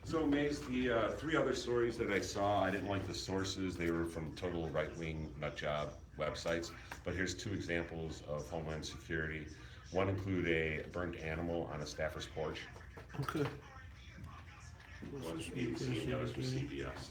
So Maze, the three other stories that I saw, I didn't like the sources. They were from total right-wing nutjob websites. But here's two examples of Homeland Security. One included a burnt animal on a staffer's porch. Okay. One's from ABC and the other's from CBS.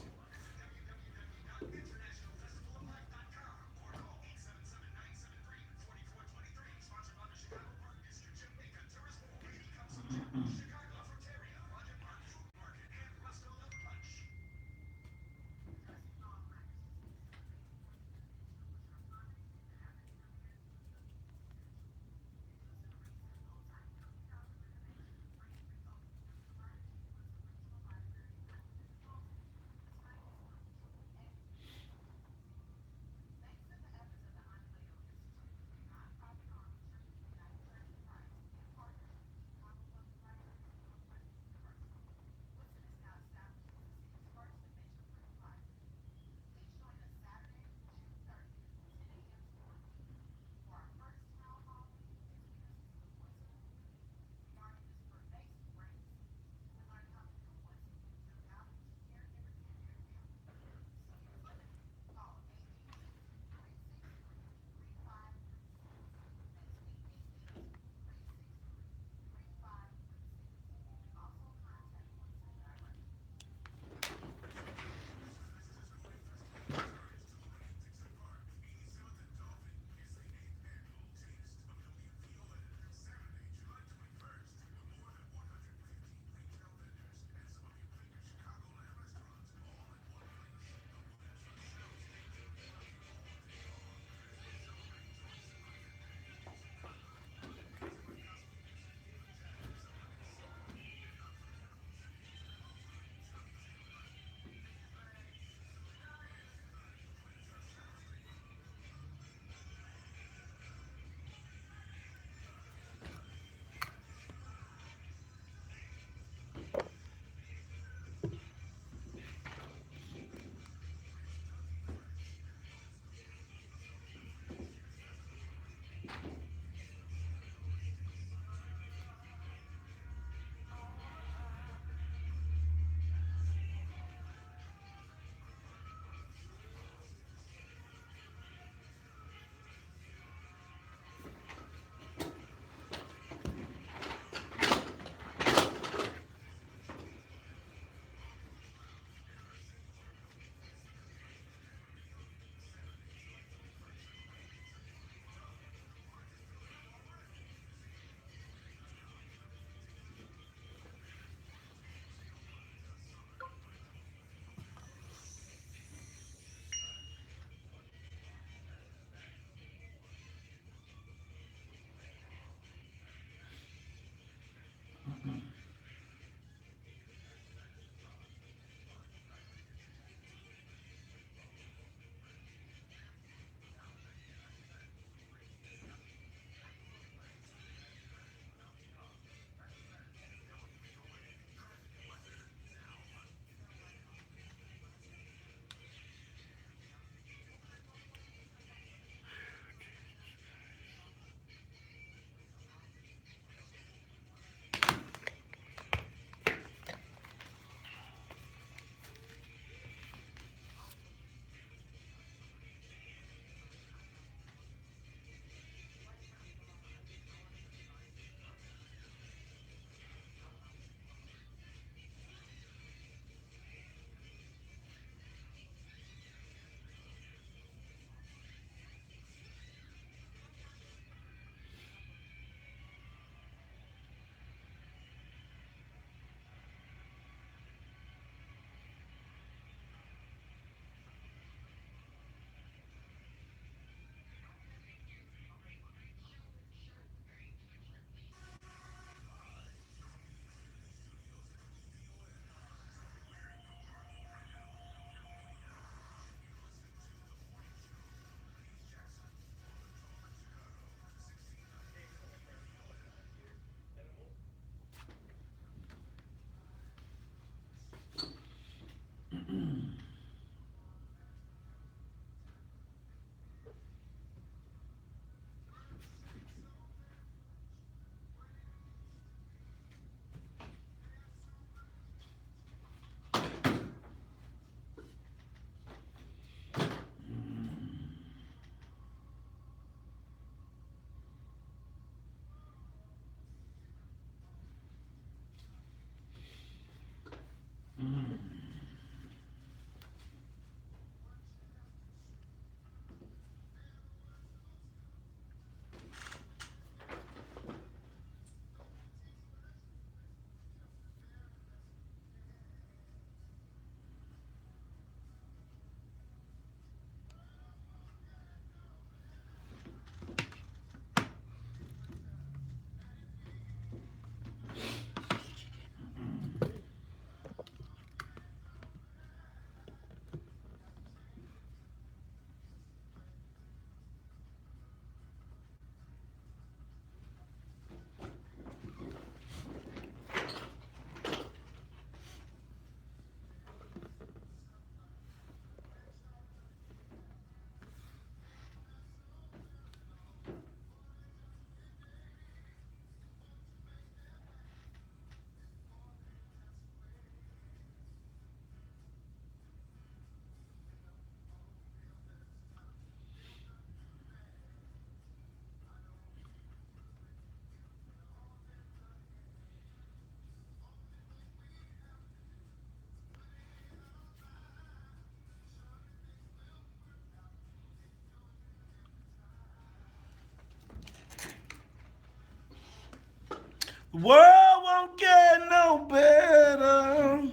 World won't get no better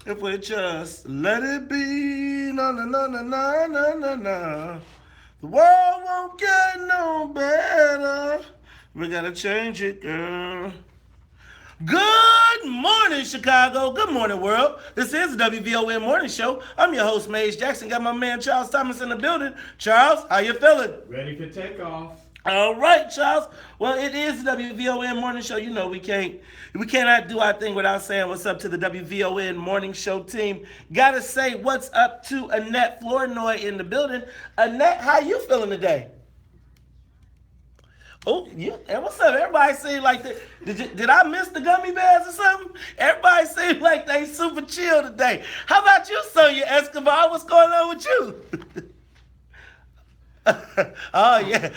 if we just let it be. No, no, no, no, no, no, no, no. The world won't get no better. We gotta change it, girl. Good morning, Chicago. Good morning, world. This is the WVON Morning Show. I'm your host, Maze Jackson. Got my man Charles Thomas in the building. Charles, how you feeling? Ready for takeoff. All right, Charles. Well, it is the WVON Morning Show. You know we cannot do our thing without saying what's up to the WVON Morning Show team. Gotta say what's up to Annette Flournoy in the building. Annette, how you feeling today? Oh, yeah. And what's up? Everybody seem like that. Did I miss the gummy bears or something? Everybody seem like they super chill today. How about you, Sonia Escobar? What's going on with you? Oh, yeah.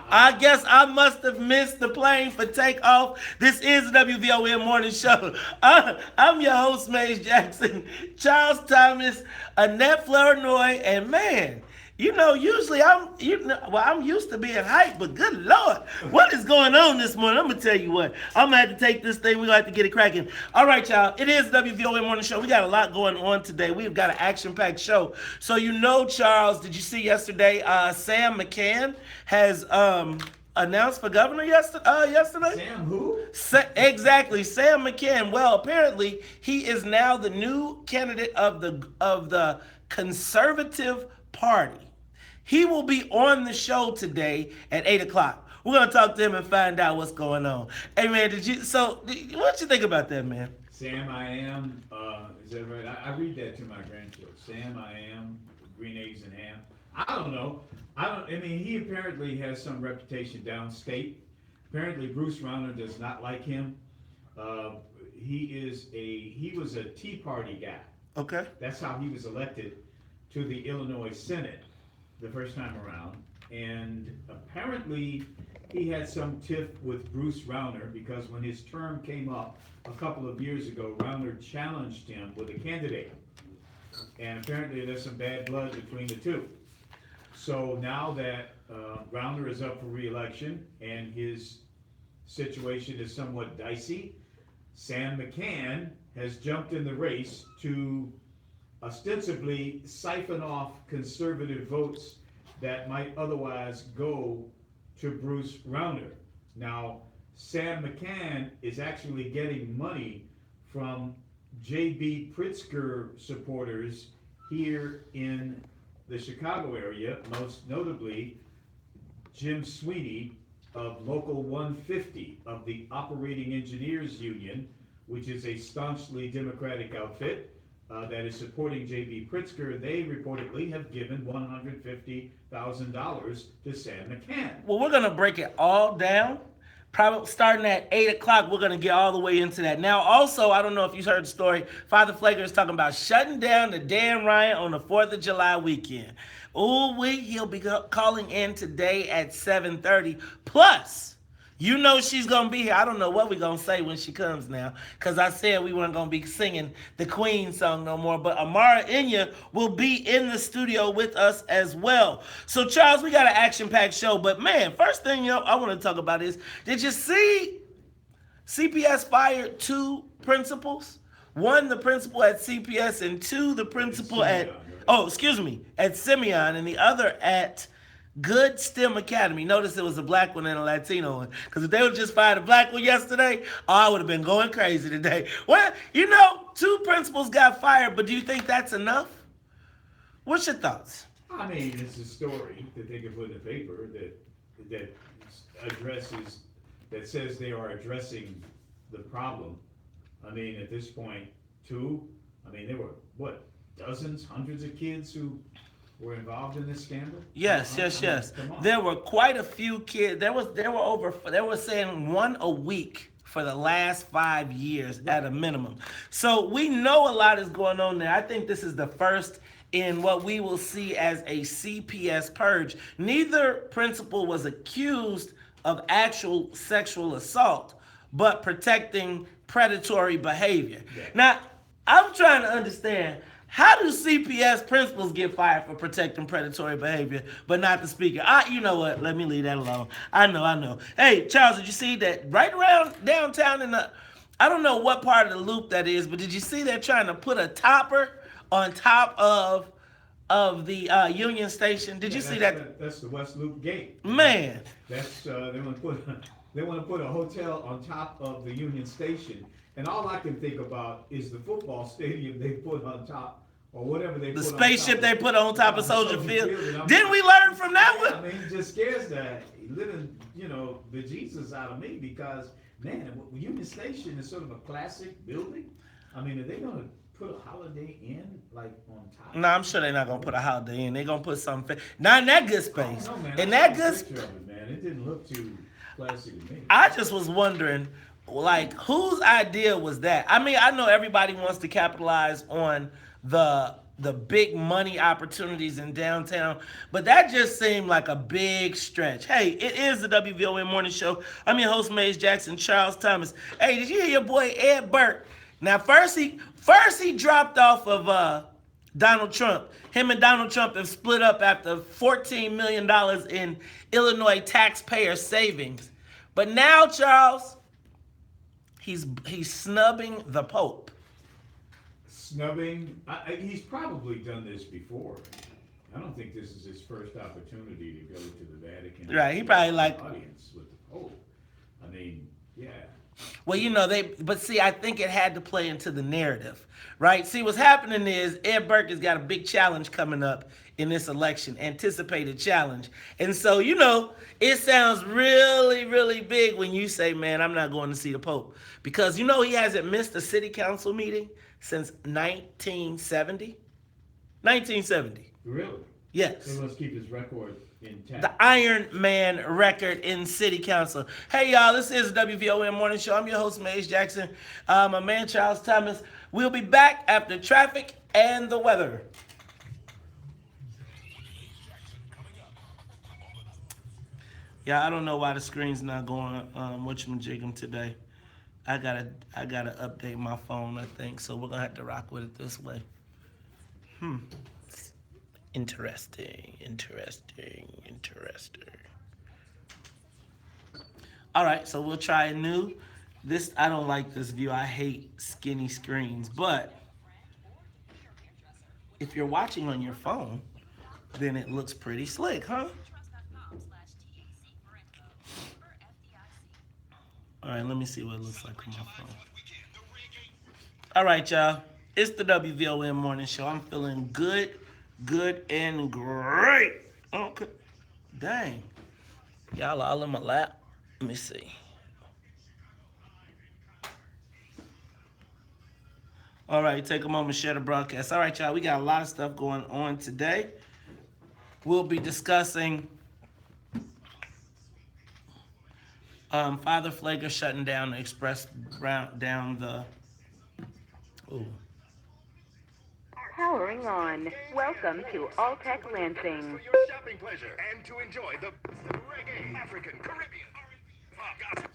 I guess I must have missed the plane for takeoff. This is the WVON Morning Show. I'm your host, Maze Jackson, Charles Thomas, Annette Flournoy, and man, you know, usually I'm used to being hyped, but good Lord, what is going on this morning? I'm going to tell you what. I'm going to have to take this thing. We're going to have to get it cracking. All right, y'all. It is WVON Morning Show. We got a lot going on today. We've got an action-packed show. So you know, Charles, did you see yesterday, Sam McCann has announced for governor yesterday? Sam who? Exactly, Sam McCann. Well, apparently, he is now the new candidate of the Conservative Party. He will be on the show today at 8 o'clock. We're going to talk to him and find out what's going on. Hey, man, what you think about that, man? Sam, I am, is that right? I read that to my grandchildren. Sam, I am, green eggs and ham. I don't know. I mean, he apparently has some reputation downstate. Apparently, Bruce Rauner does not like him. He was a Tea Party guy. Okay. That's how he was elected to the Illinois Senate the first time around, and apparently he had some tiff with Bruce Rauner because when his term came up a couple of years ago, Rauner challenged him with a candidate, and apparently there's some bad blood between the two. So now that Rauner is up for re-election and his situation is somewhat dicey, Sam McCann has jumped in the race to ostensibly siphon off conservative votes that might otherwise go to Bruce Rauner. Now, Sam McCann is actually getting money from J.B. Pritzker supporters here in the Chicago area, most notably Jim Sweeney of Local 150 of the Operating Engineers Union, which is a staunchly Democratic outfit that is supporting J.B. Pritzker. They reportedly have given $150,000 to Sam McCann. Well, we're going to break it all down. Probably starting at 8 o'clock, we're going to get all the way into that. Now, also, I don't know if you heard the story, Father Pfleger is talking about shutting down the Dan Ryan on the 4th of July weekend. He'll be calling in today at 7:30. Plus, you know she's going to be here. I don't know what we're going to say when she comes now, because I said we weren't going to be singing the Queen song no more. But Amara Inya will be in the studio with us as well. So, Charles, we got an action-packed show. But, man, first thing I want to talk about is, did you see CPS fired 2 principals? One, the principal at CPS, and 2, the principal at Simeon, and the other at Good STEM Academy. Notice it was a black one and a Latino one. Because if they would just fired a black one yesterday, I would have been going crazy today. Well, 2 principals got fired, but do you think that's enough? What's your thoughts? I mean, it's a story that they can put in the paper that says they are addressing the problem. I mean, at this point, 2, there were, dozens, hundreds of kids who were involved in this scandal? Yes. There were quite a few kids. They were saying 1 a week for the last 5 years at a minimum. So we know a lot is going on there. I think this is the first in what we will see as a CPS purge. Neither principal was accused of actual sexual assault, but protecting predatory behavior. Yeah. Now, I'm trying to understand, How do CPS principals get fired for protecting predatory behavior, but not the speaker? You know what? Let me leave that alone. I know. Hey, Charles, did you see that right around downtown in the, I don't know what part of the loop that is, but did you see they're trying to put a topper on top of the Union Station? Did you see that? That's the West Loop Gate. Man. That's they want to put a hotel on top of the Union Station, and all I can think about is the football stadium they put on top, or whatever they The put spaceship on top they put on top of Soldier Field. And Didn't we learn from that I one? mean, it just scares the living, the Jesus out of me, because man, Union Station is sort of a classic building. I mean, are they gonna put a Holiday Inn like on top? No, I'm sure they're not gonna put a Holiday Inn. They're gonna put something. Not in that good space. Oh, no, man, In I that saw a good. picture of it, man. It didn't look too classy to me. I just was wondering, like, whose idea was that? I mean, I know everybody wants to capitalize on the big money opportunities in downtown, but that just seemed like a big stretch. Hey, it is the WVON Morning Show. I'm your host, Maze Jackson, Charles Thomas. Hey, did you hear your boy Ed Burke? Now, first he dropped off of Donald Trump. Him and Donald Trump have split up after $14 million in Illinois taxpayer savings. But now, Charles, he's snubbing the Pope. Snubbing? He's probably done this before. I don't think this is his first opportunity to go to the Vatican. Right, he probably like audience with the Pope. I mean, yeah. Well, but see, I think it had to play into the narrative, right? See, what's happening is Ed Burke has got a big challenge coming up in this election, anticipated challenge. And so, it sounds really, really big when you say, man, I'm not going to see the Pope. Because, he hasn't missed a city council meeting since 1970. 1970. Really? Yes. He must keep his record intact. The Iron Man record in city council. Hey, y'all, this is the WVON Morning Show. I'm your host, Maze Jackson. My man, Charles Thomas. We'll be back after traffic and the weather. Yeah, I don't know why the screen's not going whatchamajigam today. I gotta update my phone, I think, so we're gonna have to rock with it this way. Interesting. All right, so we'll try a new. I don't like this view. I hate skinny screens, but if you're watching on your phone, then it looks pretty slick, huh? All right, let me see what it looks like on my phone. All right, y'all. It's the WVON Morning Show. I'm feeling good and great. Okay. Dang. Y'all all in my lap. Let me see. All right, take a moment, share the broadcast. All right, y'all, we got a lot of stuff going on today. We'll be discussing Father Pfleger shutting down the express route down the... Ooh. Powering on. Welcome to All Tech Lansing. For your shopping pleasure and to enjoy the reggae, African, Caribbean, pop gospel.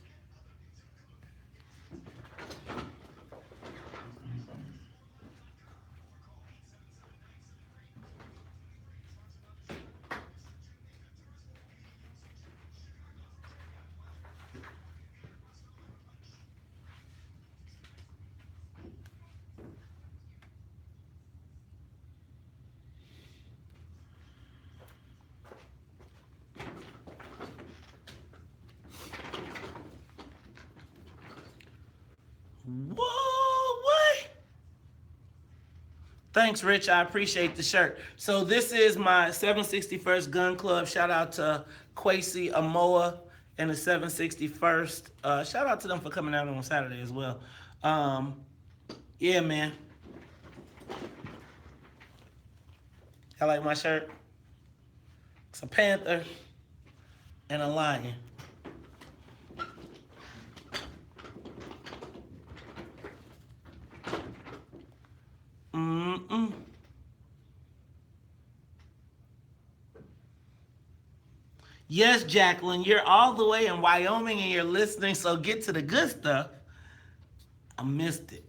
Whoa, what? Thanks, Rich. I appreciate the shirt. So this is my 761st Gun Club. Shout out to Kwesi Amoa and the 761st. Shout out to them for coming out on Saturday as well. Yeah, man. I like my shirt. It's a panther and a lion. Yes, Jacqueline, you're all the way in Wyoming and you're listening, so get to the good stuff. I missed it.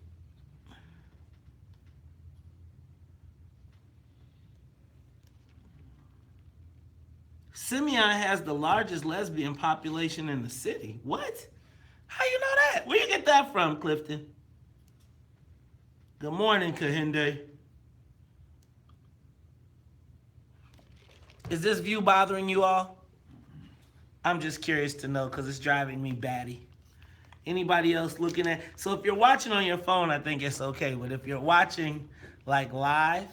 Simeon has the largest lesbian population in the city. What? How you know that? Where you get that from, Clifton? Good morning, Kahinde. Is this view bothering you all? I'm just curious to know because it's driving me batty. Anybody else looking at? So if you're watching on your phone, I think it's okay. But if you're watching like live,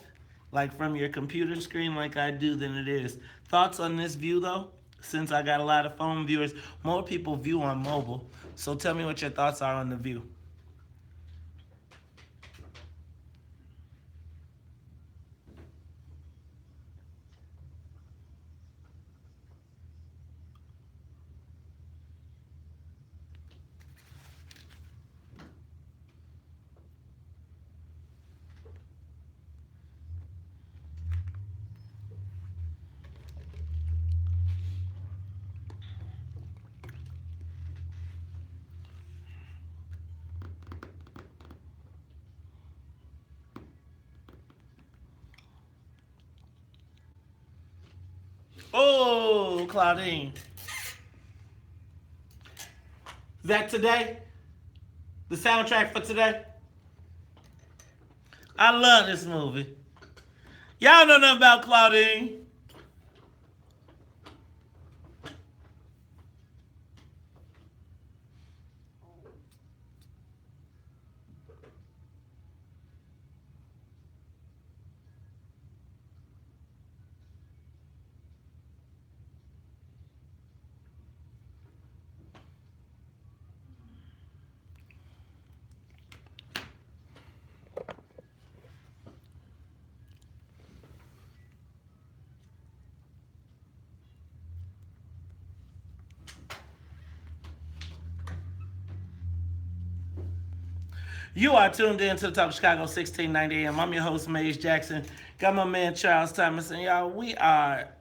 like from your computer screen like I do, then it is. Thoughts on this view though? Since I got a lot of phone viewers, more people view on mobile. So tell me what your thoughts are on the view. Oh, Claudine. Is that today? The soundtrack for today? I love this movie. Y'all know nothing about Claudine. You are tuned in to the Talk of Chicago 1690 AM. I'm your host, Maze Jackson. Got my man Charles Thomas, and y'all,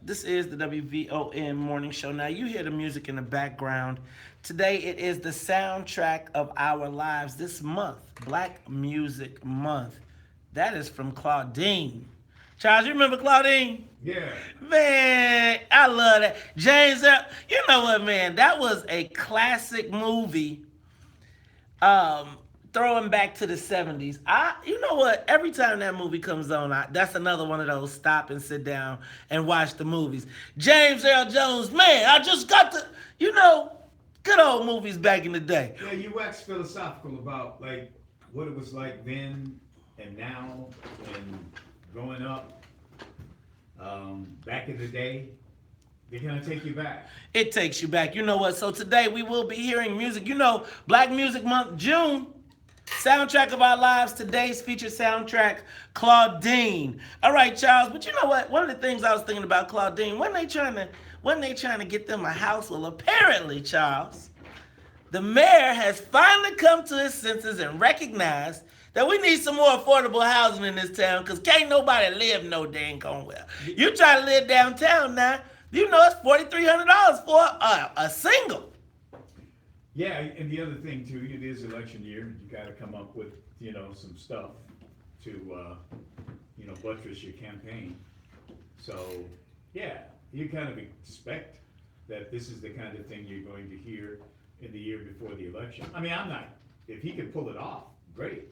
this is the WVON morning show. Now, you hear the music in the background. Today, it is the soundtrack of our lives this month, Black Music Month. That is from Claudine. Charles, you remember Claudine? Yeah. Man, I love that. James, you know what, man? That was a classic movie. Throwing back to the 70s. You know what? Every time that movie comes on, that's another one of those stop and sit down and watch the movies. James Earl Jones, man, I just got to, good old movies back in the day. Yeah, you wax philosophical about like what it was like then and now and growing up back in the day. They're gonna take you back. It takes you back. You know what? So today we will be hearing music. Black Music Month, June. Soundtrack of our lives, today's featured soundtrack, Claudine. All right, Charles, but you know what? One of the things I was thinking about Claudine, when they trying to get them a house, well, apparently, Charles, the mayor has finally come to his senses and recognized that we need some more affordable housing in this town because can't nobody live no dang gone well. You try to live downtown now, it's $4,300 for a single. Yeah, and the other thing too, it is election year. You got to come up with some stuff to buttress your campaign. So yeah, you kind of expect that this is the kind of thing you're going to hear in the year before the election. I mean, if he can pull it off, great.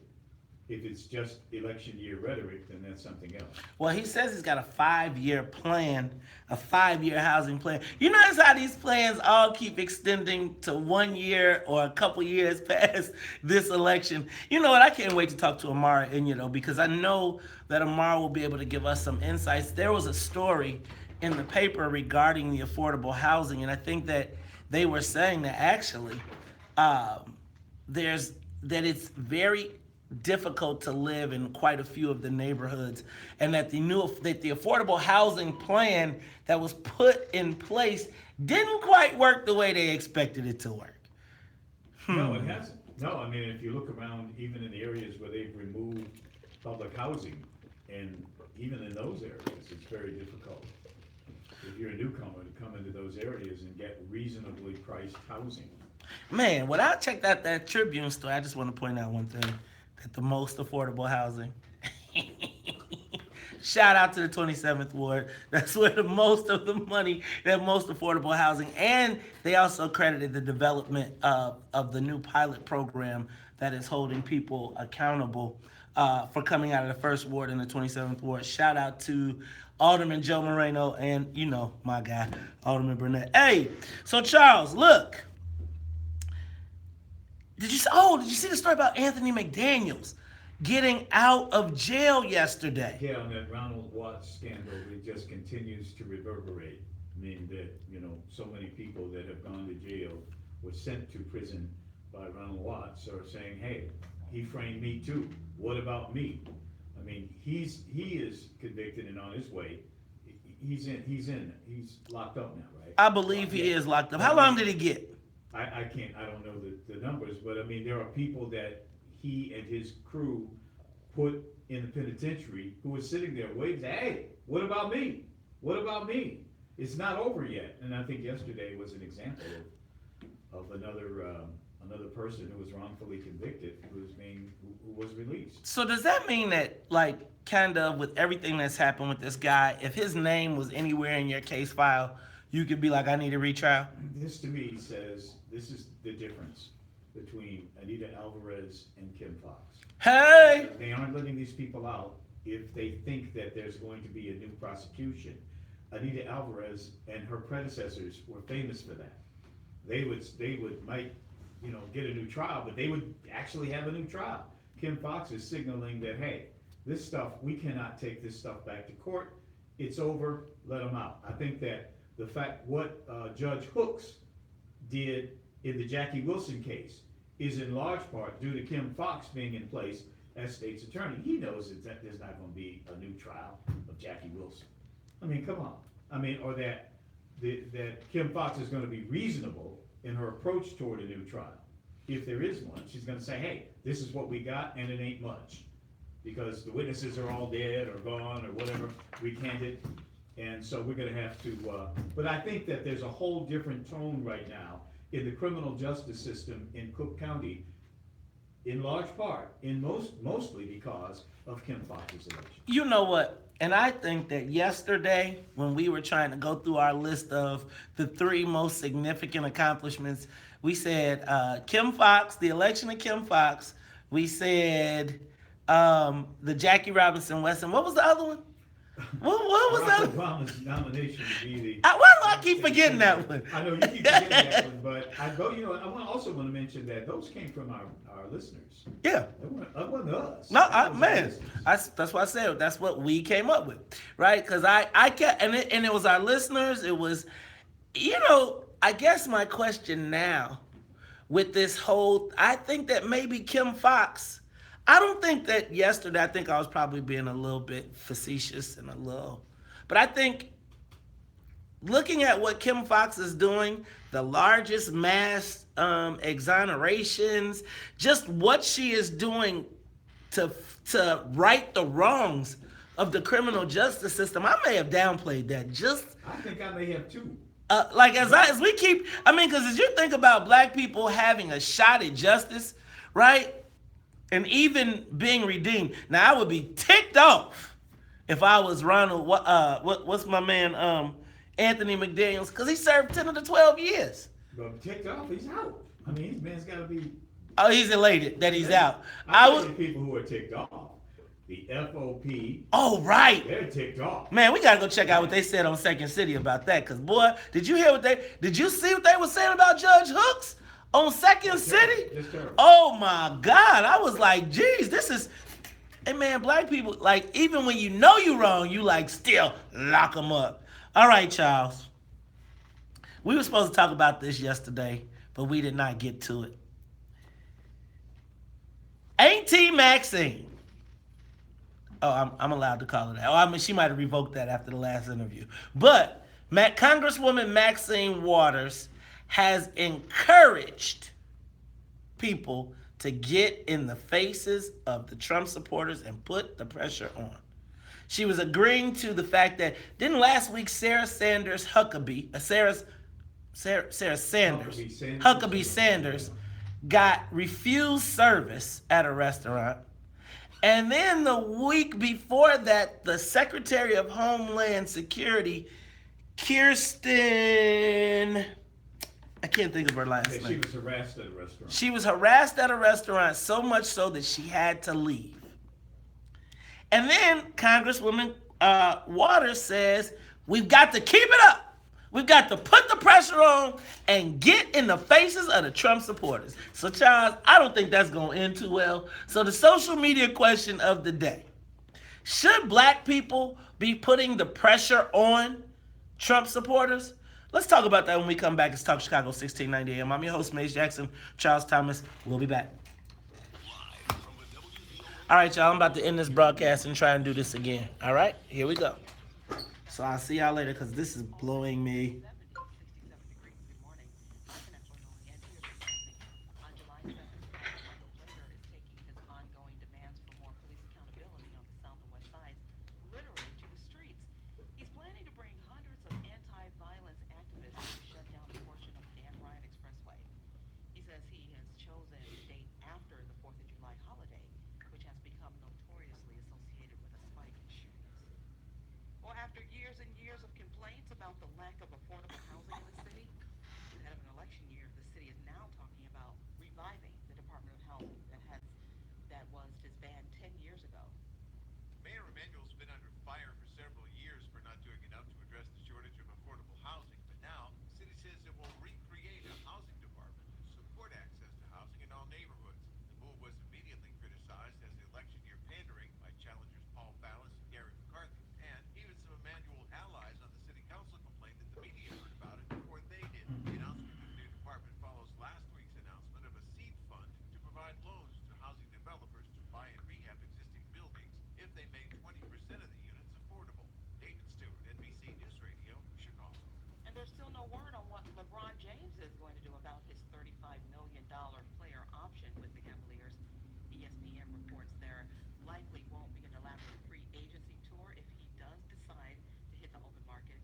If it's just election year rhetoric, then that's something else. Well, he says he's got a 5-year plan, a 5-year housing plan. You notice how these plans all keep extending to 1 year or a couple years past this election. You know what? I can't wait to talk to Amara Inyito because I know that Amara will be able to give us some insights. There was a story in the paper regarding the affordable housing, and I think that they were saying that actually that it's very difficult to live in quite a few of the neighborhoods, and that the affordable housing plan that was put in place didn't quite work the way they expected it to work. No, it hasn't. No, I mean, if you look around, even in the areas where they've removed public housing, and even in those areas, it's very difficult. If you're a newcomer to come into those areas and get reasonably priced housing. Man, when I checked out that Tribune story, I just want to point out one thing. That the most affordable housing. Shout out to the 27th Ward. That's where the most of the money, that most affordable housing, and they also credited the development of the new pilot program that is holding people accountable for coming out of the 1st Ward and the 27th Ward. Shout out to Alderman Joe Moreno and, you know, my guy, Alderman Burnett. Hey, so Charles, look. Did you see the story about Anthony McDaniels getting out of jail yesterday? Yeah, on that Ronald Watts scandal, it just continues to reverberate. I mean, that, you know, so many people that have gone to jail were sent to prison by Ronald Watts are saying, hey, he framed me too. What about me? I mean, he is convicted and on his way. He's locked up now, right? I believe he is locked up. How long did he get? I don't know the numbers, but I mean, there are people that he and his crew put in the penitentiary who were sitting there waiting, hey, what about me? What about me? It's not over yet. And I think yesterday was an example of another person who was wrongfully convicted who was released. So does that mean that, like, kind of with everything that's happened with this guy, if his name was anywhere in your case file, you could be like, I need a retrial? This to me says, this is the difference between Anita Alvarez and Kim Fox. Hey! They aren't letting these people out if they think that there's going to be a new prosecution. Anita Alvarez and her predecessors were famous for that. They might, you know, get a new trial, but they would actually have a new trial. Kim Fox is signaling that, hey, this stuff, we cannot take this stuff back to court. It's over, let them out. I think that the fact what Judge Hooks did in the Jackie Wilson case is in large part due to Kim Fox being in place as state's attorney. He knows that there's not going to be a new trial of Jackie Wilson. I mean, come on. I mean, or that Kim Fox is going to be reasonable in her approach toward a new trial. If there is one, she's going to say, hey, this is what we got and it ain't much. Because the witnesses are all dead or gone or whatever, recanted. And so we're going to have to, but I think that there's a whole different tone right now in the criminal justice system in Cook County, in large part, mostly because of Kim Fox's election. You know what? And I think that yesterday, when we were trying to go through our list of the 3 most significant accomplishments, we said Kim Fox, the election of Kim Fox. We said the Jackie Robinson Wesson. What was the other one? What was that? Obama's nomination to be the. Why do I keep forgetting that one? I know you keep forgetting that one, but I also want to mention that those came from our listeners. Yeah. That wasn't us. No, that's what I said. That's what we came up with, right? Because I kept, and it was our listeners. It was, you know, I guess my question now with this whole, I think that maybe Kim Fox. I don't think that yesterday, I think I was probably being a little bit facetious and but I think looking at what Kim Fox is doing, the largest mass exonerations, just what she is doing to right the wrongs of the criminal justice system, I may have downplayed that. I think I may have too. Like as we keep, because as you think about black people having a shot at justice, right? And even being redeemed. Now, I would be ticked off if I was Ronald, what's my man, Anthony McDaniels, because he served 10 of the 12 years. But ticked off, he's out. I mean, this man's got to be. Oh, he's elated that he's out. I would people who are ticked off. The FOP. Oh, right. They're ticked off. Man, we got to go check out what they said on Second City about that, because, boy, did you see what they were saying about Judge Hooks? On Second City? Oh my God. I was like, geez, this is, hey man, black people, like, even when you know you're wrong, you like still lock them up. All right, Charles. We were supposed to talk about this yesterday, but we did not get to it. Auntie Maxine. Oh, I'm allowed to call her that. Oh, she might have revoked that after the last interview. But Congresswoman Maxine Waters has encouraged people to get in the faces of the Trump supporters and put the pressure on. She was agreeing to the fact that, didn't last week Sarah Sanders Huckabee Sanders got refused service at a restaurant, And then the week before that, the Secretary of Homeland Security, Kirsten, I can't think of her last That name. she was harassed at a restaurant. She was harassed at a restaurant so much so that she had to leave. And then Congresswoman Waters says, we've got to keep it up. We've got to put the pressure on and get in the faces of the Trump supporters. So, Charles, I don't think that's going to end too well. So the social media question of the day: should black people be putting the pressure on Trump supporters? Let's talk about that when we come back. It's Talk Chicago 1690 AM. I'm your host, Mace Jackson. Charles Thomas. We'll be back. All right, y'all. I'm about to end this broadcast and try and do this again. All right? Here we go. So I'll see y'all later because this is blowing me. After years and years of complaints about the lack of affordable housing in the city, ahead of an election year, the city is now talking about reviving the Department of Health that was disbanded 10 years ago. Mayor Emanuel's been under fire for several years for not doing enough to address the shortage of affordable housing, but now the city says it will recreate a housing department to support access to housing in all neighborhoods. The move was immediately criticized as election year pandering by challengers Paul Vallis and Gary McCarthy, and even some Emanuel allies on the city council complained that the media heard about it before they did. The announcement of the new department follows last week's announcement of a seed fund to provide loans to housing developers to buy and rehab existing buildings if they make 20% of the units affordable. David Stewart, NBC News Radio, Chicago. And there's still no word on what LeBron James is going to do about his $35 million player option with the Cavaliers. ESPN reports there likely won't be an elaborate free agency tour if he does decide to hit the open market.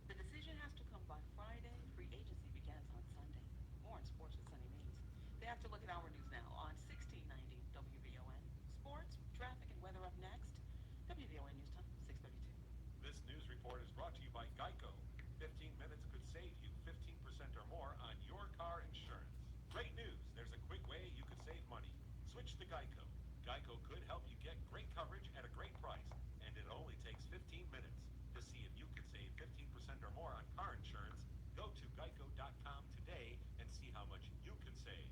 The decision has to come by Friday. Free agency begins on Sunday. More on sports with Sunny Means. They have to look at our news now on 1690 WVON. Sports, traffic, and weather up next. WVON News Time, 6:32. This news report is brought to you by Geico. 15 minutes could save you 15% or more on your car insurance. Great news! There's a quick way you could save money. Switch to Geico. Geico could help you get great coverage at a great price, and it only takes 15 minutes. To see if you could save 15% or more on car insurance, go to geico.com today and see how much you could save.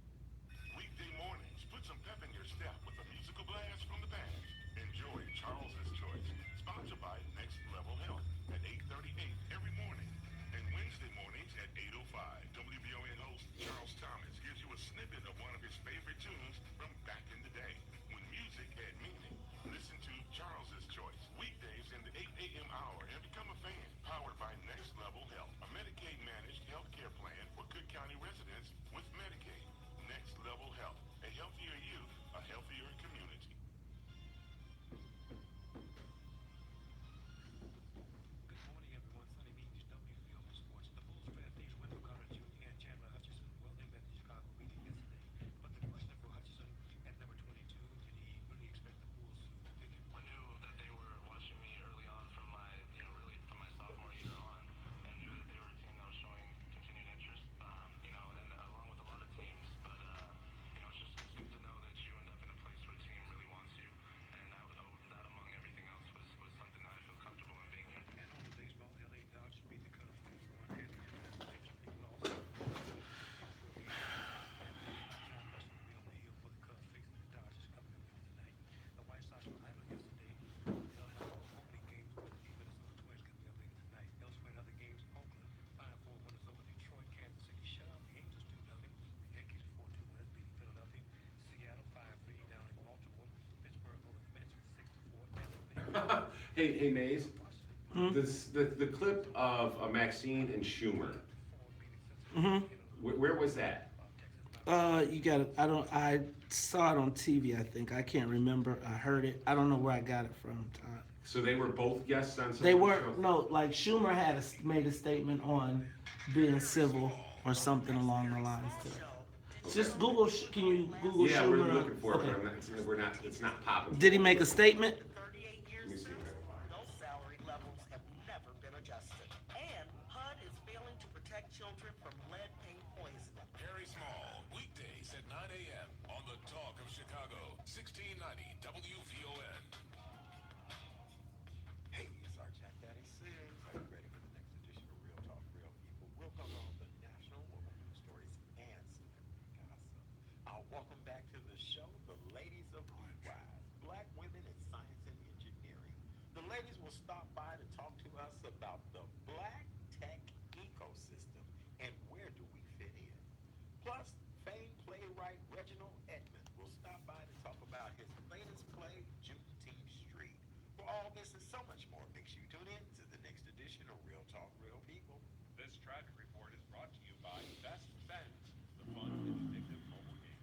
Weekday mornings, put some pep in your step with a musical blast from the band. Enjoy Charles's Choice, sponsored by Next Level Health at 8:38 every morning. And Wednesday mornings at 8:05, WVON host Charles Thomas gives you a snippet of one of his favorite tunes from back in the day, when music had meaning. Listen to Charles's Choice, weekdays in the 8 a.m. hour, and become a fan. Powered by Next Level Health, a Medicaid-managed health care plan for Cook County residents with Medicaid. Next Level Health, a healthier you, a healthier community. Good morning, everyone. Sunny Means, WVON Sports. The Bulls draftees Wendell Carter Jr. and Chandler Hutchison. Well, they met the Chicago meeting yesterday. But the question for Hutchison at number 22, did he really expect the Bulls to pick him? I knew that they were watching me early on from my, really from my sophomore year on, and knew that they were a team that was showing continued interest, and along with a lot of teams. But, it's good to know that you end up in a place where a team really wants you, and that among everything else was something that I feel comfortable in being here. And on the baseball, LA Dodgers beat the Cubs 3-1. And also, John Preston will be on the hill for the Cubs facing the Dodgers coming up tonight. The White Sox were idle yesterday. They'll have opening games with the Minnesota Twins coming up later tonight. Elsewhere in other games, Oakland 5-4 winners over Detroit. Kansas City shut out the Angels 2-0. The Yankees 4-2 winners beating Philadelphia. Seattle 5-3 down in Baltimore. Pittsburgh over the Mets 6-4. Hey, Maze. The clip of Maxine and Schumer. Where was that? You got it. I saw it on TV, I think. I can't remember. I heard it. I don't know where I got it from, Todd. So they were both guests on some They of the were, show? no, like Schumer made a statement on being civil or something along the lines to that. Just Google. Can you Google? Yeah, Schumer? we're looking for it, Okay. but it's not popping. Did he make a statement? 38 years Let me see. those salary levels have never been adjusted. And HUD is failing to protect children from lead paint poisoning. Very Small, weekdays at 9 a.m. on the Talk of Chicago, 1690 WVON. Hey, it's our Jack Daddy Sings. Are you ready for the next edition of Real Talk, Real People? We'll cover all the national local news stories and celebrity gossip. Welcome back to the show, the ladies of Wise, Black women in science and engineering. The ladies will stop by to talk to us about the Black tech ecosystem and where do we fit in. Plus, famed playwright Reginald Edmond will stop by to talk about his latest play, Juneteenth Street. For all this and so much more, make sure you tune in to the next edition of Real Talk, Real People. This traffic report is brought to you by Best Bends, the fun and addictive mobile game.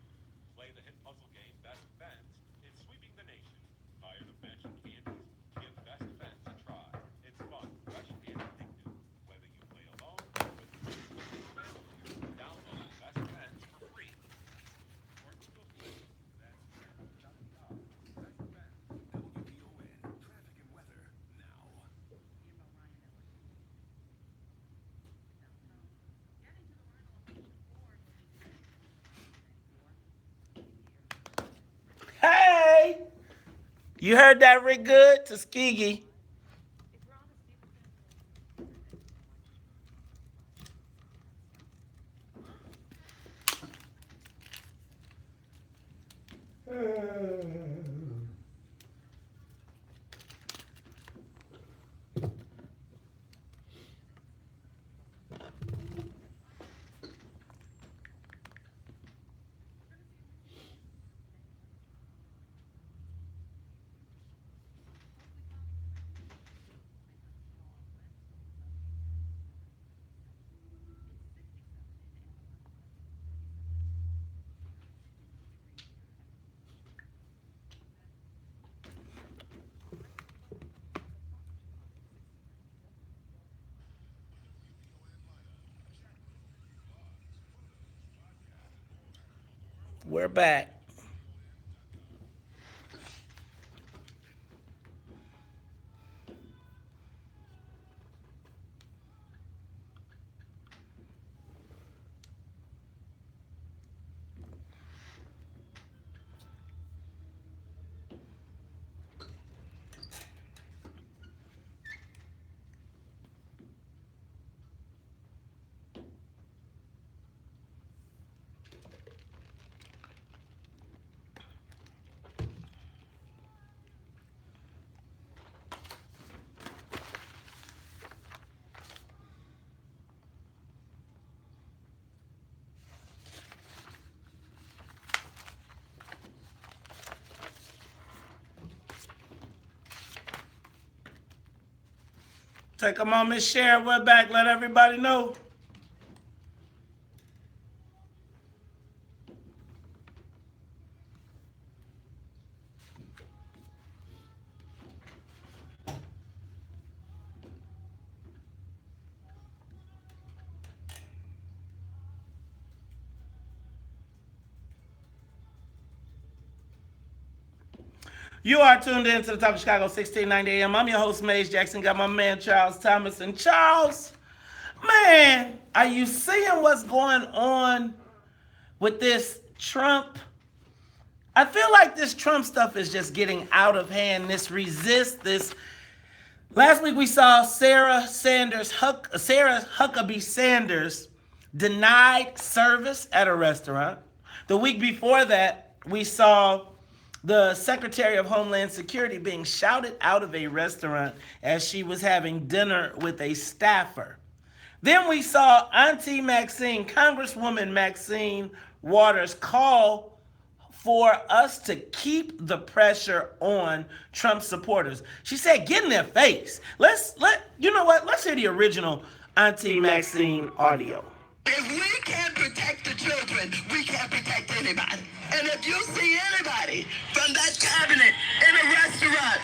Play the hit puzzle game Best Bends. It's sweeping the nation. Fire the bench and candies. Give Best Bends a try. It's fun, fresh, and addictive. Whether you play alone or with friends or family, download Best Bends for free. Or Google Play. That's where you gotta go. Best Bends. WVON, traffic and weather now. Hey, you heard that, Rick Good? Tuskegee. We're back. Take a moment, share. We're back. Let everybody know. You are tuned in to the Talk of Chicago, 1690 AM. I'm your host, Maze Jackson. Got my man, Charles Thomas. And Charles, man, are you seeing what's going on with this Trump? I feel like this Trump stuff is just getting out of hand. This resist, this. Last week we saw Sarah Huckabee Sanders denied service at a restaurant. The week before that, we saw the Secretary of Homeland Security being shouted out of a restaurant as she was having dinner with a staffer. Then we saw Auntie Maxine, Congresswoman Maxine Waters, call for us to keep the pressure on Trump supporters. She said, get in their face. Let's hear the original Auntie Maxine audio. If we can't protect the children, we can't protect anybody. And if you see anybody from that cabinet in a restaurant,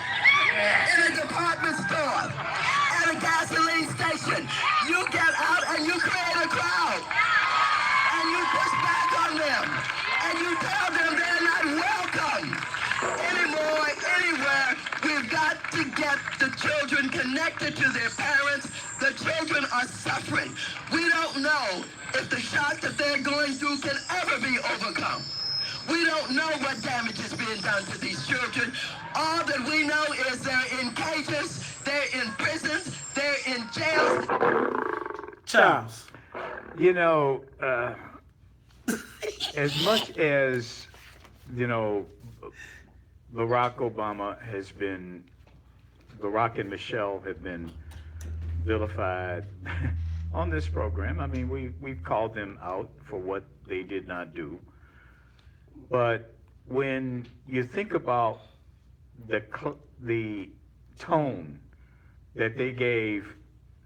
in a department store, at a gasoline station, you get out and you create a crowd. And you push back on them. children connected to their parents. The children are suffering. We don't know if the shock that they're going through can ever be overcome. We don't know what damage is being done to these children. All that we know is they're in cages, they're in prisons, they're in jails. Charles. You know, as much as, Barack and Michelle have been vilified on this program. I mean, we've called them out for what they did not do. But when you think about the tone that they gave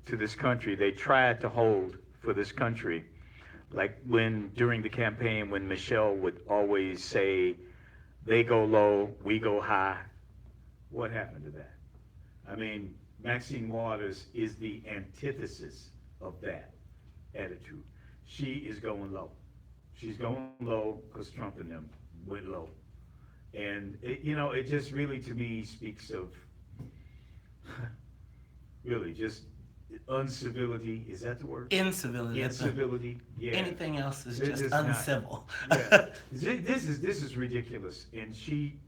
to this country, they tried to hold for this country, like during the campaign, when Michelle would always say, they go low, we go high. What happened to that? I mean, Maxine Waters is the antithesis of that attitude. She is going low. She's going low because Trump and them went low. And, it just really, to me, speaks of really just uncivility. Is that the word? Incivility. Incivility, yeah. Anything else is This just is not- uncivil. Yeah. This is ridiculous. And she,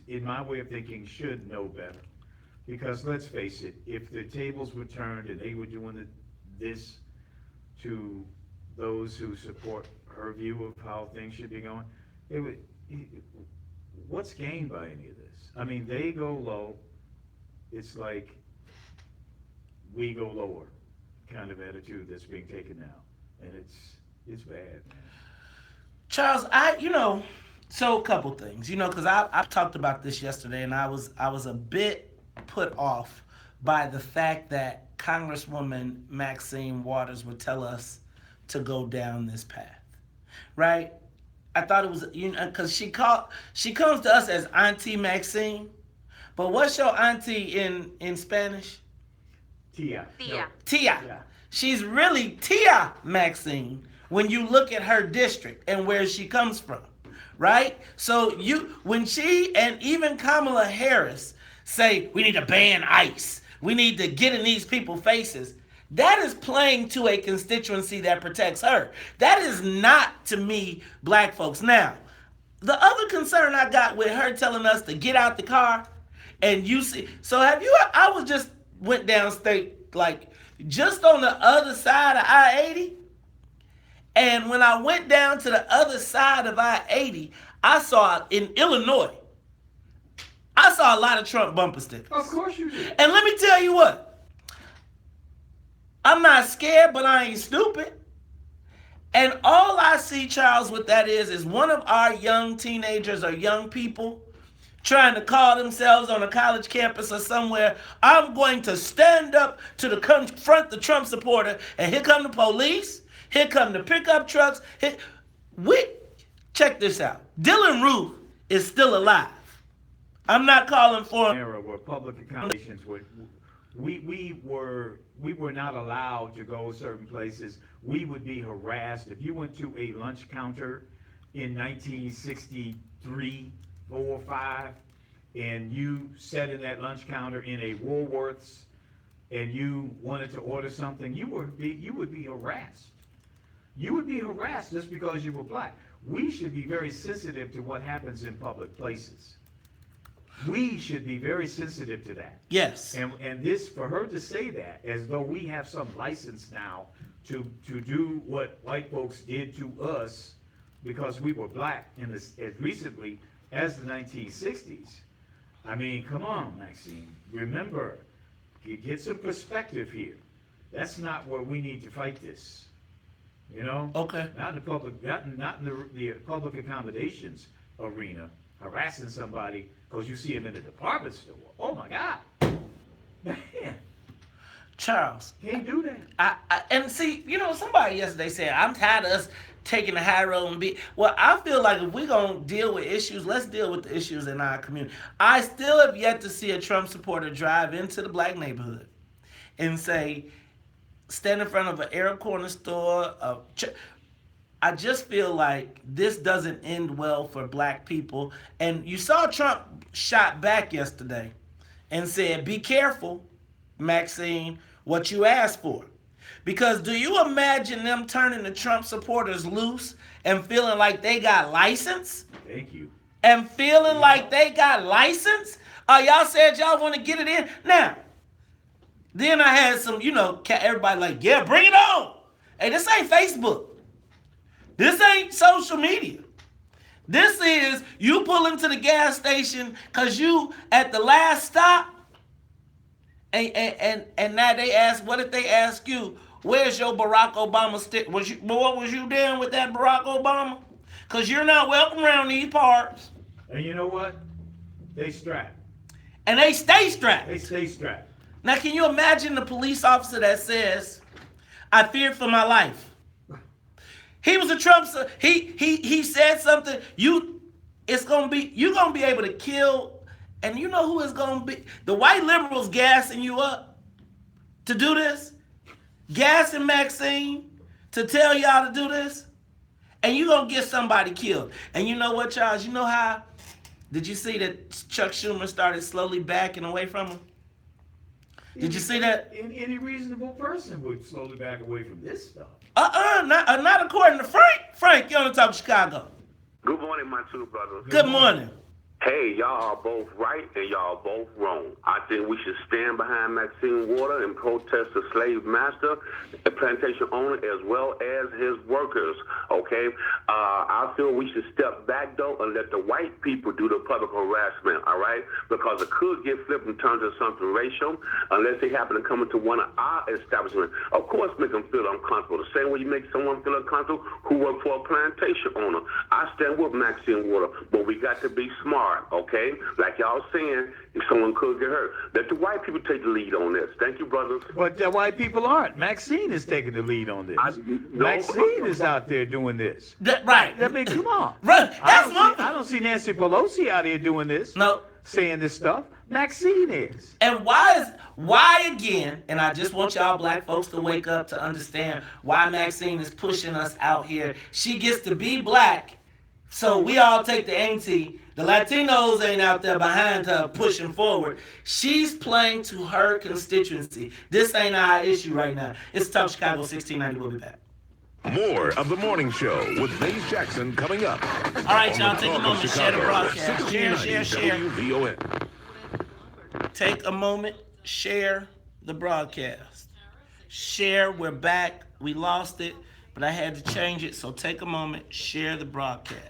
in my way of thinking, should know better. Because let's face it, if the tables were turned and they were doing this to those who support her view of how things should be going, what's gained by any of this? I mean, they go low, it's like we go lower kind of attitude that's being taken now. And it's bad, man. Charles, so a couple things, because I talked about this yesterday, and I was a bit put off by the fact that Congresswoman Maxine Waters would tell us to go down this path, right? I thought it was, because she comes to us as Auntie Maxine, but what's your auntie in Spanish? Tia. Tia. Tia. She's really Tia Maxine when you look at her district and where she comes from, right? So when she and even Kamala Harris say, we need to ban ICE, we need to get in these people's faces, that is playing to a constituency that protects her. That is not, to me, black folks. Now, the other concern I got with her telling us to get out the car, and you see, so I went downstate, like, just on the other side of I-80, and when I went down to the other side of I-80, I saw in Illinois, I saw a lot of Trump bumper stickers. Of course you did. And let me tell you what, I'm not scared, but I ain't stupid. And all I see, Charles, with that is one of our young teenagers or young people trying to call themselves on a college campus or somewhere, I'm going to stand up to confront the Trump supporter, and here come the police, here come the pickup trucks. Check this out. Dylan Roof is still alive. I'm not calling for him. Era where public accommodations we were not allowed to go certain places. We would be harassed. If you went to a lunch counter in 1963, 4, 5, and you sat in that lunch counter in a Woolworths and you wanted to order something, you would be harassed. You would be harassed just because you were black. We should be very sensitive to what happens in public places. We should be very sensitive to that. Yes. And this, for her to say that, as though we have some license now to do what white folks did to us because we were black as recently as the 1960s. I mean, come on, Maxine. Remember, you get some perspective here. That's not where we need to fight this. Okay. Not in the public, not in the public accommodations arena, harassing somebody because you see him in the department store. Oh my God, man! Charles, can't do that. And see, somebody yesterday said, I'm tired of us taking the high road and well, I feel like if we're going to deal with issues, let's deal with the issues in our community. I still have yet to see a Trump supporter drive into the black neighborhood and say, stand in front of an Arab corner store. I just feel like this doesn't end well for black people. And you saw Trump shot back yesterday and said, be careful. Maxine, what you asked for. Because do you imagine them turning the Trump supporters loose and feeling like they got license? Thank you. And feeling like they got license? Y'all said y'all want to get it in. Now, then I had some, everybody like, yeah, bring it on. Hey, this ain't Facebook. This ain't social media. This is you pull into the gas station because you at the last stop. And now they ask, what if they ask you, where's your Barack Obama stick? What was you doing with that Barack Obama? Because you're not welcome around these parts. And you know what? They strapped. And they stay strapped. They stay strapped. Now, can you imagine the police officer that says, I feared for my life? He was a Trump. He said something. You're gonna be able to kill. And you know who is gonna be? The white liberals gassing you up to do this, gassing Maxine to tell y'all to do this, and you gonna get somebody killed. And you know what, Charles? You know how? Did you see that Chuck Schumer started slowly backing away from him? Did you see that? Any reasonable person would slowly back away from this stuff. Not according to Frank. Frank, you on the top of Chicago. Good morning, my two brothers. Good morning. Hey, y'all are both right and y'all both wrong. I think we should stand behind Maxine Waters and protest the slave master, the plantation owner, as well as his workers, okay? I feel we should step back, though, and let the white people do the public harassment, all right? Because it could get flipped and turned to something racial unless they happen to come into one of our establishments. Of course, make them feel uncomfortable. The same way you make someone feel uncomfortable who work for a plantation owner. I stand with Maxine Waters, but we got to be smart. Okay? Like y'all saying, if someone could get hurt. Let the white people take the lead on this. Thank you, brothers. But the white people aren't. Maxine is taking the lead on this. Maxine is out there doing this. Right. I mean, come on. Right. I don't see Nancy Pelosi out here doing this. No. Saying this stuff. Maxine is. And why again, and I just want y'all black folks to wake up to understand why Maxine is pushing us out here. She gets to be black, so we all take the auntie. The Latinos ain't out there behind her pushing forward. She's playing to her constituency. This ain't our issue right now. It's Talk Chicago 1690. We'll be back. More of the morning show with Maze Jackson coming up. All right, y'all, take a moment to share the broadcast. Share. WVON. Take a moment, share the broadcast. Share, we're back. We lost it, but I had to change it, so take a moment, share the broadcast.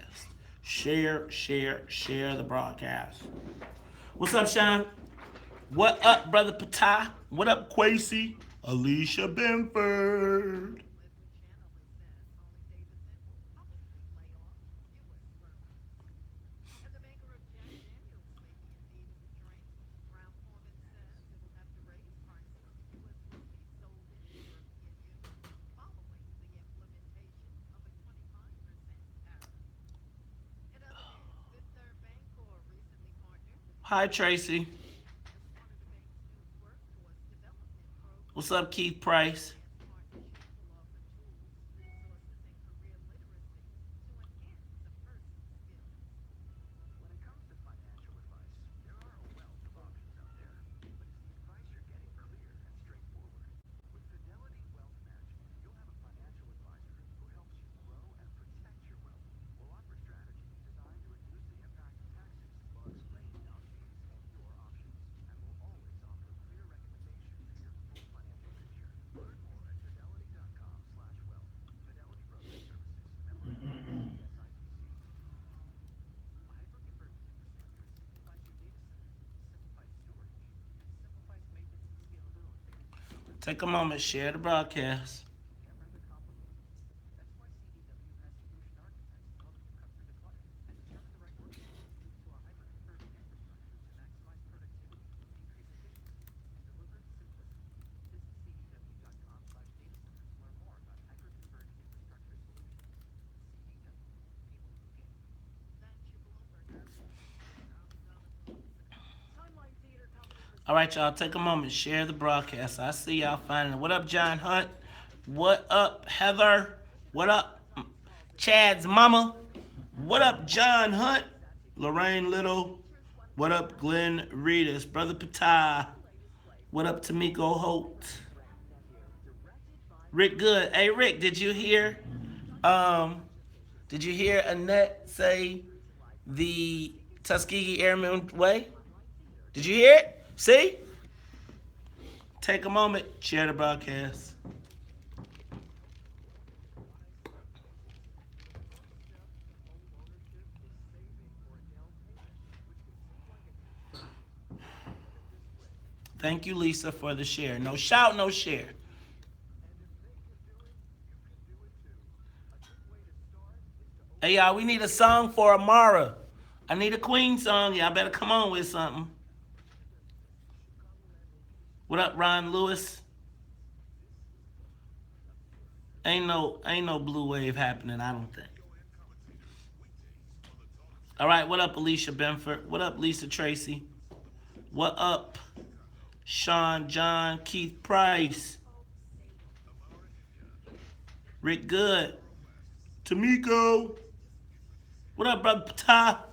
Share the broadcast. What's up, Sean? What up, Brother Patah? What up, Quasi? Alicia Benford. Hi, Tracy. What's up, Keith Price? Take a moment, share the broadcast. All right, y'all, take a moment, share the broadcast. I see y'all finding it. What up, John Hunt? What up, Heather? What up, Chad's mama? What up, John Hunt? Lorraine Little? What up, Glenn Reedus? Brother Patah? What up, Tamiko Holt? Rick Good. Hey, Rick, did you hear Annette say the Tuskegee Airmen way? Did you hear it? See? Take a moment, share the broadcast. Thank you, Lisa, for the share. No shout, no share. Hey, y'all, we need a song for Amara. I need a Queen song. Y'all better come on with something. What up, Ron Lewis? Ain't no blue wave happening, I don't think. All right, what up, Alicia Benford? What up, Lisa Tracy? What up, Sean John Keith Price? Rick Good. Tamiko. What up, brother Ta?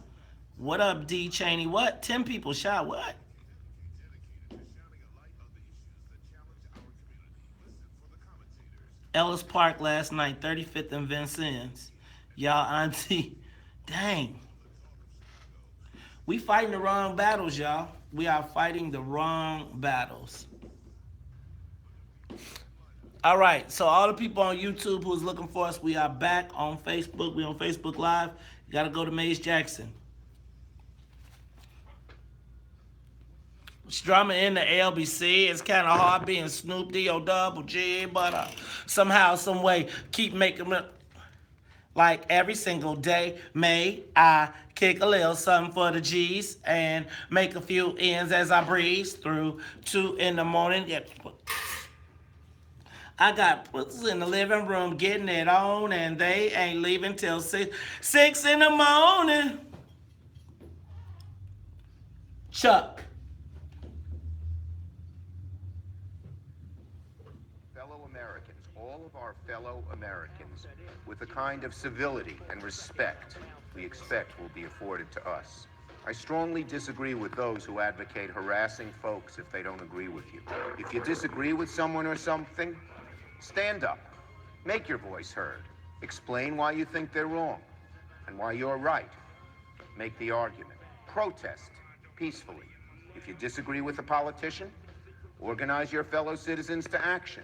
What up, D Cheney? What? 10 people shot. What? Ellis Park last night, 35th and Vincennes. Y'all auntie. Dang. We fighting the wrong battles, y'all. We are fighting the wrong battles. All right, so all the people on YouTube who's looking for us, we are back on Facebook. We on Facebook Live. You got to go to Maze Jackson. It's drama in the LBC. It's kind of hard being Snoop D-O double G, but somehow, some way, keep making it. Like every single day, may I kick a little something for the G's and make a few ends as I breeze through 2 in the morning. I got pussies in the living room getting it on, and they ain't leaving till 6 in the morning. Chuck. Fellow Americans, all of our fellow Americans, with the kind of civility and respect we expect will be afforded to us. I strongly disagree with those who advocate harassing folks if they don't agree with you. If you disagree with someone or something, stand up, make your voice heard, explain why you think they're wrong and why you're right. Make the argument, protest peacefully. If you disagree with a politician, organize your fellow citizens to action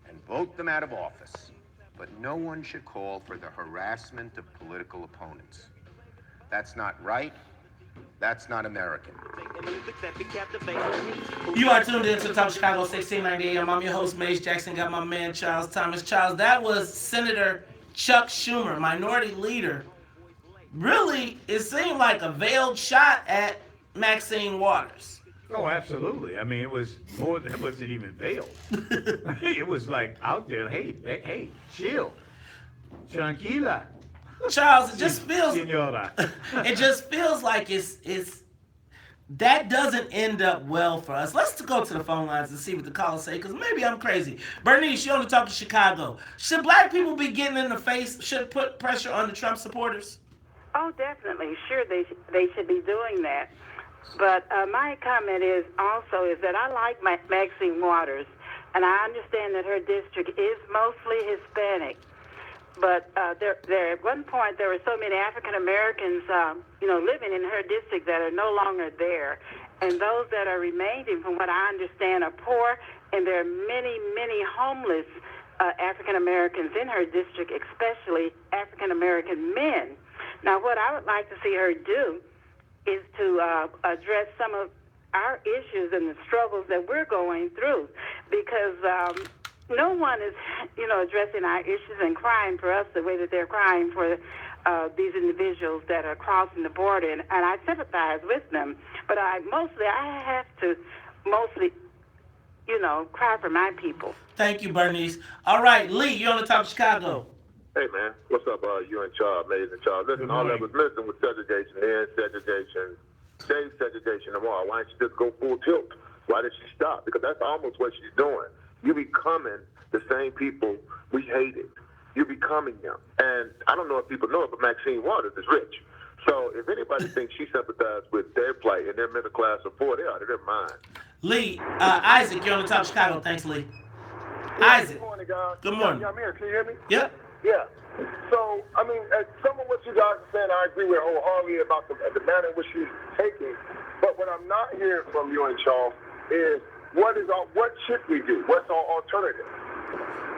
and vote them out of office. But no one should call for the harassment of political opponents. That's not right. That's not American. You are tuned in to Talk Chicago 1690 AM. I'm your host, Mace Jackson. Got my man, Charles Thomas. Charles, that was Senator Chuck Schumer, minority leader. Really, it seemed like a veiled shot at Maxine Waters. Oh, absolutely. I mean, it was more than, it wasn't even veiled. It was like out there, hey, chill. Tranquila. Charles, it just feels Senora. it just feels like it's that doesn't end up well for us. Let's go to the phone lines and see what the callers say, because maybe I'm crazy. Bernice, you only talk to Chicago. Should black people be getting in the face, should put pressure on the Trump supporters? Oh, definitely. Sure, they should be doing that. But my comment is that I like Maxine Waters, and I understand that her district is mostly Hispanic. But there at one point there were so many African Americans, living in her district that are no longer there, and those that are remaining, from what I understand, are poor, and there are many, many homeless African Americans in her district, especially African American men. Now, what I would like to see her do is to address some of our issues and the struggles that we're going through, because no one is, addressing our issues and crying for us the way that they're crying for these individuals that are crossing the border, and I sympathize with them. But I have to cry for my people. Thank you, Bernice. All right, Lee, you're on the Top of Chicago. Hey, man. What's up, you and Charles, Mays and Charles? Listen, all that was missing was segregation here, segregation, save segregation tomorrow. Why don't you just go full tilt? Why did she stop? Because that's almost what she's doing. You're becoming the same people we hated. You're becoming them. And I don't know if people know it, but Maxine Waters is rich. So if anybody thinks she sympathized with their plight and their middle class support, they're out of their mind. Lee, Isaac, you're on the Top of Chicago. Thanks, Lee. Isaac. Good morning, guys. Good morning. Yeah, I'm here. Can you hear me? Yep. Yeah. So, I mean, some of what you guys are saying, I agree with wholeheartedly about the manner in which you're taking. But what I'm not hearing from you and Charles is what should we do? What's our alternative?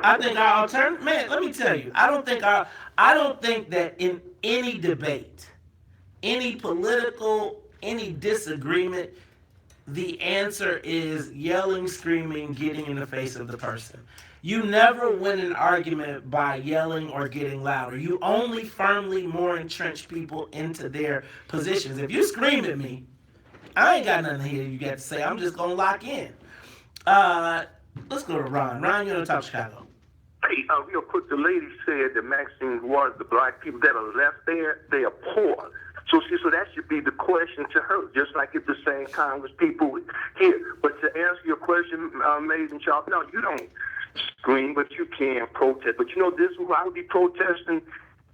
I think our alternative, man, let me tell you, I don't think that in any debate, any political, any disagreement, the answer is yelling, screaming, getting in the face of the person. You never win an argument by yelling or getting louder. You only firmly more entrench people into their positions. If you scream at me, I ain't got nothing here you got to say. I'm just going to lock in. Let's go to Ron. Ron, you're on the Top of Chicago. Hey, real quick, the lady said that Maxine Waters, the black people that are left there, they are poor. So that should be the question to her, just like it's the same Congress people here. But to answer your question, Mays and Charles, no, you don't scream, but you can protest. But you know, this is who I would be protesting,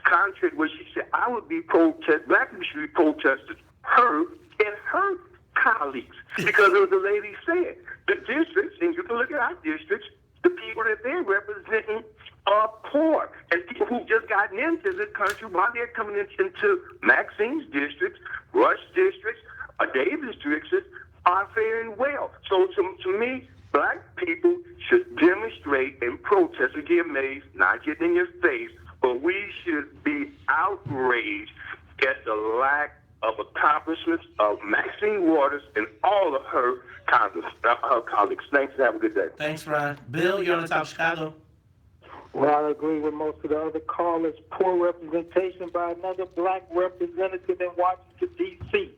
contrary to what she said. I would be black people should be protesting her and her colleagues. Because as the lady said, the districts, and you can look at our districts, the people that they're representing are poor. And people who've just gotten into the country while they're coming into Maxine's districts, Rush districts, Davis districts, are faring well. So to me, black people should demonstrate and protest again, Mays, not getting in your face, but we should be outraged at the lack of accomplishments of Maxine Waters and all of her colleagues. Thanks, have a good day. Thanks, Ron. Bill, you're on the Top of Chicago. Well, I agree with most of the other callers. Poor representation by another black representative in Washington, D.C.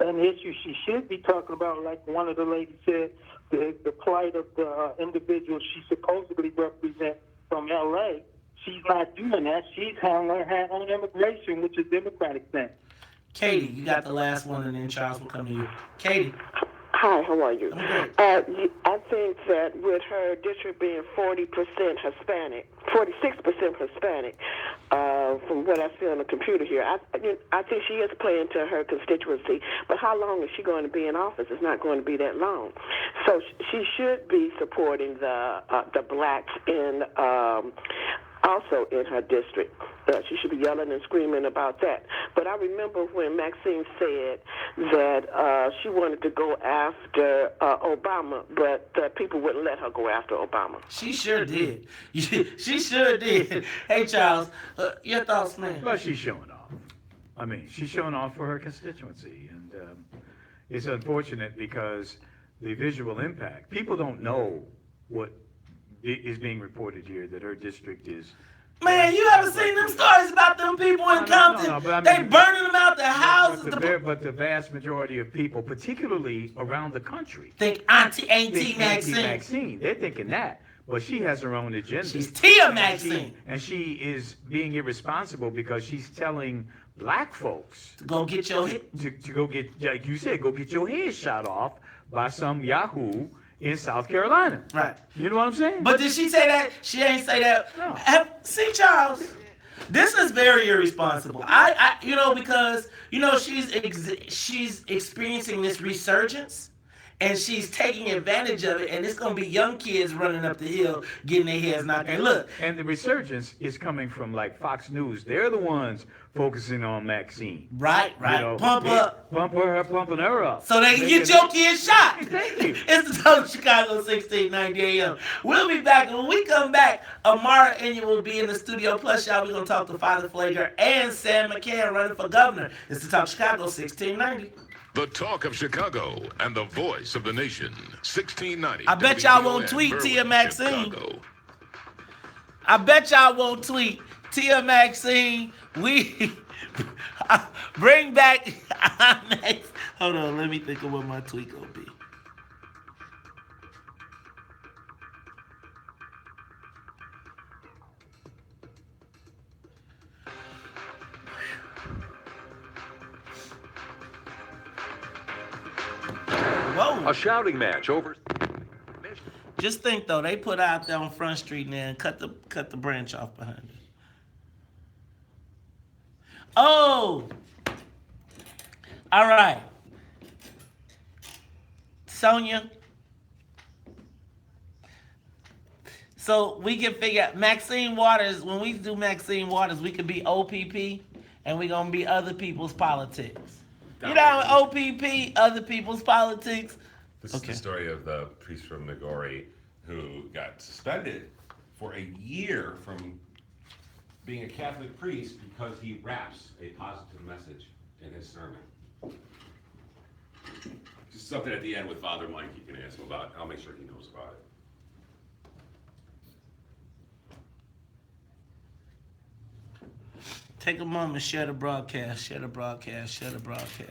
An issue she should be talking about, like one of the ladies said, the plight of the individuals she supposedly represents from L.A. She's not doing that. She's hanging her hat on immigration, which is a Democratic thing. Katie, you got the last one, and then Charles will come to you. Katie. Hi, how are you? I think that with her district being 40% Hispanic, 46% Hispanic, from what I see on the computer here, I think she is playing to her constituency. But how long is she going to be in office? It's not going to be that long. So she should be supporting the blacks in also in her district. She should be yelling and screaming about that. But I remember when Maxine said that she wanted to go after Obama, but people wouldn't let her go after Obama. She sure did. She sure did. Hey, Charles, your thoughts, man? Well, she's showing off. I mean, she's showing off for her constituency. And it's unfortunate because the visual impact, people don't know what is being reported here, that her district is. Man, you haven't seen them stories about them people in Compton. No, they burning them out their houses. But the vast majority of people, particularly around the country, think Auntie Maxine. They're thinking that. But she has her own agenda. She's Tia Maxine. And she is being irresponsible because she's telling black folks to go get your to go get, like you said, go get your head shot off by some Yahoo in South Carolina. Right. You know what I'm saying? But did she say that? She ain't say that. No. See, Charles, this is very irresponsible. Because she's experiencing this resurgence, and she's taking advantage of it, and it's going to be young kids running up the hill getting their heads knocked in. Look. And the resurgence is coming from, like, Fox News. They're the ones focusing on Maxine. Right. You know, pumping her up. So they can get your kids shot. Thank you. It's the Top of Chicago, 1690 AM. We'll be back. When we come back, Amara Enya will be in the studio. Plus, y'all, we're going to talk to Father Pfleger and Sam McCann running for governor. It's the Top of Chicago, 1690. The talk of Chicago and the voice of the nation. 1690. I bet y'all won't tweet Tia Maxine. I bet y'all won't tweet Tia Maxine. We bring back. Hold on, let me think of what my tweet gonna be. Whoa. A shouting match over. Just think though, they put out there on Front Street and then cut the branch off behind it. Oh! All right. Sonia, So we can figure out Maxine Waters. When we do Maxine Waters, we could be OPP, and we're gonna be other people's politics. You know, OPP, other people's politics. This is the story of the priest from Nagori who got suspended for a year from being a Catholic priest because he raps a positive message in his sermon. Just something at the end with Father Mike you can ask him about. I'll make sure he knows about it. Take a moment, share the broadcast, share the broadcast, share the broadcast.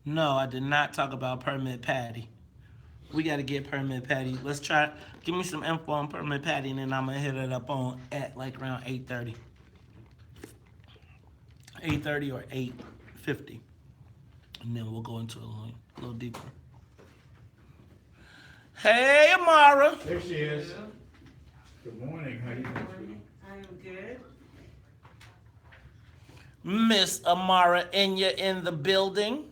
No, I did not talk about Permit Patty. We got to get Permit Patty. Let's try. Give me some info on Permit Patty, and then I'm gonna hit it up on at like around 8:30. 8:30 or 8:50, and then we'll go into a little deeper. Hey, Amara. There she is. Good morning. How you doing? I am good. Miss Amara Enya in the building.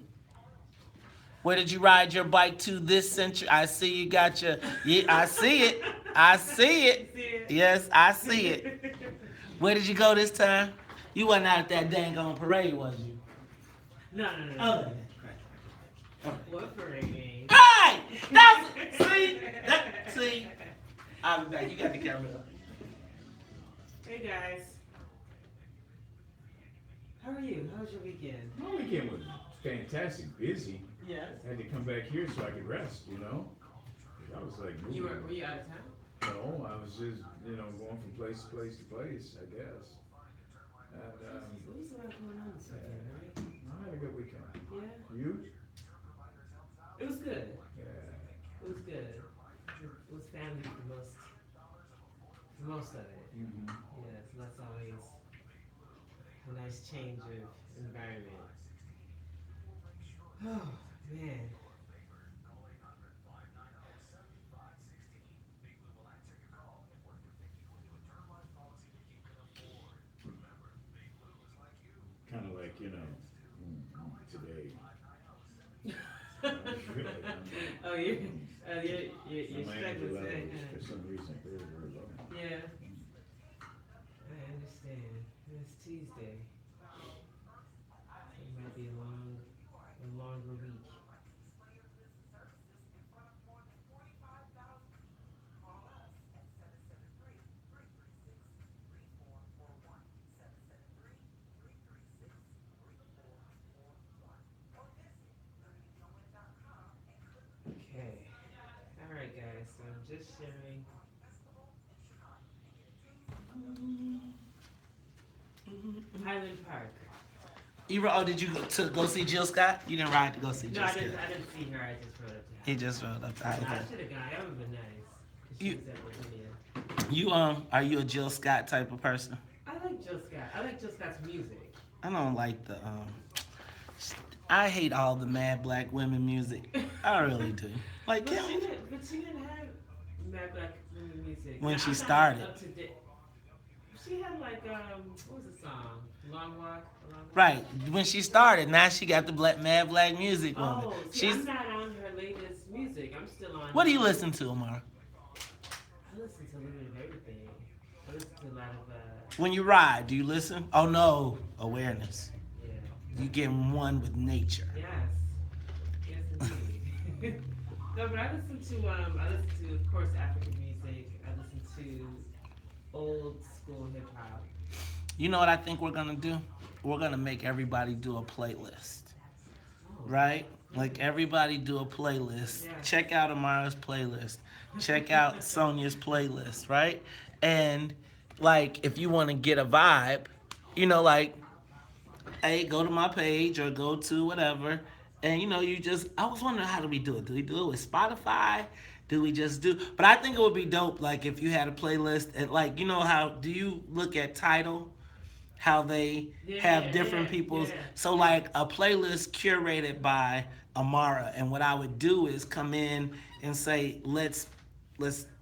Where did you ride your bike to this century? I see you got your, yeah, I see it. I see it. Yes, I see it. Where did you go this time? You wasn't out at that dang on parade, was you? No. Oh, What parade? hey! See? I'll be back. You got the camera up. Hey guys. How are you? How was your weekend? My weekend was fantastic, busy. Yes. I had to come back here so I could rest, you know? I was like, Were you out of town? No, I was just, going from place to place to place, I guess. And, There was a lot going on this weekend, right? I had a good weekend. Yeah. You? It was good. Yeah. It was good. It was family for most of it. Mm-hmm. Yes, and that's always a nice change of environment. Oh, man. Kind of like, today. You're struggling today. For some reason, very, very low. Yeah. I understand. It's Tuesday. It might be a longer week. Okay. All right, guys. So I'm just sharing. Highland Park. Did you go see Jill Scott? You didn't ride to go see Jill No, I Scott. didn't see her. I just rode up to her. He just rode up to I her. should have gone. That would have been nice. 'Cause she was at Virginia. You are you a Jill Scott type of person? I like Jill Scott. I like Jill Scott's music. I don't like the I hate all the mad black women music. I really do. Like, But she didn't have mad black women music. When Now, she I'm not started. up to date. She had like what was the song? Long Walk. Right. When she started, now she got the mad black music woman. Oh, see, I'm not on her latest music. I'm still on. What do you listen to, Amara? I listen to a little bit of everything. I listen to a lot of. When you ride, do you listen? Oh no, awareness. Yeah. You get one with nature. Yes. Yes, indeed. No, but I listen to of course African music. I listen to old school hip hop. You know what I think we're gonna do? We're gonna make everybody do a playlist. Right? Like everybody do a playlist. Yeah. Check out Amara's playlist. Check out Sonia's playlist, right? And like if you wanna get a vibe, like, hey, go to my page or go to whatever. And I was wondering, how do we do it? Do we do it with Spotify? Do we just do? But I think it would be dope, like if you had a playlist and like, how do you look at Tidal? How they have different people's. yeah. So like a playlist curated by Amara, and what I would do is come in and say, let's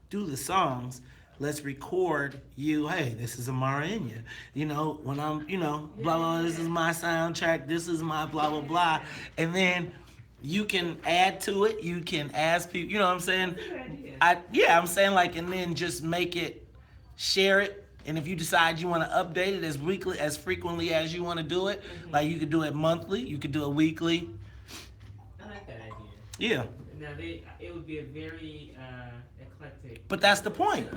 do the songs, let's record you. Hey, this is Amara Inya. You know, when I'm, blah, blah, this is my soundtrack. This is my blah, blah, blah. And then you can add to it. You can ask people, you know what I'm saying? I'm saying like, and then just make it, share it. And if you decide you want to update it as frequently as you want to do it, like you could do it monthly, you could do it weekly. I like that idea. Yeah. Now it would be a very eclectic. But that's the point.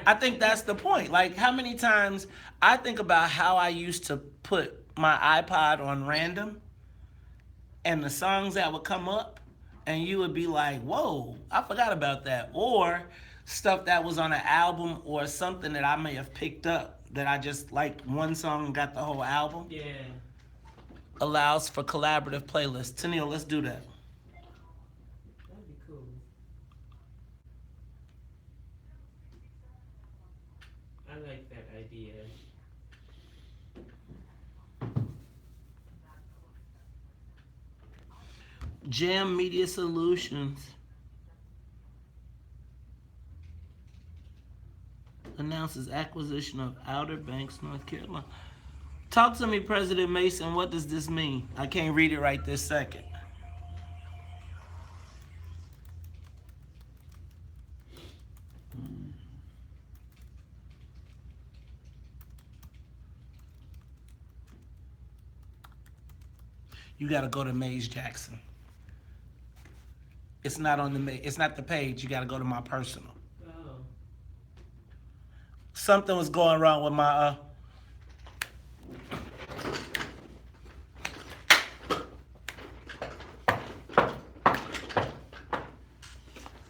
I think that's the point. Like how many times I think about how I used to put my iPod on random and the songs that would come up and you would be like, whoa, I forgot about that. Or stuff that was on an album or something that I may have picked up that I just liked one song and got the whole album. Yeah. Allows for collaborative playlists. Tennille, let's do that. That'd be cool. I like that idea. Jam Media Solutions announces acquisition of Outer Banks, North Carolina. Talk to me, President Mason. What does this mean? I can't read it right this second. You got to go to Maze Jackson. It's not on it's not the page. You got to go to my personal. Oh. Something was going wrong with my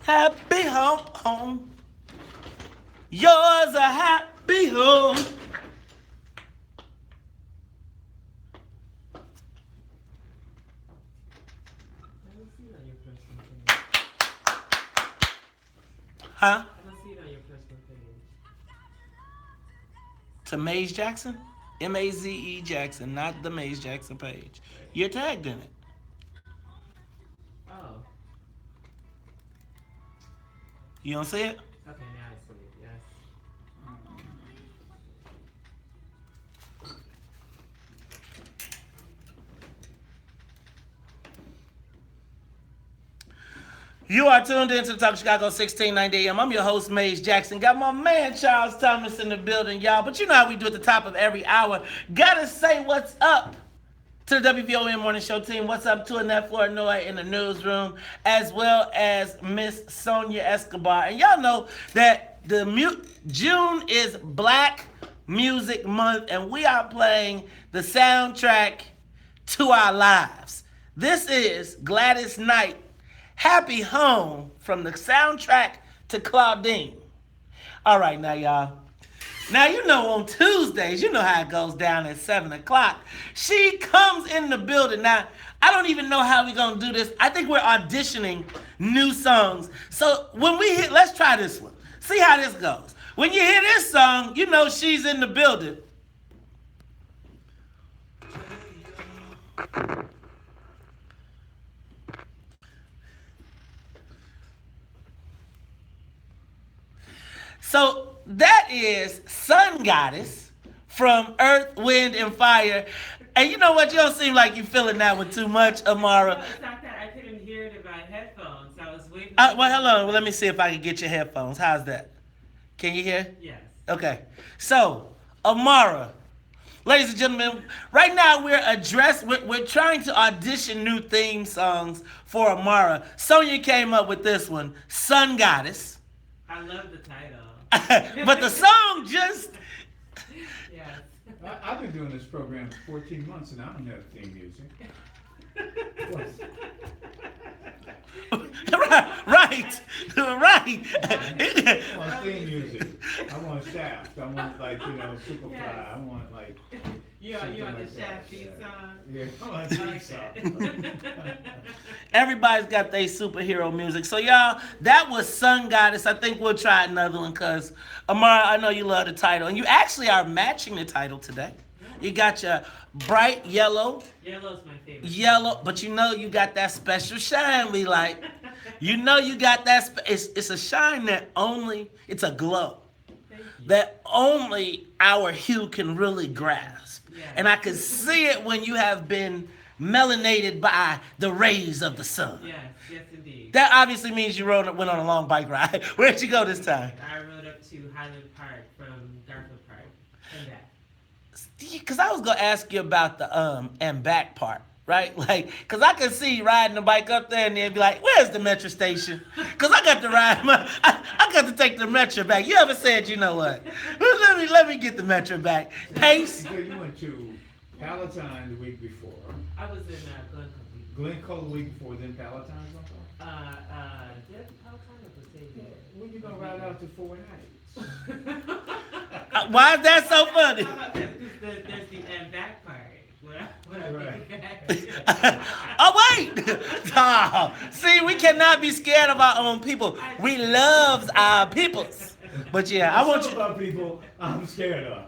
happy home. Yours a happy home. Huh? I don't see it on your personal page. To Maze Jackson? M-A-Z-E Jackson, not the Maze Jackson page. You're tagged in it. Oh. You don't see it? Okay, now I see it, yes. You are tuned in to the Talk Chicago 1690 AM. I'm your host, Maze Jackson. Got my man, Charles Thomas, in the building, y'all. But you know how we do at the top of every hour. Gotta say what's up to the WVON Morning Show team. What's up to Annette Flournoy in the newsroom, as well as Miss Sonia Escobar. And y'all know that June is Black Music Month, and we are playing the soundtrack to our lives. This is Gladys Knight, Happy Home, from the soundtrack to Claudine. All right, now, y'all. Now, you know on Tuesdays, you know how it goes down at 7 o'clock. She comes in the building. Now, I don't even know how we're going to do this. I think we're auditioning new songs. So when we hit, let's try this one. See how this goes. When you hear this song, you know she's in the building. So that is Sun Goddess from Earth, Wind, and Fire. And you know what? You don't seem like you're feeling that one too much, Amara. No, it's not that. I couldn't hear it in my headphones. I was waiting. Well, hold on. Well, let me see if I can get your headphones. How's that? Can you hear? Yes. Okay. So, Amara, ladies and gentlemen, right now we're trying to audition new theme songs for Amara. Sonia came up with this one, Sun Goddess. I love the title. But the song just... Yes. I've been doing this program for 14 months and I don't have theme music. Right. I want theme music. I want Shaft. I want Superfly. Yes. I want like. You on the like Shaft that. theme song? Yeah, I want theme song. Everybody's got their superhero music. So y'all, that was Sun Goddess. I think we'll try another one because Amara, I know you love the title, and you actually are matching the title today. Yes, You got your bright yellow. Yellow's my favorite. Yellow, but you know you got that special shine we like. You know you got that. It's a shine that only, it's a glow that only our hue can really grasp. Yes. And I can see it when you have been melanated by the rays of the sun. Yes, yes indeed. That obviously means you went on a long bike ride. Where'd you go this time? I rode up to Highland Park from Garfield Park and back. Because I was going to ask you about the and back part, right? Like, because I can see riding the bike up there and then be like, where's the metro station? Because I got to ride I got to take the metro back. You ever said, you know what? Let me get the metro back. Pace. So you went to Palatine the week before. I was in Glencoe. Glencoe the week before, then Palatine? Did Palatine or Batavia? When you gonna ride out to 4 nights? Why is that so funny? There's the and back part. Oh wait! Oh, see, we cannot be scared of our own people. We love our peoples. But yeah, I want you. Some of our people I'm scared of.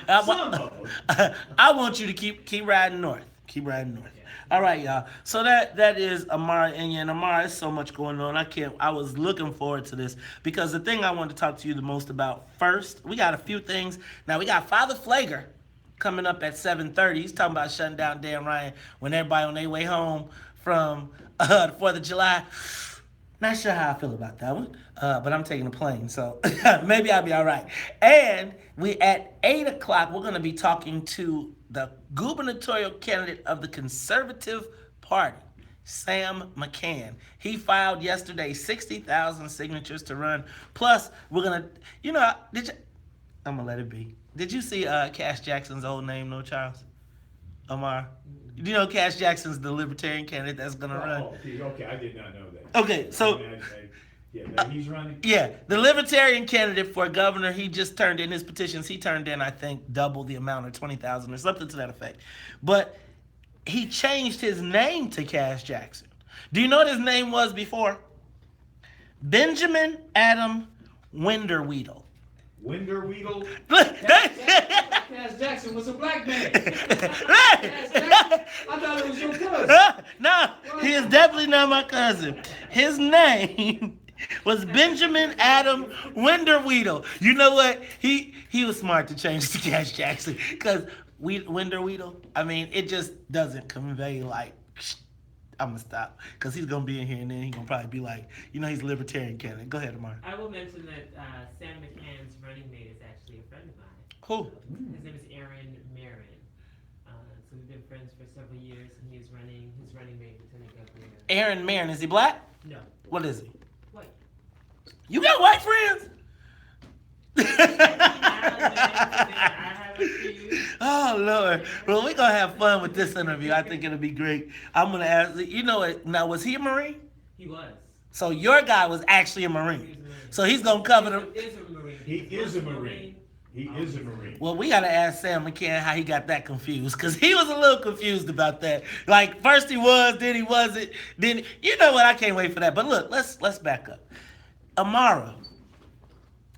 I want you to keep riding north. Keep riding north. All right, y'all. So that is Amara Enya. And Amara, there's so much going on. I was looking forward to this because the thing I wanted to talk to you the most about first, we got a few things. Now we got Father Pfleger coming up at 7:30. He's talking about shutting down Dan Ryan when everybody on their way home from the 4th of July. Not sure how I feel about that one, but I'm taking a plane, so maybe I'll be all right. And we at 8 o'clock, we're going to be talking to the gubernatorial candidate of the Conservative Party, Sam McCann. He filed yesterday 60,000 signatures to run. Plus, we're going to, I'm going to let it be. Did you see Cash Jackson's old name, no, Charles? Omar? Do you know Cash Jackson's the Libertarian candidate that's going to run? Oh, okay, I did not know that. Okay, so... Yeah, he's running? Yeah, the Libertarian candidate for governor, he just turned in his petitions. He turned in, I think, double the amount, or 20,000 or something to that effect. But he changed his name to Cash Jackson. Do you know what his name was before? Benjamin Adam Winderweedle. Winderweedle? Cash Jackson was a black man. I thought it was your cousin. No, he is definitely not my cousin. His name was Benjamin Adam Winderweedle. You know what? He was smart to change to Cash Jackson because Winderweedle, I mean, it just doesn't convey like, I'm going to stop because he's going to be in here and then he's going to probably be like, he's a Libertarian candidate. Go ahead, Amar. I will mention that Sam McCann's running mate is actually a friend of mine. Who? His name is Aaron Marin. So we've been friends for several years, and his running mate, Lieutenant Governor. Aaron Marin, is he black? No. What is he? White. You got white friends? Oh, Lord. Well, we're going to have fun with this interview. I think it'll be great. I'm going to ask, now, was he a Marine? He was. So your guy was actually a Marine. So he's going to cover them. He is a Marine. He is a Marine. Well, we got to ask Sam McCann how he got that confused, because he was a little confused about that. Like, first he was, then he wasn't. Then, you know what? I can't wait for that. But look, let's back up. Amara,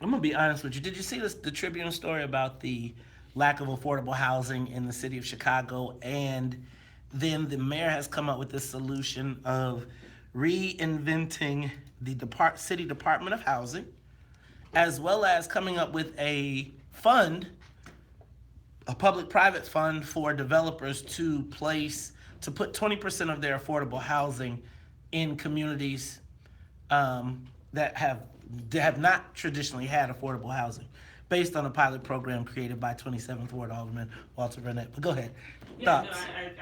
I'm going to be honest with you. Did you see the Tribune story about the lack of affordable housing in the city of Chicago? And then the mayor has come up with this solution of reinventing the city Department of Housing, as well as coming up with a fund, a public-private fund for developers to put 20% of their affordable housing in communities that have not traditionally had affordable housing, based on a pilot program created by 27th Ward Alderman Walter Burnett. But go ahead. Yeah, no,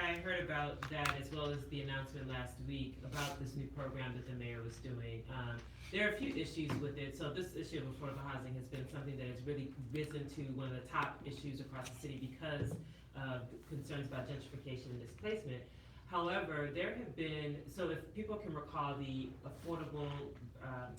I heard about that, as well as the announcement last week about this new program that the mayor was doing. There are a few issues with it. So this issue of affordable housing has been something that has really risen to one of the top issues across the city because of concerns about gentrification and displacement. However, there have been, so if people can recall the affordable,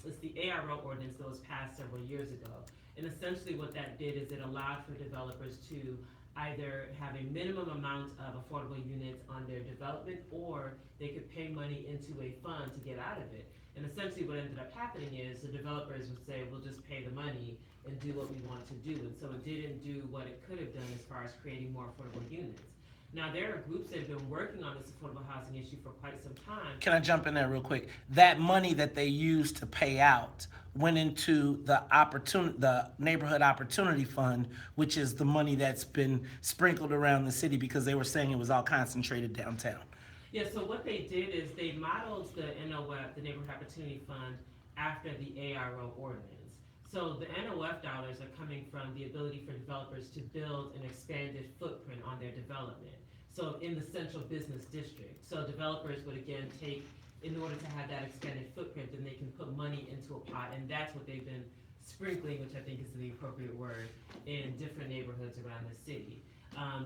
it's the ARO ordinance that was passed several years ago. And essentially what that did is it allowed for developers to either have a minimum amount of affordable units on their development, or they could pay money into a fund to get out of it. And essentially what ended up happening is the developers would say, we'll just pay the money and do what we want to do. And so it didn't do what it could have done as far as creating more affordable units. Now, there are groups that have been working on this affordable housing issue for quite some time. Can I jump in there real quick? That money that they used to pay out went into the neighborhood opportunity fund, which is the money that's been sprinkled around the city because they were saying it was all concentrated downtown. Yeah, so what they did is they modeled the NOF, the Neighborhood Opportunity Fund, after the ARO ordinance. So the NOF dollars are coming from the ability for developers to build an expanded footprint on their development. So in the central business district. So developers would again take, in order to have that expanded footprint, then they can put money into a pot, and that's what they've been sprinkling, which I think is the appropriate word, in different neighborhoods around the city.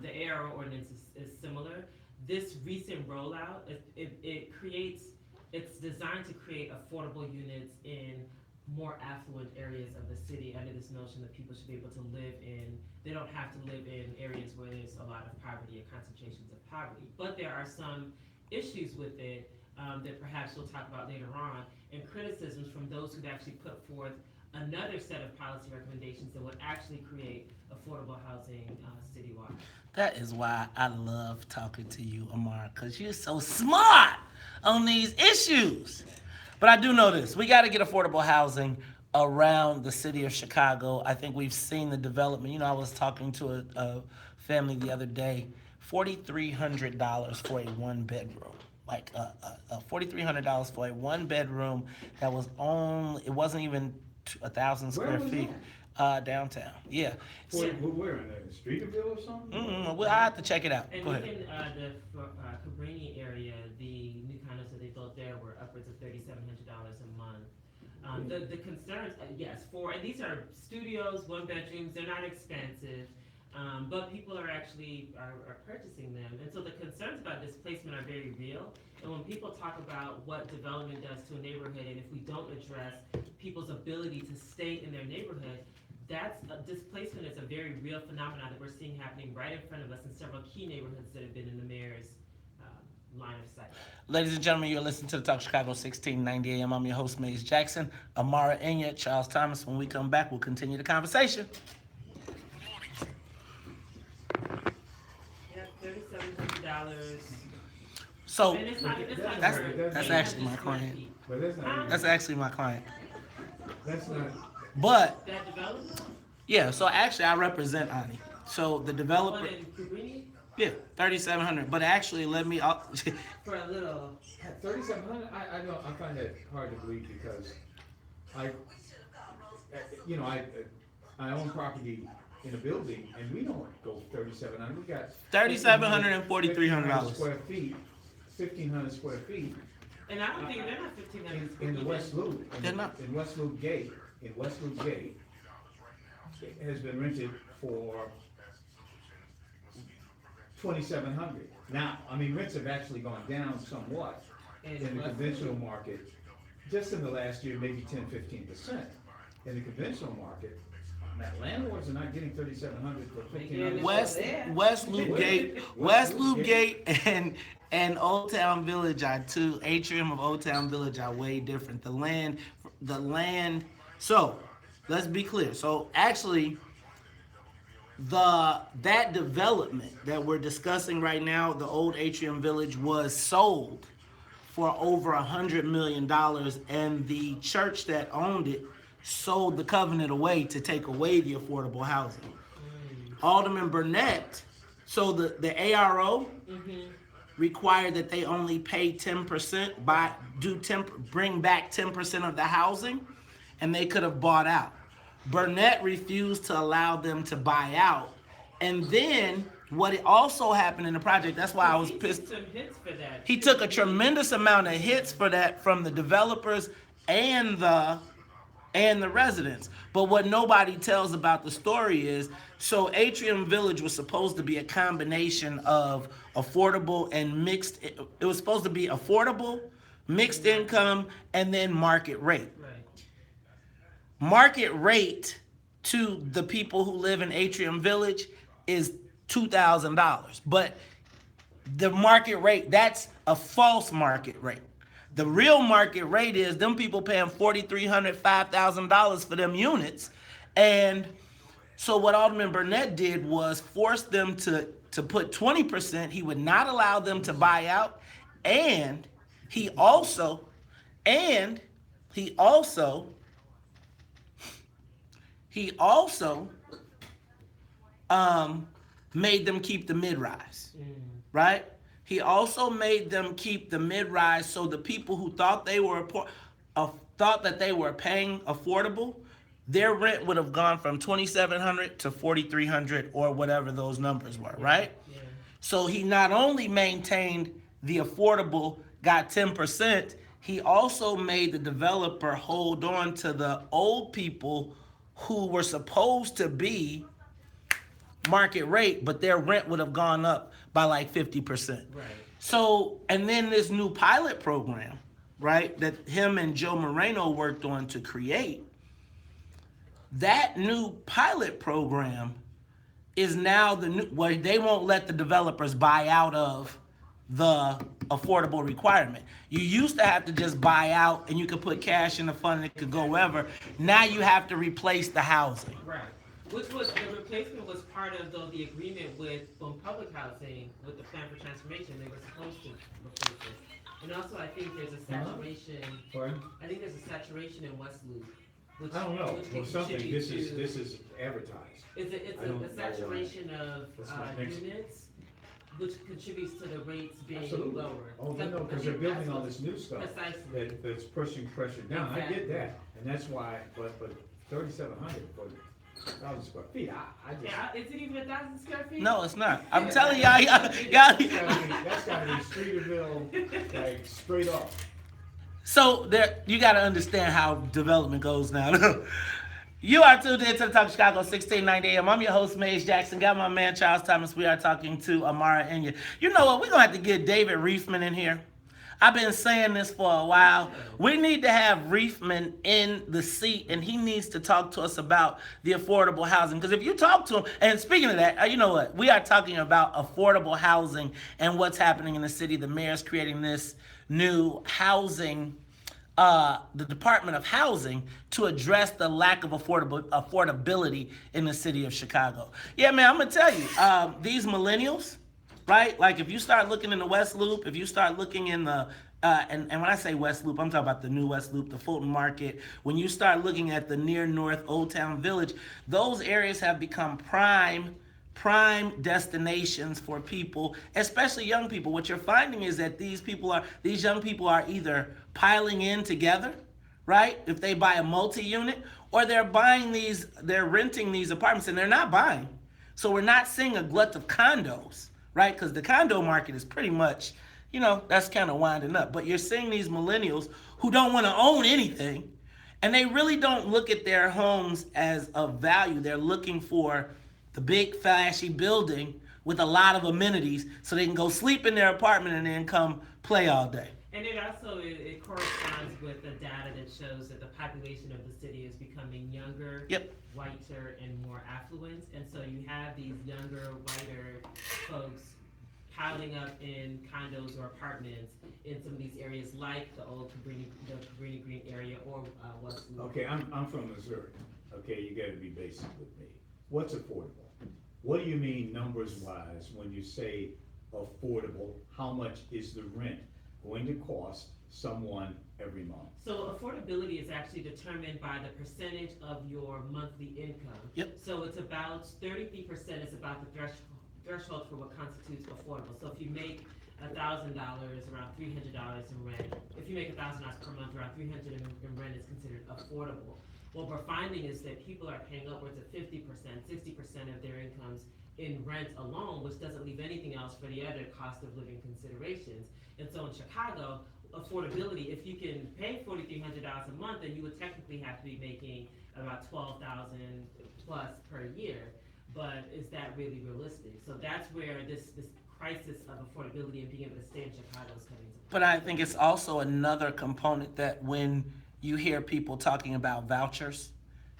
The ARO ordinance is similar. This recent rollout, it's designed to create affordable units in more affluent areas of the city under this notion that people should be able to live in, they don't have to live in areas where there's a lot of poverty or concentrations of poverty. But there are some issues with it that perhaps we'll talk about later on, and criticisms from those who've actually put forth another set of policy recommendations that would actually create affordable housing citywide. That is why I love talking to you, Amar, because you're so smart on these issues. But I do know this. We got to get affordable housing around the city of Chicago. I think we've seen the development. You know, I was talking to a family the other day, $4,300 for a one-bedroom. Like $4,300 for a one-bedroom that was only, it wasn't even 1,000 square feet. Downtown, yeah. Where in the Streeterville or something? Well, I have to check it out. And Go ahead. even the Cabrini area, the new condos that they built there were upwards of $3,700 a month. The concerns, yes, and these are studios, one bedrooms, they're not expensive, but people are actually are purchasing them. And so the concerns about displacement are very real. And when people talk about what development does to a neighborhood, and if we don't address people's ability to stay in their neighborhood, displacement is a very real phenomenon that we're seeing happening right in front of us in several key neighborhoods that have been in the mayor's line of sight. Ladies and gentlemen, you're listening to the Talk Chicago 1690 AM. I'm your host, Maze Jackson, Amara Inya, Charles Thomas. When we come back, we'll continue the conversation. Yep, $3,700. So And it's not that's actually my client. But that's not. That's actually my client. That's not. But That development? yeah, so actually I represent Ani. So the developer, One in Cabrini? yeah, 3,700. But actually, let me. For a little. At 3,700, I find that hard to believe because I own property in a building and we don't go 3,700. We got $3,700 and $4,300 square feet, 1,500 square feet. And I don't think they're not 1,500 square In the feet. West Loop. They're not. In West Loop Gate, it has been rented for 2,700. Now, I mean, rents have actually gone down somewhat in the conventional market, just in the last year, maybe 10-15%. In the conventional market, now landlords are not getting 3,700 for 1,500. West Loop Gate, and Old Town Village are two. Atrium of Old Town Village are way different. The land. So let's be clear. So actually, that development that we're discussing right now, the old Atrium Village, was sold for over $100 million, and the church that owned it sold the covenant away to take away the affordable housing. Alderman Burnett, so the ARO required that they only pay 10%, bring back 10% of the housing, and they could have bought out. Burnett refused to allow them to buy out. And then what also happened in the project, that's why I was pissed. He took some hits for that. He took a tremendous amount of hits for that from the developers and the residents. But what nobody tells about the story is, so Atrium Village was supposed to be a combination of affordable and mixed. It was supposed to be affordable, mixed income, and then market rate. Market rate to the people who live in Atrium Village is $2,000. But the market rate, that's a false market rate. The real market rate is them people paying $4,300, $5,000 for them units. And so what Alderman Burnett did was force them to put 20%. He would not allow them to buy out. And he also made them keep the mid-rise, right? He also made them keep the mid-rise, so the people who thought they were thought that they were paying affordable, their rent would have gone from $2,700 to $4,300 or whatever those numbers were, right? Yeah. So he not only maintained the affordable, got 10%, he also made the developer hold on to the old people who were supposed to be market rate, but their rent would have gone up by like 50%. Right. So, and then this new pilot program, right, that him and Joe Moreno worked on to create, that new pilot program is now the new, where they won't let the developers buy out of the affordable requirement. You used to have to just buy out and you could put cash in the fund and it could go wherever. Now you have to replace the housing. Right. Which was, the replacement was part of the agreement with public housing, with the plan for transformation. They were supposed to replace it. And also I think there's a saturation, I think there's a saturation in West Loop. Which, I don't know, which or something, this to, is advertised. It's a saturation of units, which contributes to the rates being Absolutely. lower. Oh, no, because they're building all this new stuff that's pushing pressure down. Exactly. I get that, and that's why, but 3,700 for 1,000 square feet, I just. Yeah, is it even 1,000 square feet? No, it's not. I'm telling y'all. That's gotta be Streeterville, like, straight up. So there, you got to understand how development goes now. You are tuned in to the Talk Chicago 1690 AM. I'm your host, Maze Jackson. Got my man, Charles Thomas. We are talking to Amara Enya. You know what? We're going to have to get David Reifman in here. I've been saying this for a while. We need to have Reifman in the seat, and he needs to talk to us about the affordable housing. Because if you talk to him, and speaking of that, you know what? We are talking about affordable housing and what's happening in the city. The mayor's creating this new housing, the Department of Housing, to address the lack of affordability in the city of Chicago. Yeah, man, I'm gonna tell you, these millennials, right? Like if you start looking in the West Loop, if you start looking in the, and when I say West Loop, I'm talking about the new West Loop, the Fulton Market. When you start looking at the near North Old Town Village, those areas have become prime destinations for people, especially young people. What you're finding is that these young people are either piling in together, right? If they buy a multi-unit, or they're renting these apartments and they're not buying. So we're not seeing a glut of condos, right? Because the condo market is pretty much, that's kind of winding up. But you're seeing these millennials who don't want to own anything, and they really don't look at their homes as of value. They're looking for the big flashy building with a lot of amenities so they can go sleep in their apartment and then come play all day. And it also it corresponds with the data that shows that the population of the city is becoming younger, whiter, and more affluent. And so you have these younger, whiter folks piling up in condos or apartments in some of these areas like the old Cabrini Green area or West Loop. Okay, I'm from Missouri. Okay, you gotta be basic with me. What's affordable? What do you mean numbers-wise when you say affordable? How much is the rent going to cost someone every month? So affordability is actually determined by the percentage of your monthly income. Yep. So it's about 33% is about the threshold for what constitutes affordable. So if you make $1,000, around $300 in rent. If you make $1,000 per month, around $300 in rent is considered affordable. What we're finding is that people are paying upwards of 50%, 60% of their incomes in rent alone, which doesn't leave anything else for the other cost of living considerations. And so in Chicago, affordability, if you can pay $4,300 a month, then you would technically have to be making about $12,000 plus per year. But is that really realistic? So that's where this crisis of affordability and being able to stay in Chicago is coming to play. But I think it's also another component that when you hear people talking about vouchers,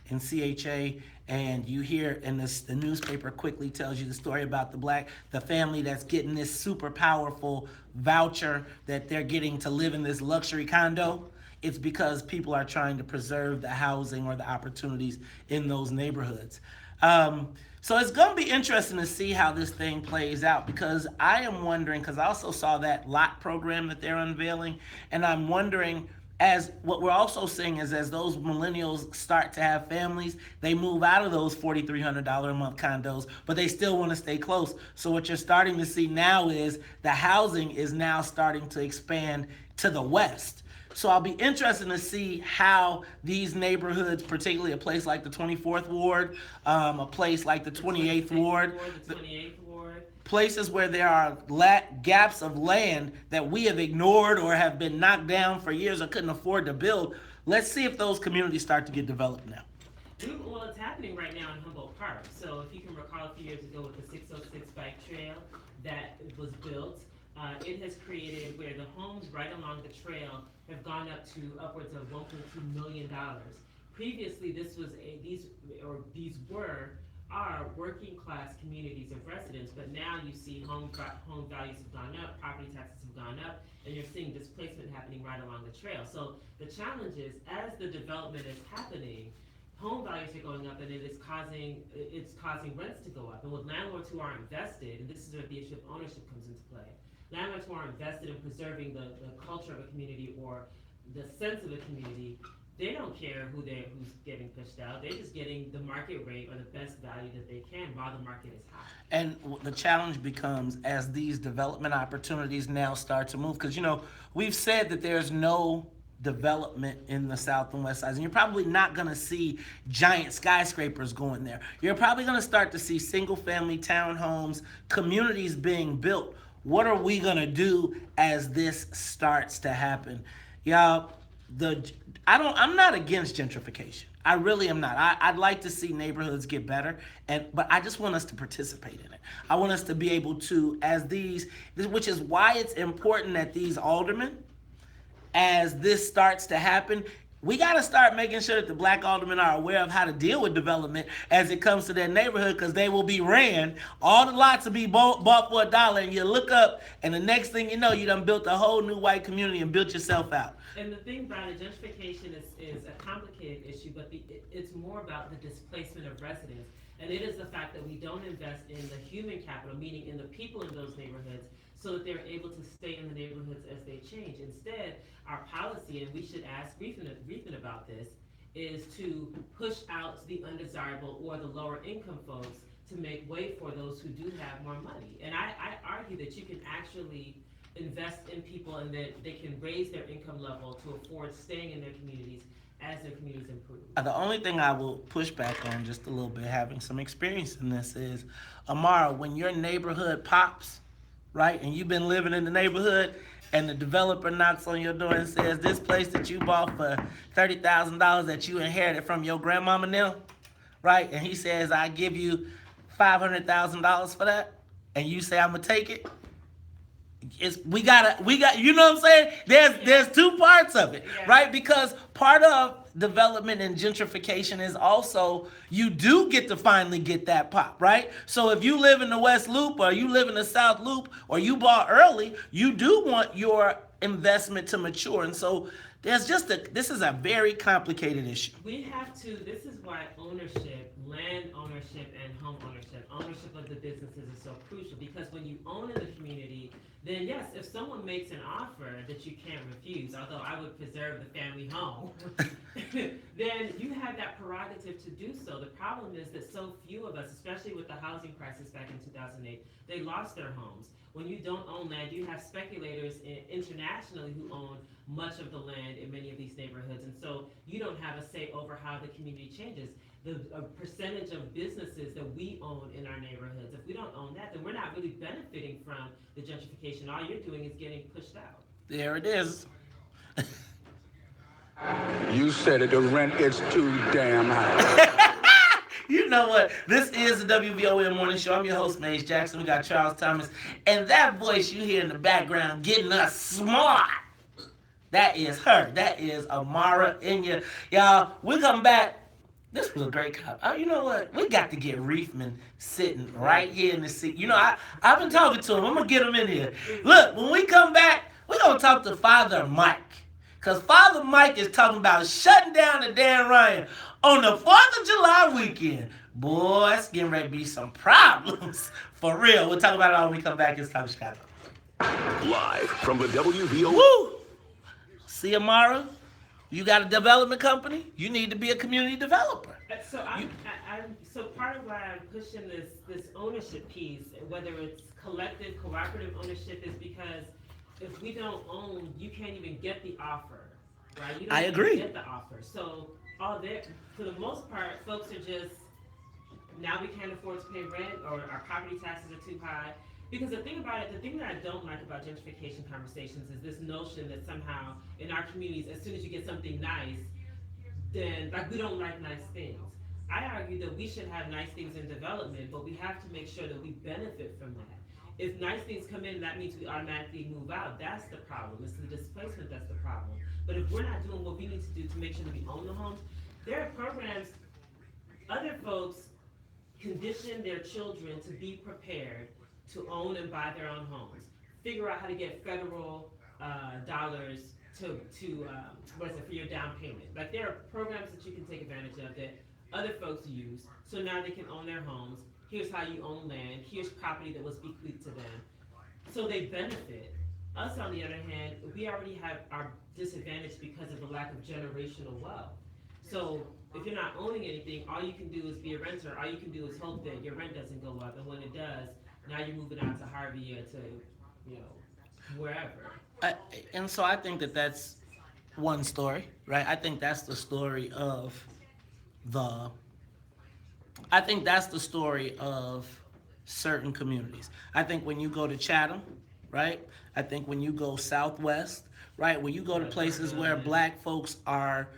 in CHA, and you hear in the newspaper quickly tells you the story about the family that's getting this super powerful voucher that they're getting to live in this luxury condo. It's because people are trying to preserve the housing or the opportunities in those neighborhoods. So it's going to be interesting to see how this thing plays out, because I am wondering, because I also saw that lot program that they're unveiling, and I'm wondering, as what we're also seeing is as those millennials start to have families, they move out of those $4,300 a month condos, but they still want to stay close. So what you're starting to see now is the housing is now starting to expand to the west. So I'll be interested to see how these neighborhoods, particularly a place like the 24th Ward, a place like the 28th Ward, places where there are gaps of land that we have ignored or have been knocked down for years or couldn't afford to build. Let's see if those communities start to get developed now. Well, it's happening right now in Humboldt Park. So if you can recall a few years ago with the 606 bike trail that was built, it has created where the homes right along the trail have gone up to upwards of $1.2 million. Previously, these are working class communities of residents, but now you see home values have gone up, property taxes have gone up, and you're seeing displacement happening right along the trail. So the challenge is, as the development is happening, home values are going up, and it's causing rents to go up. And with landlords who are invested, and this is where the issue of ownership comes into play, landlords who are invested in preserving the culture of a community or the sense of a community, they don't care who's getting pushed out. They're just getting the market rate or the best value that they can while the market is high. And the challenge becomes as these development opportunities now start to move, because we've said that there's no development in the South and West Sides, and you're probably not going to see giant skyscrapers going there. You're probably going to start to see single-family townhomes, communities being built. What are we going to do as this starts to happen? Y'all, I'm not against gentrification. I really am not. I'd like to see neighborhoods get better, but I just want us to participate in it. I want us to be able to, which is why it's important that these aldermen, as this starts to happen, we got to start making sure that the black aldermen are aware of how to deal with development as it comes to their neighborhood, because they will be ran. All the lots will be bought for $1, and you look up, and the next thing you know, you done built a whole new white community and built yourself out. And the thing about it, gentrification is a complicated issue, but it's more about the displacement of residents. And it is the fact that we don't invest in the human capital, meaning in the people in those neighborhoods, so that they're able to stay in the neighborhoods as they change. Instead, our policy, and we should ask Reefin about this, is to push out the undesirable or the lower income folks to make way for those who do have more money. And I argue that you can actually invest in people and that they can raise their income level to afford staying in their communities as their communities improve. The only thing I will push back on just a little bit, having some experience in this, is, Amara, when your neighborhood pops, right, and you've been living in the neighborhood, and the developer knocks on your door and says, this place that you bought for $30,000 that you inherited from your grandmama now, right, and he says, I give you $500,000 for that, and you say, I'm gonna take it. We got, you know what I'm saying? There's two parts of it, right? Because part of development and gentrification is also, you do get to finally get that pop, right? So if you live in the West Loop or you live in the South Loop or you bought early, you do want your investment to mature. And so this is a very complicated issue. This is why ownership, land ownership and home ownership of the businesses is so crucial, because when you own in the community, then yes, if someone makes an offer that you can't refuse, although I would preserve the family home, then you have that prerogative to do so. The problem is that so few of us, especially with the housing crisis back in 2008, they lost their homes. When you don't own land, you have speculators internationally who own much of the land in many of these neighborhoods, and so you don't have a say over how the community changes. The percentage of businesses that we own in our neighborhoods, if we don't own that, then we're not really benefiting from the gentrification. All you're doing is getting pushed out. There it is. You said it, the rent is too damn high. You know what? This is the WVON Morning Show. I'm your host, Maze Jackson. We got Charles Thomas. And that voice you hear in the background getting us smart, that is her. That is Amara Inya. Y'all, we come back. This was a great cop. You know what? We got to get Reefman sitting right here in the seat. I've been talking to him. I'm going to get him in here. Look, when we come back, we're going to talk to Father Mike. Because Father Mike is talking about shutting down the Dan Ryan on the 4th of July weekend. Boy, it's getting ready to be some problems. For real. We'll talk about it all when we come back. It's Time Chicago. Live from the WVON. Woo! See, Amara, you got a development company. You need to be a community developer. So part of why I'm pushing this ownership piece, whether it's collective, cooperative ownership, is because if we don't own, you can't even get the offer, right? You don't I agree. Get the offer. So for the most part, folks are just, now we can't afford to pay rent, or our property taxes are too high. Because the thing about it, the thing that I don't like about gentrification conversations is this notion that somehow in our communities, as soon as you get something nice, then we don't like nice things. I argue that we should have nice things in development, but we have to make sure that we benefit from that. If nice things come in, that means we automatically move out. That's the problem. It's the displacement that's the problem. But if we're not doing what we need to do to make sure that we own the homes, there are programs, other folks condition their children to be prepared to own and buy their own homes. Figure out how to get federal dollars for your down payment. Like, there are programs that you can take advantage of that other folks use, so now they can own their homes. Here's how you own land. Here's property that was bequeathed to them. So they benefit. Us, on the other hand, we already have our disadvantage because of the lack of generational wealth. So if you're not owning anything, all you can do is be a renter. All you can do is hope that your rent doesn't go up, and when it does, now you're moving out to Harvey or to, wherever. And so I think that that's one story, right? I think that's the story of certain communities. I think when you go to Chatham, right? I think when you go Southwest, right? When you go to places where black folks are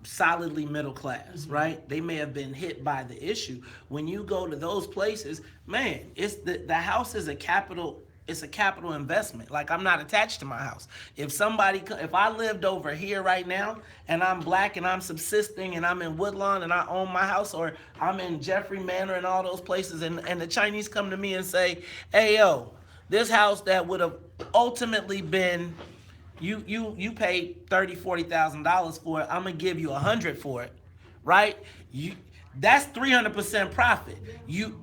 solidly middle class, right? They may have been hit by the issue. When you go to those places, man, it's the house is a capital investment. Like, I'm not attached to my house. If I lived over here right now and I'm black and I'm subsisting and I'm in Woodlawn and I own my house, or I'm in Jeffrey Manor and all those places, and the Chinese come to me and say, hey, yo, this house that would have ultimately been, you paid $30,000, $40,000 for it, I'm gonna give you $100 for it, right? That's 300% profit. You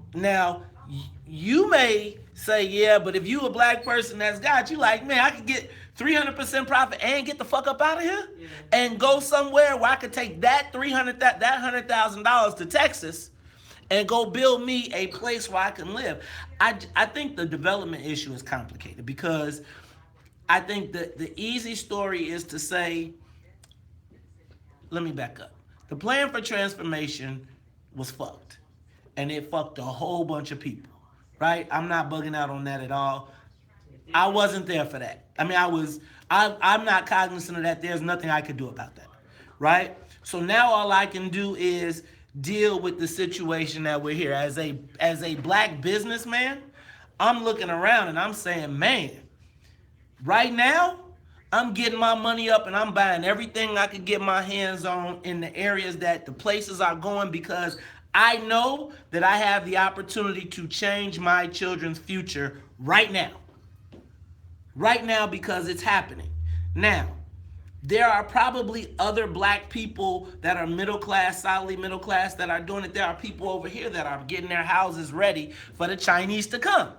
may say, yeah, but if you a black person that's got you, like, man, I could get 300% profit and get the fuck up out of here and go somewhere where I could take that $100,000 to Texas and go build me a place where I can live. I think the development issue is complicated, because I think that the easy story is to say, let me back up. The plan for transformation was fucked, and it fucked a whole bunch of people, right? I'm not bugging out on that at all. I wasn't there for that. I mean, I'm not cognizant of that. There's nothing I could do about that, right? So now all I can do is deal with the situation that we're here. As a black businessman, I'm looking around and I'm saying, man, right now, I'm getting my money up and I'm buying everything I could get my hands on in the areas that the places are going, because I know that I have the opportunity to change my children's future right now. Right now, because it's happening. Now, there are probably other black people that are middle class, solidly middle class, that are doing it. There are people over here that are getting their houses ready for the Chinese to come.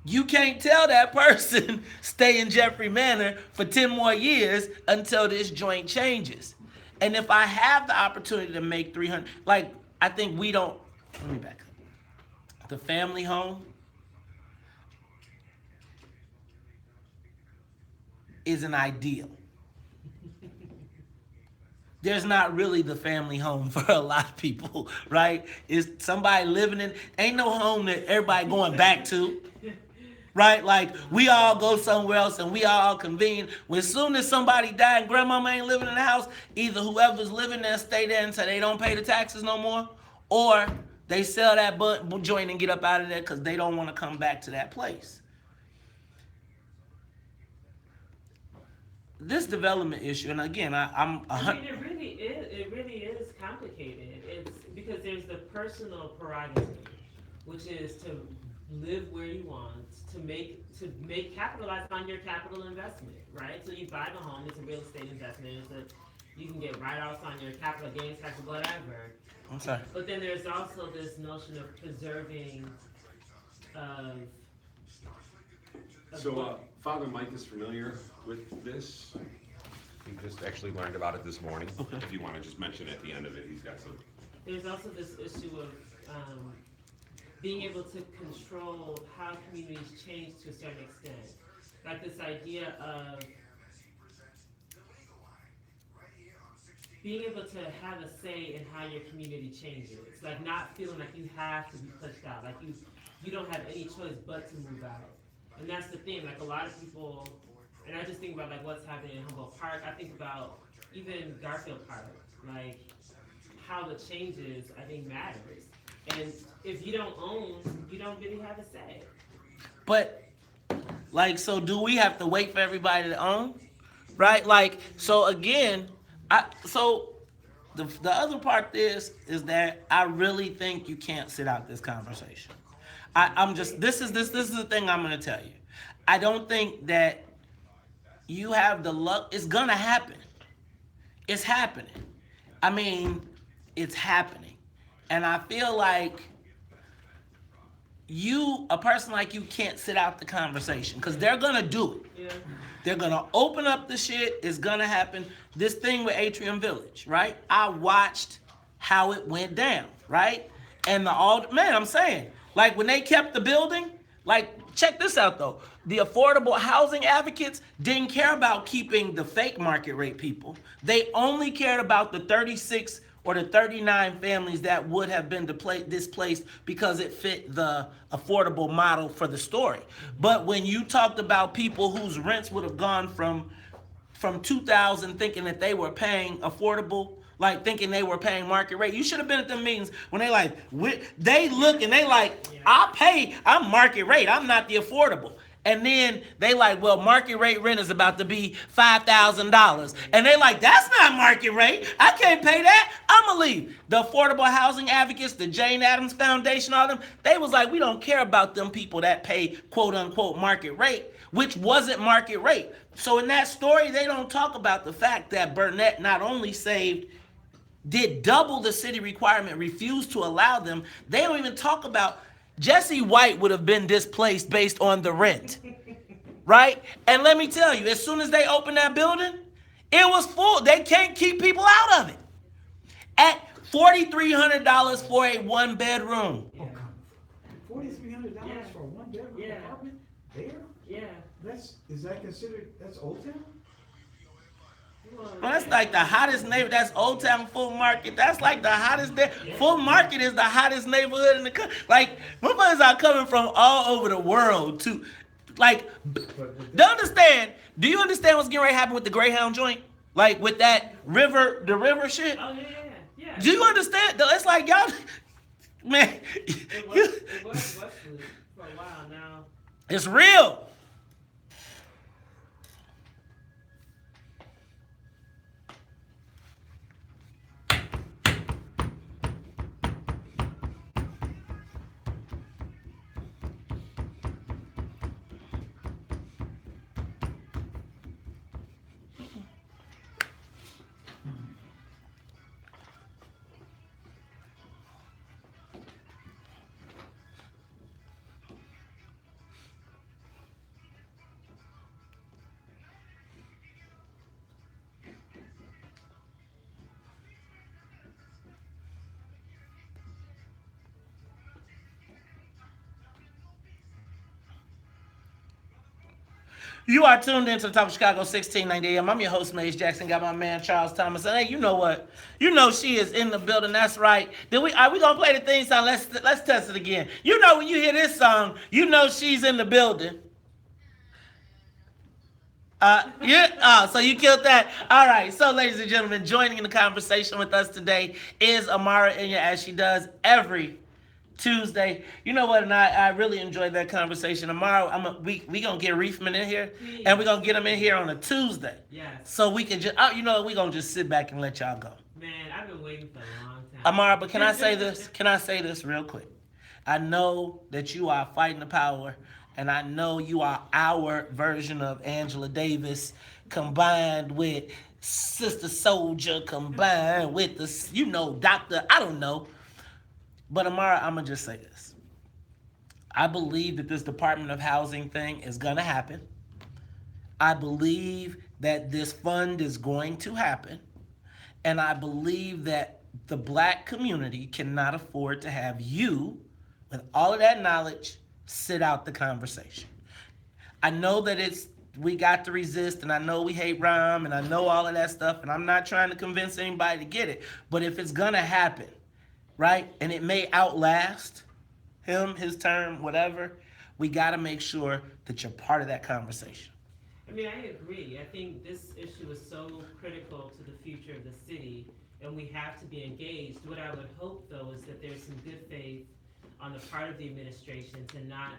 You can't tell that person stay in Jeffrey Manor for 10 more years until this joint changes. And if I have the opportunity to make 300, like, I think we don't, let me back up. The family home is an ideal. There's not really the family home for a lot of people, right? It's somebody living in, ain't no home that everybody going back to, right? Like, we all go somewhere else and we all convene. As soon as somebody died and grandmama ain't living in the house, either whoever's living there stay there until they don't pay the taxes no more, or they sell that joint and get up out of there because they don't want to come back to that place. this development issue, and again, I'm I mean, it really is. It really is complicated. It's because there's the personal prerogative, which is to live where you want, to capitalize on your capital investment, right? So you buy the home, it's a real estate investment. You can get write-offs on your capital gains tax, whatever. I'm sorry. But then there's also this notion of preserving. So, Father Mike is familiar with this. He just actually learned about it this morning. Okay. If you want to just mention at the end of it, he's got some. There's also this issue of being able to control how communities change to a certain extent. Like this idea of being able to have a say in how your community changes. Like not feeling like you have to be pushed out, like you don't have any choice but to move out. And that's the thing, like a lot of people, and I just think about like what's happening in Humboldt Park, I think about even Garfield Park, like how the changes, I think, matters. And if you don't own, you don't really have a say. But, like, so do we have to wait for everybody to own? Right? Like, so again, the other part is that I really think you can't sit out this conversation. This is the thing I'm gonna tell you. I don't think that you have the luck. It's gonna happen. It's happening. I mean, it's happening. And I feel like a person like you can't sit out the conversation because they're gonna do it. Yeah. They're gonna open up the shit. It's gonna happen. This thing with Atrium Village, right? I watched how it went down, right? And I'm saying, like when they kept the building, like check this out though. The affordable housing advocates didn't care about keeping the fake market rate people. They only cared about the 36 or the 39 families that would have been displaced because it fit the affordable model for the story. But when you talked about people whose rents would have gone from 2,000 thinking that they were paying affordable, like thinking they were paying market rate, you should have been at them meetings when they look and they like, I'm market rate, I'm not the affordable. And then they like, well, market rate rent is about to be $5,000. And they like, that's not market rate. I can't pay that. I'ma leave. The affordable housing advocates, the Jane Addams Foundation, all them, they was like, we don't care about them people that pay quote unquote market rate, which wasn't market rate. So in that story, they don't talk about the fact that Burnett not only did double the city requirement, refused to allow them. They don't even talk about Jesse White would have been displaced based on the rent, right? And let me tell you, as soon as they opened that building, it was full. They can't keep people out of it. At $4,300 for a one-bedroom. $4,300 for a one-bedroom apartment there? Yeah. Is that considered, that's Old Town? Well, that's like the hottest neighborhood. That's Old Town Full Market. That's like the hottest. Full Market is the hottest neighborhood in the country. Like, motherfuckers are coming from all over the world to, like, do you understand what's getting ready to happen with the Greyhound joint? Like, with that the river shit? Oh, yeah. Do you understand? It's like, y'all, man. It was for a while now. It's real. You are tuned into the Talk of Chicago 1690 AM. I'm your host, Maze Jackson. Got my man, Charles Thomas. And hey, you know what? You know she is in the building. That's right. Are we going to play the theme song? Let's test it again. You know when you hear this song, you know she's in the building. So you killed that. All right. So, ladies and gentlemen, joining in the conversation with us today is Amara Inya, as she does every Tuesday. You know what? And I really enjoyed that conversation. Tomorrow, we gonna get Reefman in here, and we're gonna get him in here on a Tuesday. Yes. So we can just, you know, we gonna just sit back and let y'all go. Man, I've been waiting for a long time. Amara, but can I say this? Can I say this real quick? I know that you are fighting the power, and I know you are our version of Angela Davis combined with Sister Soldier combined with the, you know, Doctor, I don't know. But Amara, I'm going to just say this. I believe that this Department of Housing thing is going to happen. I believe that this fund is going to happen. And I believe that the black community cannot afford to have you, with all of that knowledge, sit out the conversation. I know that we got to resist, and I know we hate Rahm, and I know all of that stuff, and I'm not trying to convince anybody to get it. But if it's going to happen, right, and it may outlast him, his term, whatever, we got to make sure that you're part of that conversation. I mean, I agree. I think this issue is so critical to the future of the city, and we have to be engaged. What I would hope, though, is that there's some good faith on the part of the administration to not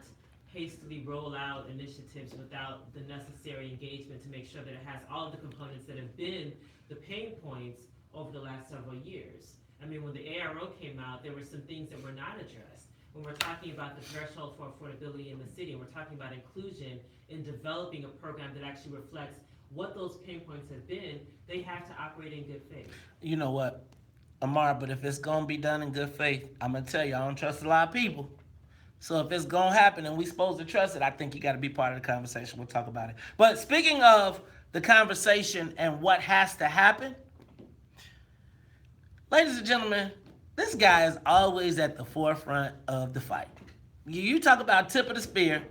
hastily roll out initiatives without the necessary engagement to make sure that it has all of the components that have been the pain points over the last several years. I mean, when the ARO came out, there were some things that were not addressed. When we're talking about the threshold for affordability in the city, and we're talking about inclusion in developing a program that actually reflects what those pain points have been, they have to operate in good faith. You know what, Amar, but if it's going to be done in good faith, I'm going to tell you, I don't trust a lot of people. So if it's going to happen and we're supposed to trust it, I think you got to be part of the conversation. We'll talk about it. But speaking of the conversation and what has to happen, ladies and gentlemen, this guy is always at the forefront of the fight. You talk about tip of the spear,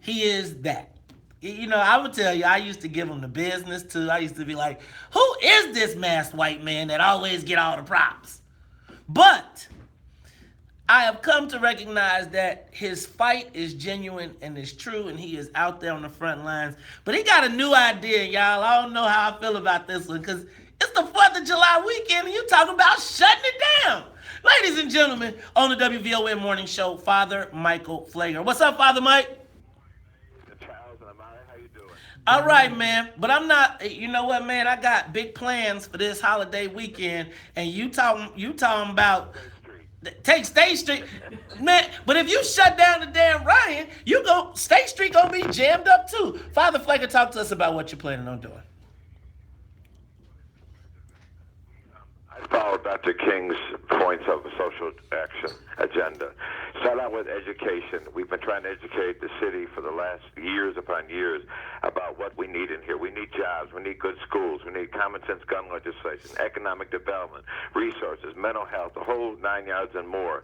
he is that. You know, I would tell you, I used to give him the business too. I used to be like, who is this masked white man that always get all the props? But I have come to recognize that his fight is genuine and is true, and he is out there on the front lines. But he got a new idea, y'all. I don't know how I feel about this one, because it's the 4th of July weekend, and you talking about shutting it down. Ladies and gentlemen, on the WVON Morning Show, Father Michael Pfleger. What's up, Father Mike? Charles and Amari, how you doing? All right, man. But I'm not, you know what, man? I got big plans for this holiday weekend, and you talking about take State Street, man. But if you shut down the damn Ryan, State Street gonna be jammed up too. Father Pfleger, talk to us about what you're planning on doing. I follow Dr. King's points of a social action agenda. Start out with education. We've been trying to educate the city for the last years upon years about what we need in here. We need jobs. We need good schools. We need common sense gun legislation, economic development, resources, mental health, the whole 9 yards and more.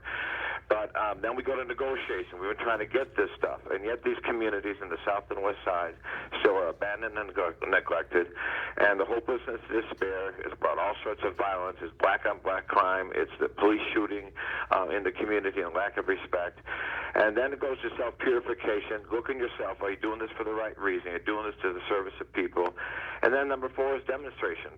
But then we go to negotiation. We've been trying to get this stuff, and yet these communities in the south and west side still are abandoned and neglected, and the hopelessness, despair has brought all sorts of violence. It's black-on-black crime. It's the police shooting in the community and lack of respect. And then it goes to self-purification. Look in yourself. Are you doing this for the right reason? Are you doing this to the service of people? And then number 4 is demonstration.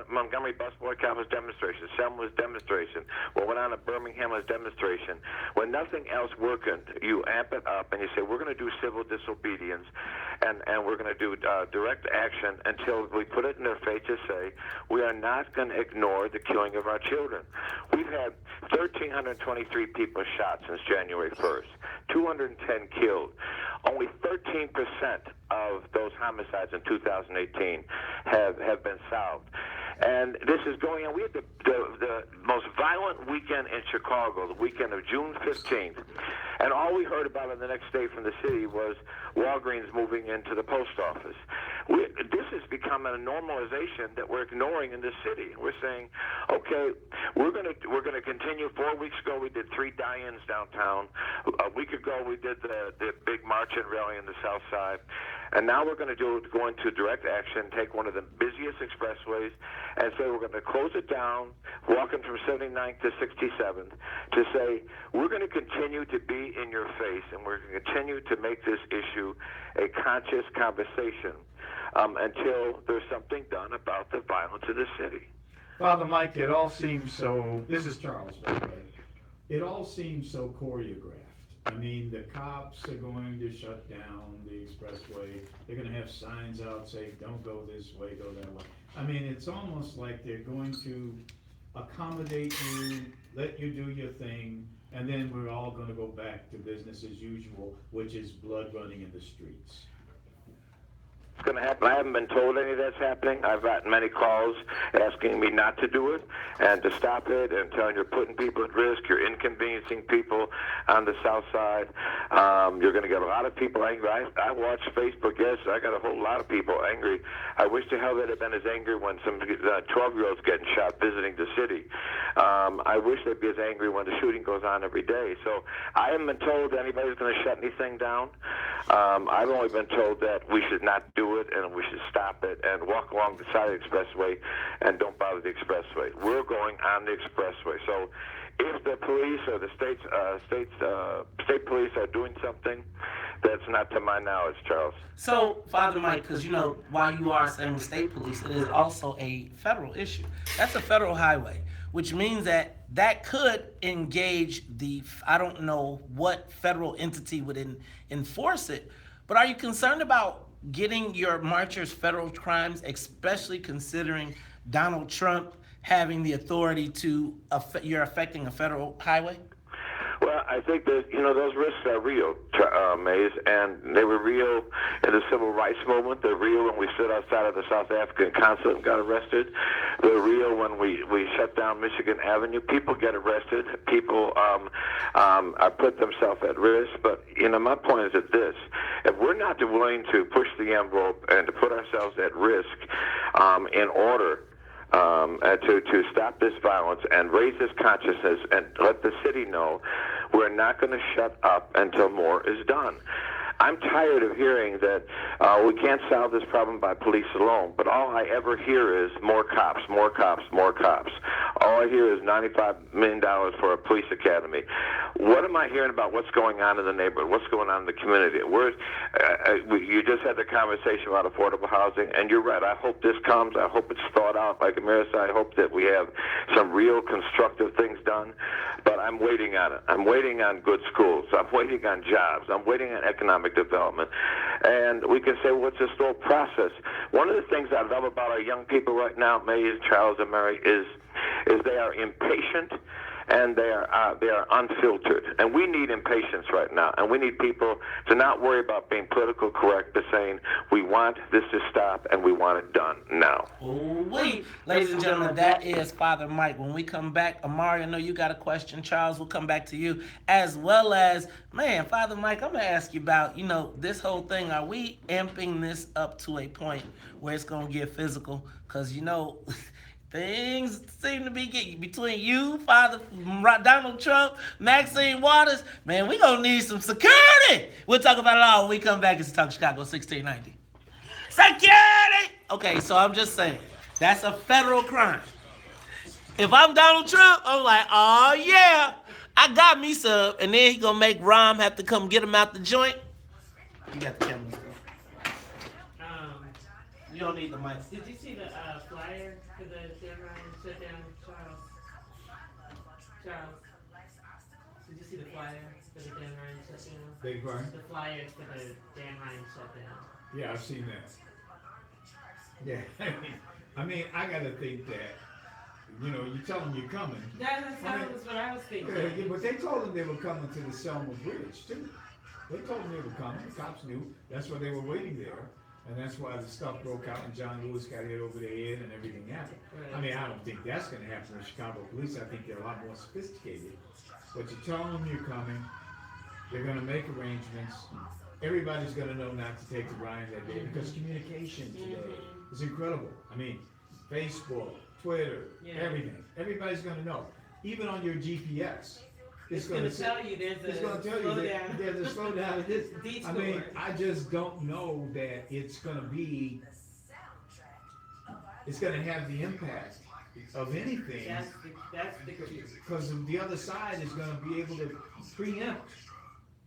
Montgomery bus boycott was demonstration. Selma was demonstration. What went on in Birmingham was demonstration. When nothing else worked, you amp it up and you say, we're going to do civil disobedience and we're going to do direct action until we put it in their face to say, we are not going to ignore the killing of our children. We've had 1,323 people shot since January 1st, 210 killed. Only 13% of those homicides in 2018 have been solved. And this is going on. We had the most violent weekend in Chicago, the weekend of June 15th. And all we heard about in the next day from the city was Walgreens moving into the post office. This has become a normalization that we're ignoring in this city. We're saying, okay, we're going to continue. 4 weeks ago, we did 3 die-ins downtown. A week ago, we did the big march and rally in the south side. And now we're going to go into direct action, take one of the busiest expressways, and say we're going to close it down, walking from 79th to 67th, to say we're going to continue to be in your face, and we're going to continue to make this issue a conscious conversation until there's something done about the violence of the city. Father Mike, it all seems so, this is Charles, by the way. it all seems so choreographed. I mean, the cops are going to shut down the expressway. They're gonna have signs out saying, don't go this way, go that way. I mean, it's almost like they're going to accommodate you, let you do your thing, and then we're all gonna go back to business as usual, which is blood running in the streets. It's going to happen. I haven't been told any of that's happening. I've gotten many calls asking me not to do it and to stop it and telling you're putting people at risk, you're inconveniencing people on the south side. You're going to get a lot of people angry. I watched Facebook yesterday. I got a whole lot of people angry. I wish to hell they'd have been as angry when some 12-year-olds getting shot visiting the city. I wish they'd be as angry when the shooting goes on every day. So I haven't been told anybody's going to shut anything down. I've only been told that we should not do it and we should stop it and walk along the side of the expressway and don't bother the expressway. We're going on the expressway. So if the police or the state police are doing something, that's not to my knowledge, Charles. So, Father Mike, because while you are saying state police, it is also a federal issue. That's a federal highway, which means that could engage I don't know what federal entity would enforce it, but are you concerned about getting your marchers federal crimes, especially considering Donald Trump having the authority to you're affecting a federal highway? Well, I think that, those risks are real, Mays, and they were real in the civil rights movement. They're real when we stood outside of the South African consulate and got arrested. They're real when we shut down Michigan Avenue. People get arrested. People put themselves at risk. But, my point is that if we're not willing to push the envelope and to put ourselves at risk in order to stop this violence and raise this consciousness and let the city know we're not going to shut up until more is done. I'm tired of hearing that we can't solve this problem by police alone, but all I ever hear is more cops, more cops, more cops. All I hear is $95 million for a police academy. What am I hearing about what's going on in the neighborhood? What's going on in the community? You just had the conversation about affordable housing, and you're right. I hope this comes. I hope it's thought out. Like Amira said, I hope that we have some real constructive things done, but I'm waiting on it. I'm waiting on good schools. I'm waiting on jobs. I'm waiting on economic development. And we can say, well, it's a slow process. One of the things I love about our young people right now, Mays, Charles, and Mary, is they are impatient and they are unfiltered. And we need impatience right now. And we need people to not worry about being political correct, but saying we want this to stop and we want it done now. Wait, ladies and gentlemen, that is Father Mike. When we come back, Amari, I know you got a question. Charles, we'll come back to you. As well as, Father Mike, I'm going to ask you about, this whole thing. Are we amping this up to a point where it's going to get physical? Because, things seem to be getting between you, Father Donald Trump, Maxine Waters. Man, we gonna need some security. We'll talk about it all when we come back. It's Talk Chicago 1690. Security! Okay, so I'm just saying, that's a federal crime. If I'm Donald Trump, I'm like, oh yeah, I got me some. And then he gonna make Rom have to come get him out the joint. You got the cameras, girl. You don't need the mic. Did you see the flyer for the Dan Ryan shutdown, Charles? Did you see the flyer for the Dan Ryan shutdown? Big Brian? The flyer for the Dan Ryan shutdown. Yeah, I've seen that. Yeah, I gotta think that, you tell them you're coming. That's what I was thinking. Yeah, but they told them they were coming to the Selma Bridge, too. They told them they were coming. The cops knew. That's why they were waiting there. And that's why the stuff broke out and John Lewis got hit over the head and everything happened. Right. I don't think that's going to happen with Chicago police. I think they're a lot more sophisticated. But you tell them you're coming, they're going to make arrangements. Everybody's going to know not to take the ride that day because communication today is incredible. Facebook, Twitter, everything. Everybody's going to know. Even on your GPS. It's going to tell you there's a slowdown. There's a slowdown. I just don't know that it's going to have the impact of anything. That's the key. Because the other side is going to be able to preempt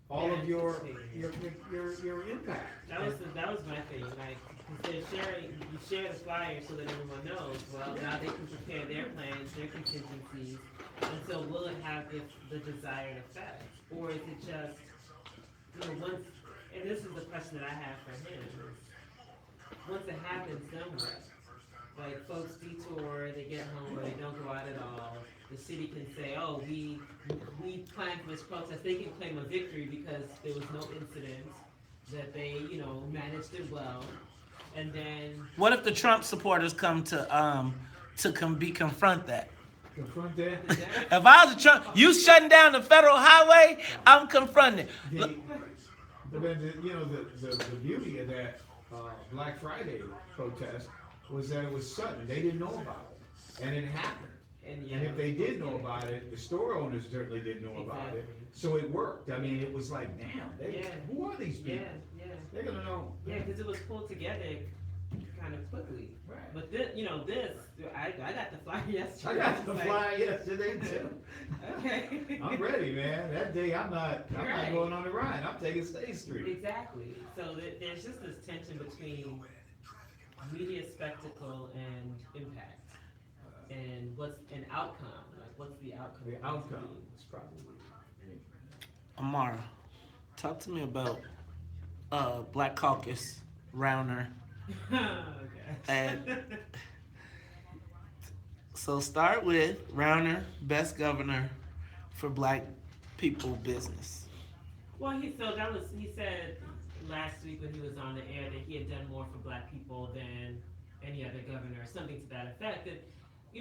all of your impact. That was my thing. Like, instead of sharing, you share the flyer so that everyone knows. Well, now they can prepare their plans, their contingencies, and so will it have the desired effect, or is it just, once? And this is the question that I have for him: is once it happens, then what? Like, folks detour, they get home, or they don't go out at all. The city can say, "Oh, we planned for this protest." They can claim a victory because there was no incident, that they, managed it well. And then, what if the Trump supporters come to confront that? Confront that? If I was a Trump, you shutting down the federal highway, I'm confronting. But then, the beauty of that Black Friday protest was that it was sudden. They didn't know about it, and it happened. And if they did know about it, the store owners certainly didn't know about it. So it worked. I mean, it was like, damn, who are these people? Yeah. They're gonna know. Yeah, because it was pulled together kind of quickly. Right. But this, I got the flyer yesterday. I got the flyer yesterday too. Okay. I'm ready, man. That day, I'm not going on the ride. I'm taking State Street. Exactly. So there's just this tension between media spectacle and impact. And what's an outcome? Like, what's the outcome? The outcome is probably. Amara, talk to me about Black Caucus, Rauner. And so start with Rauner, best governor for Black people business. Well, he said last week when he was on the air that he had done more for Black people than any other governor, or something to that effect. That,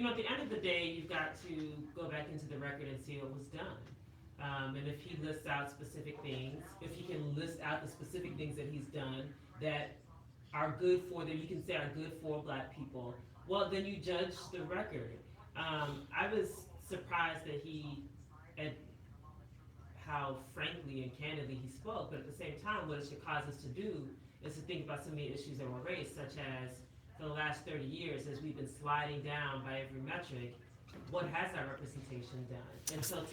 at the end of the day, you've got to go back into the record and see what was done. And if he lists out specific things, if he can list out the specific things that he's done that are good for, that you can say are good for Black people, well, then you judge the record. I was surprised that at how frankly and candidly he spoke, but at the same time, what it should cause us to do is to think about some of the issues that were raised, such as for the last 30 years, as we've been sliding down by every metric, what has our representation done? And so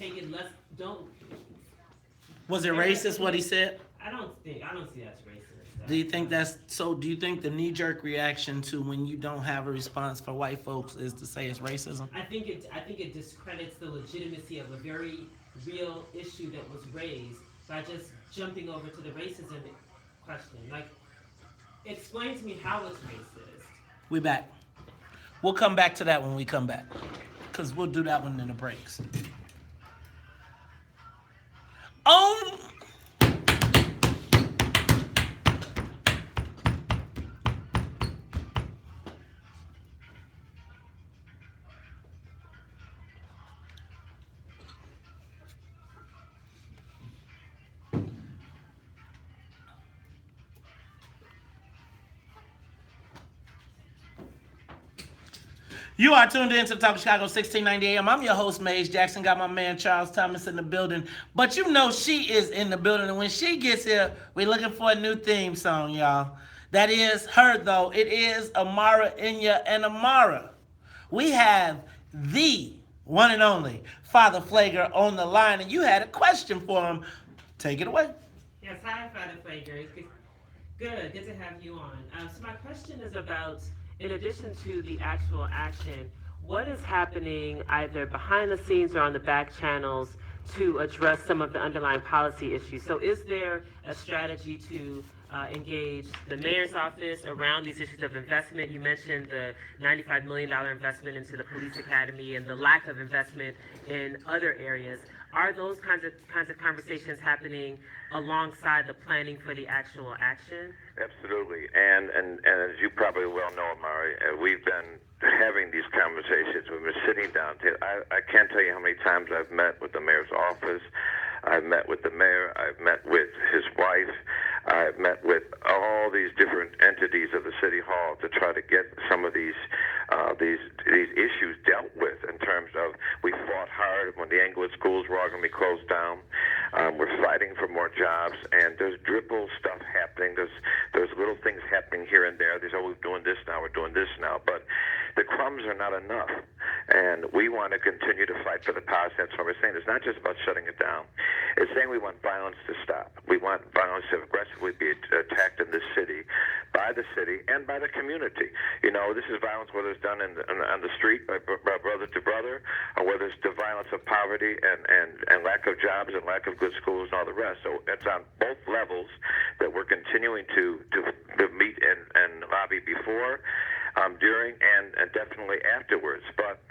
Was it racist what he said? I don't see that's racist. Do you think do you think the knee-jerk reaction to when you don't have a response for white folks is to say it's racism? I think it discredits the legitimacy of a very real issue that was raised by just jumping over to the racism question. Like, explain to me how it's racist. We back. We'll come back to that when we come back, because we'll do that one in the breaks. Oh! You are tuned in to Talk Chicago 1690 AM. I'm your host, Maze Jackson. Got my man Charles Thomas in the building. But she is in the building. And when she gets here, we're looking for a new theme song, y'all. That is her, though. It is Amara Inya. And Amara, we have the one and only Father Pfleger on the line. And you had a question for him. Take it away. Yes, hi, Father Pfleger. Good to have you on. So my question is about, in addition to the actual action, what is happening either behind the scenes or on the back channels to address some of the underlying policy issues? So is there a strategy to engage the mayor's office around these issues of investment? You mentioned the $95 million investment into the police academy and the lack of investment in other areas. Are those kinds of conversations happening alongside the planning for the actual action? Absolutely, and as you probably well know, Amari, we've been having these conversations. We've been sitting down. I can't tell you how many times I've met with the mayor's office. I've met with the mayor. I've met with his wife. I've met with all these different entities of the city hall to try to get some of these issues dealt with. In terms of, we fought hard when the Englewood schools were all going to be closed down. We're fighting for more jobs, and there's dribble stuff happening. There's little things happening here and there. There's, we're doing this now, we're doing this now, but the crumbs are not enough. And we want to continue to fight for the power. That's what we're saying. It's not just about shutting it down. It's saying we want violence to stop. We want violence to aggressively be attacked in this city, by the city, and by the community. You know, this is violence whether it's done on the street by brother to brother, or whether it's the violence of poverty and lack of jobs and lack of good schools and all the rest. So it's on both levels that we're continuing to meet and lobby before, during, and definitely afterwards. But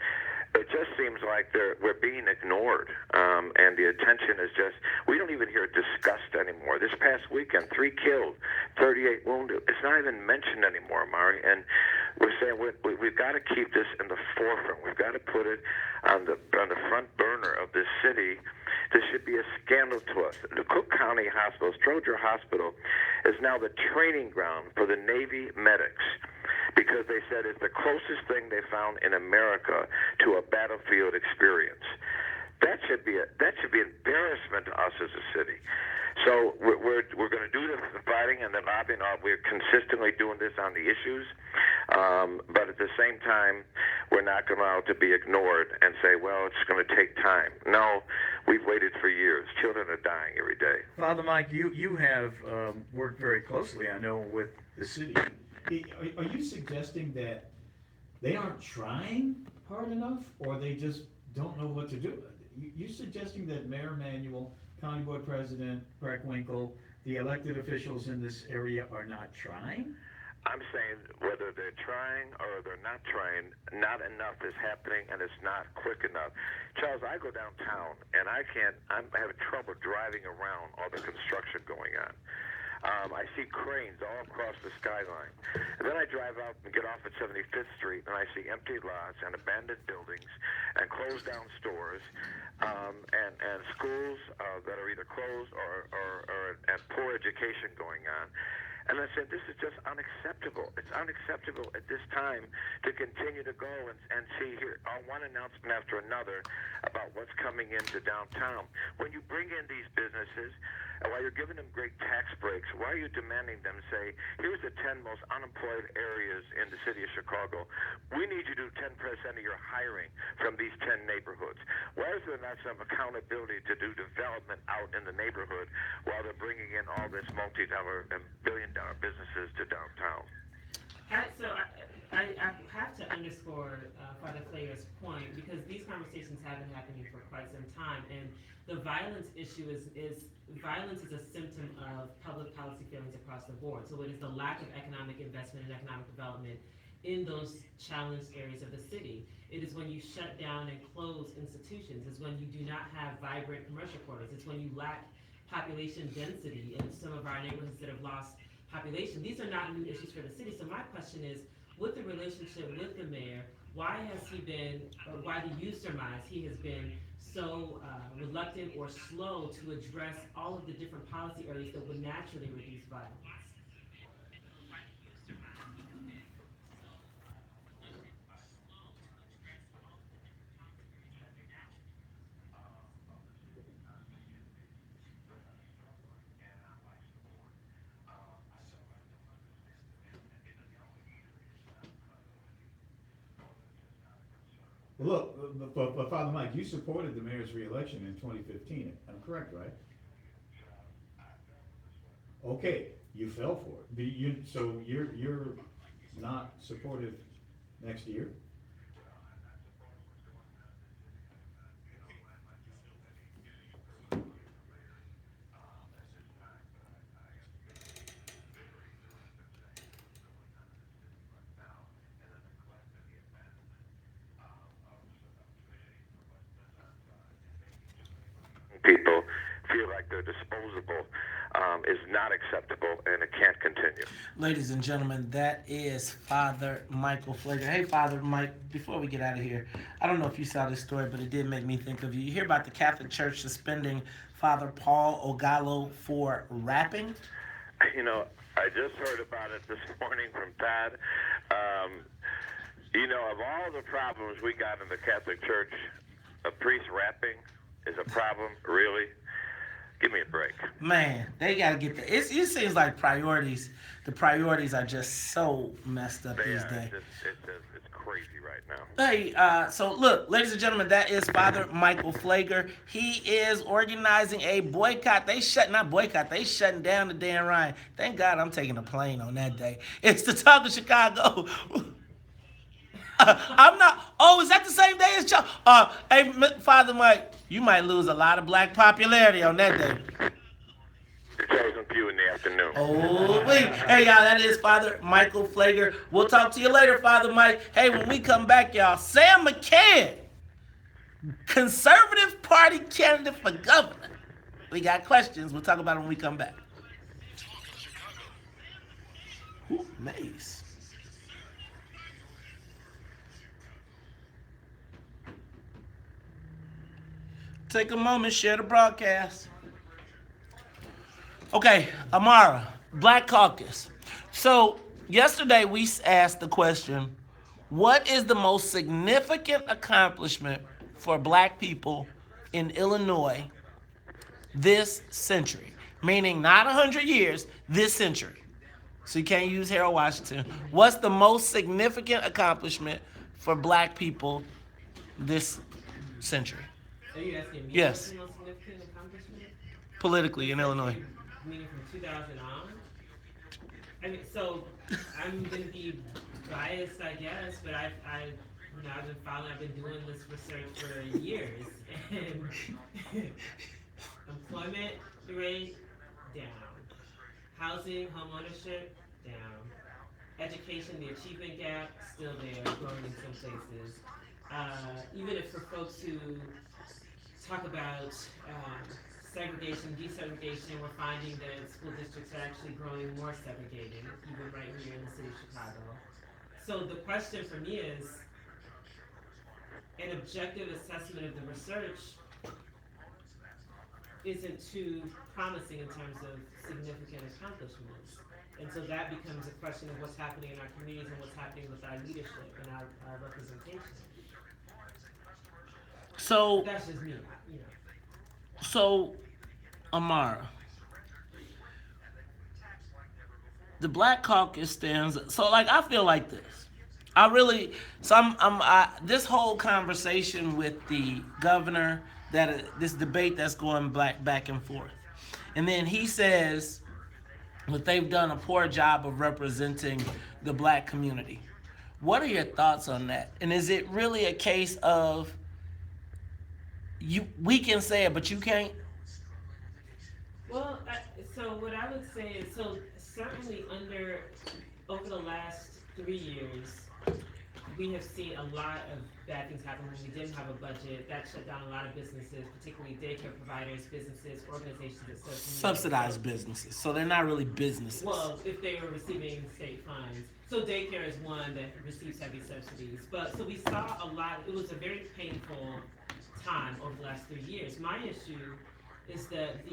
it just seems like we're being ignored, and the attention is just, we don't even hear it discussed anymore. This past weekend, 3 killed, 38 wounded. It's not even mentioned anymore, Mari, and we're saying we've got to keep this in the forefront. We've got to put it on the front burner of this city. This should be a scandal to us. The Cook County Hospital, Stroger Hospital, is now the training ground for the Navy medics, because they said it's the closest thing they found in America to a battlefield experience. That should be embarrassment to us as a city. So we're going to do the fighting and the lobbying. We're consistently doing this on the issues, but at the same time, we're not going to allow it to be ignored and say, well, it's going to take time. No, we've waited for years. Children are dying every day. Father Mike, you have worked very closely, I know, with the city. Are you suggesting that they aren't trying hard enough, or they just don't know what to do? You suggesting that Mayor Emanuel, County Board President Greg Winkle, the elected officials in this area are not trying? I'm saying whether they're trying or they're not trying, not enough is happening, and it's not quick enough. Charles, I go downtown, and I'm having trouble driving around all the construction going on. I see cranes all across the skyline. And then I drive out and get off at 75th Street, and I see empty lots and abandoned buildings and closed down stores, and schools that are either closed or poor education going on. And I said, this is just unacceptable. It's unacceptable at this time to continue to go and see here one announcement after another about what's coming into downtown. When you bring in these businesses, and while you're giving them great tax breaks, why are you demanding them say, here's the 10 most unemployed areas in the city of Chicago. We need you to do 10% of your hiring from these 10 neighborhoods. Why is there not some accountability to do development out in the neighborhood while they're bringing in all this multi-dollar and billion-dollar businesses to downtown? So I have to underscore Father Pfleger's point, because these conversations have been happening for quite some time, and the violence issue is violence is a symptom of public policy failings across the board. So it is the lack of economic investment and economic development in those challenged areas of the city. It is when you shut down and close institutions. It's when you do not have vibrant commercial quarters. It's when you lack population density in some of our neighborhoods that have lost population. These are not new issues for the city. So my question is, with the relationship with the mayor, why do you surmise he has been so reluctant or slow to address all of the different policy areas that would naturally reduce violence? Look, but Father Mike, you supported the mayor's reelection in 2015. I'm correct, right? Okay, you fell for it. So you're not supportive next year? People feel like they're disposable is not acceptable, and it can't continue. Ladies and gentlemen, that is Father Michael Pfleger. Hey, Father Mike, before we get out of here, I don't know if you saw this story, but it did make me think of you. You hear about the Catholic Church suspending Father Paul Ogallo for rapping? You know, I just heard about it this morning from Todd. You know, of all the problems we got in the Catholic Church, a priest rapping is a problem, really? Give me a break. Man, they gotta get the. It seems like priorities. The priorities are just so messed up these days. It's crazy right now. Hey, so look, ladies and gentlemen, that is Father Michael Pfleger. He is organizing a boycott. They shutting down the Dan Ryan. Thank God I'm taking a plane on that day. It's the Talk of Chicago. I'm not. Oh, is that the same day as Chuck? Hey, Father Mike, you might lose a lot of black popularity on that day. There's a few in the afternoon. Oh, wait. Hey, y'all, that is Father Michael Pfleger. We'll talk to you later, Father Mike. Hey, when we come back, y'all, Sam McCann, Conservative Party candidate for governor. We got questions. We'll talk about it when we come back. Ooh, Maze. Take a moment, share the broadcast. Okay, Amara, Black Caucus. So yesterday we asked the question, what is the most significant accomplishment for black people in Illinois this century? Meaning not 100 years, this century. So you can't use Harold Washington. What's the most significant accomplishment for black people this century? Are you asking me Yes. what's the most significant accomplishment? Politically in Illinois. Meaning from 2000 on? I mean, so I'm gonna be biased, I guess, but I've been doing this research for years, and employment rate down, housing, homeownership down, education, the achievement gap still there, growing in some places. Even if for folks who talk about segregation, desegregation, we're finding that school districts are actually growing more segregated, even right here in the city of Chicago. So the question for me is, an objective assessment of the research isn't too promising in terms of significant accomplishments. And so that becomes a question of what's happening in our communities and what's happening with our leadership and our representation. So that's just me, you know. So, Amara, the Black Caucus stands. So, like, I feel like this. This whole conversation with the governor, this debate that's going back and forth, and then he says that they've done a poor job of representing the black community. What are your thoughts on that? And is it really a case of we can say it, but you can't? Well, so what I would say is, so certainly over the last 3 years, we have seen a lot of bad things happen when we didn't have a budget. That shut down a lot of businesses, particularly daycare providers, businesses, organizations that subsidized businesses. So they're not really businesses. Well, if they were receiving state funds. So daycare is one that receives heavy subsidies. But so we saw a lot. It was a very painful time over the last 3 years. My issue is that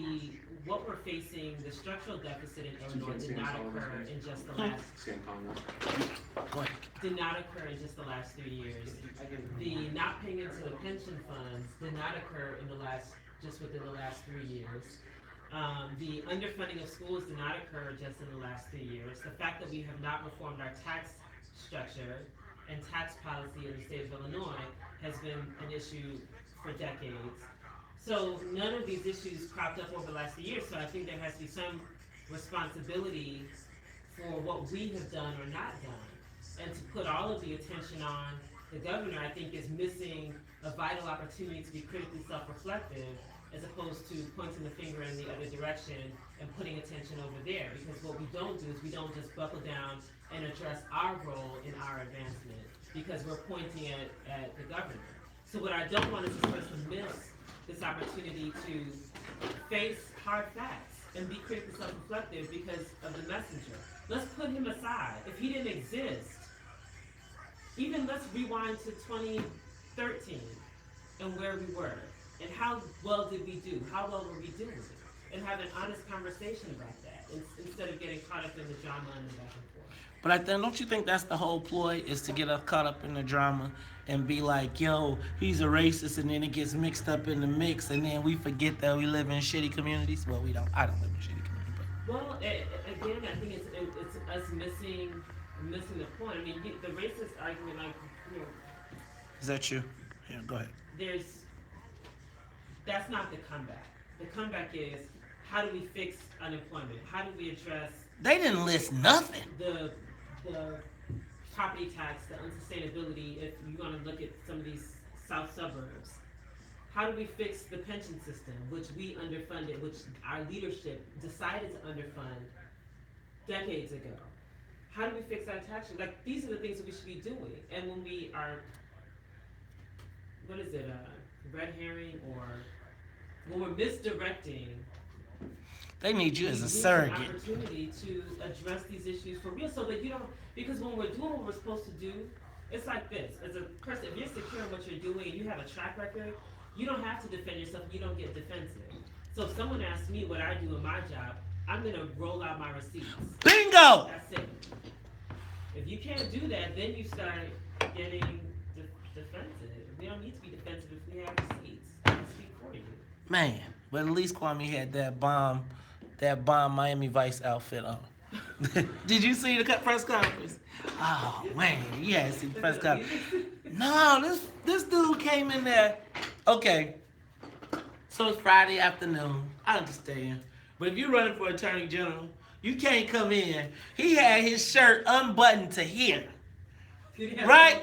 what we're facing, the structural deficit in Illinois did not occur in just the last 3 years. The not paying into the pension funds did not occur within the last 3 years. The underfunding of schools did not occur just in the last 3 years. The fact that we have not reformed our tax structure and tax policy in the state of Illinois has been an issue for decades. So none of these issues cropped up over the last few years, so I think there has to be some responsibility for what we have done or not done. And to put all of the attention on the governor, I think, is missing a vital opportunity to be critically self-reflective, as opposed to pointing the finger in the other direction and putting attention over there. Because what we don't do is we don't just buckle down and address our role in our advancement, because we're pointing at the governor. So what I don't want is for us to miss this opportunity to face hard facts and be critically self-reflective because of the messenger. Let's put him aside. If he didn't exist, even let's rewind to 2013 and where we were and how well did we do? How well were we doing? And have an honest conversation about that. instead of getting caught up in the drama and the back and forth. But I think, don't you think that's the whole ploy, is to get us caught up in the drama and be like, yo, he's a racist, and then it gets mixed up in the mix, and then we forget that we live in shitty communities. Well, we don't. I don't live in shitty communities. Well, again, I think it's us missing the point. I mean, the racist argument, like, you know, Is that you? Yeah, go ahead. That's not the comeback. The comeback is, how do we fix unemployment? How do we address? They didn't list nothing. The property tax, the unsustainability. If you're going to look at some of these south suburbs, how do we fix the pension system, which we underfunded, which our leadership decided to underfund decades ago? How do we fix our taxes? Like, these are the things that we should be doing. And when we are, red herring, or when we're misdirecting, they need you as a we lose surrogate. an opportunity to address these issues for real, so that you don't. Because when we're doing what we're supposed to do, it's like this: as a person, if you're secure in what you're doing and you have a track record, you don't have to defend yourself. You don't get defensive. So if someone asks me what I do in my job, I'm gonna roll out my receipts. Bingo. That's it. If you can't do that, then you start getting defensive. We don't need to be defensive if we have receipts. I speak for you. Man, but at least Kwame had that bomb Miami Vice outfit on. Did you see the press conference? Oh man, you had to see the press conference. No, this dude came in there. Okay, so it's Friday afternoon. I understand, but if you're running for Attorney General, you can't come in. He had his shirt unbuttoned to here. Right?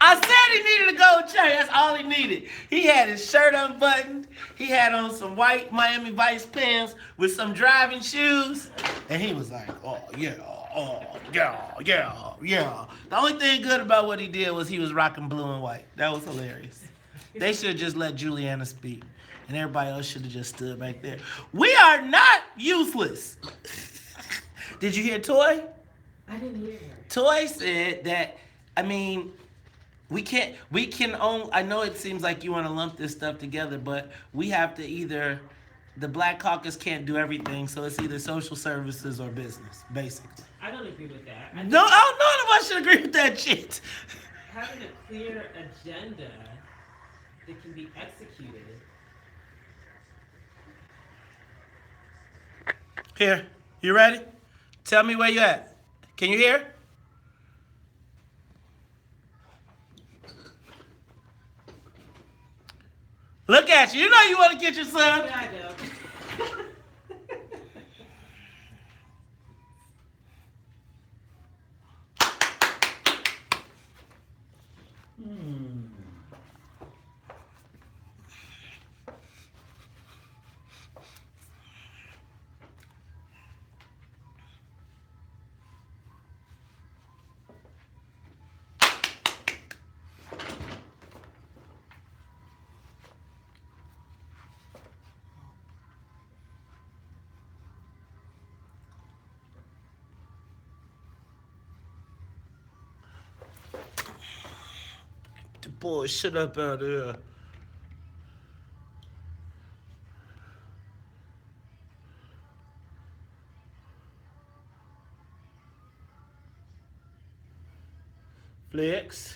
I said he needed a gold chain. That's all he needed. He had his shirt unbuttoned. He had on some white Miami Vice pants with some driving shoes. And he was like, oh, yeah. The only thing good about what he did was he was rocking blue and white. That was hilarious. They should have just let Juliana speak. And everybody else should have just stood back there. We are not useless. Did you hear Toy? I didn't hear her. Toy said that, I mean, we can own, I know it seems like you want to lump this stuff together, but we have to either, the Black Caucus can't do everything, so it's either social services or business, basically. I don't agree with that. No, none of us should agree with that shit. Having a clear agenda that can be executed. Here, you ready? Tell me where you at. Can you hear? Look at you. You know you want to get your son. Yeah, I know. The bullshit up out there. Flex.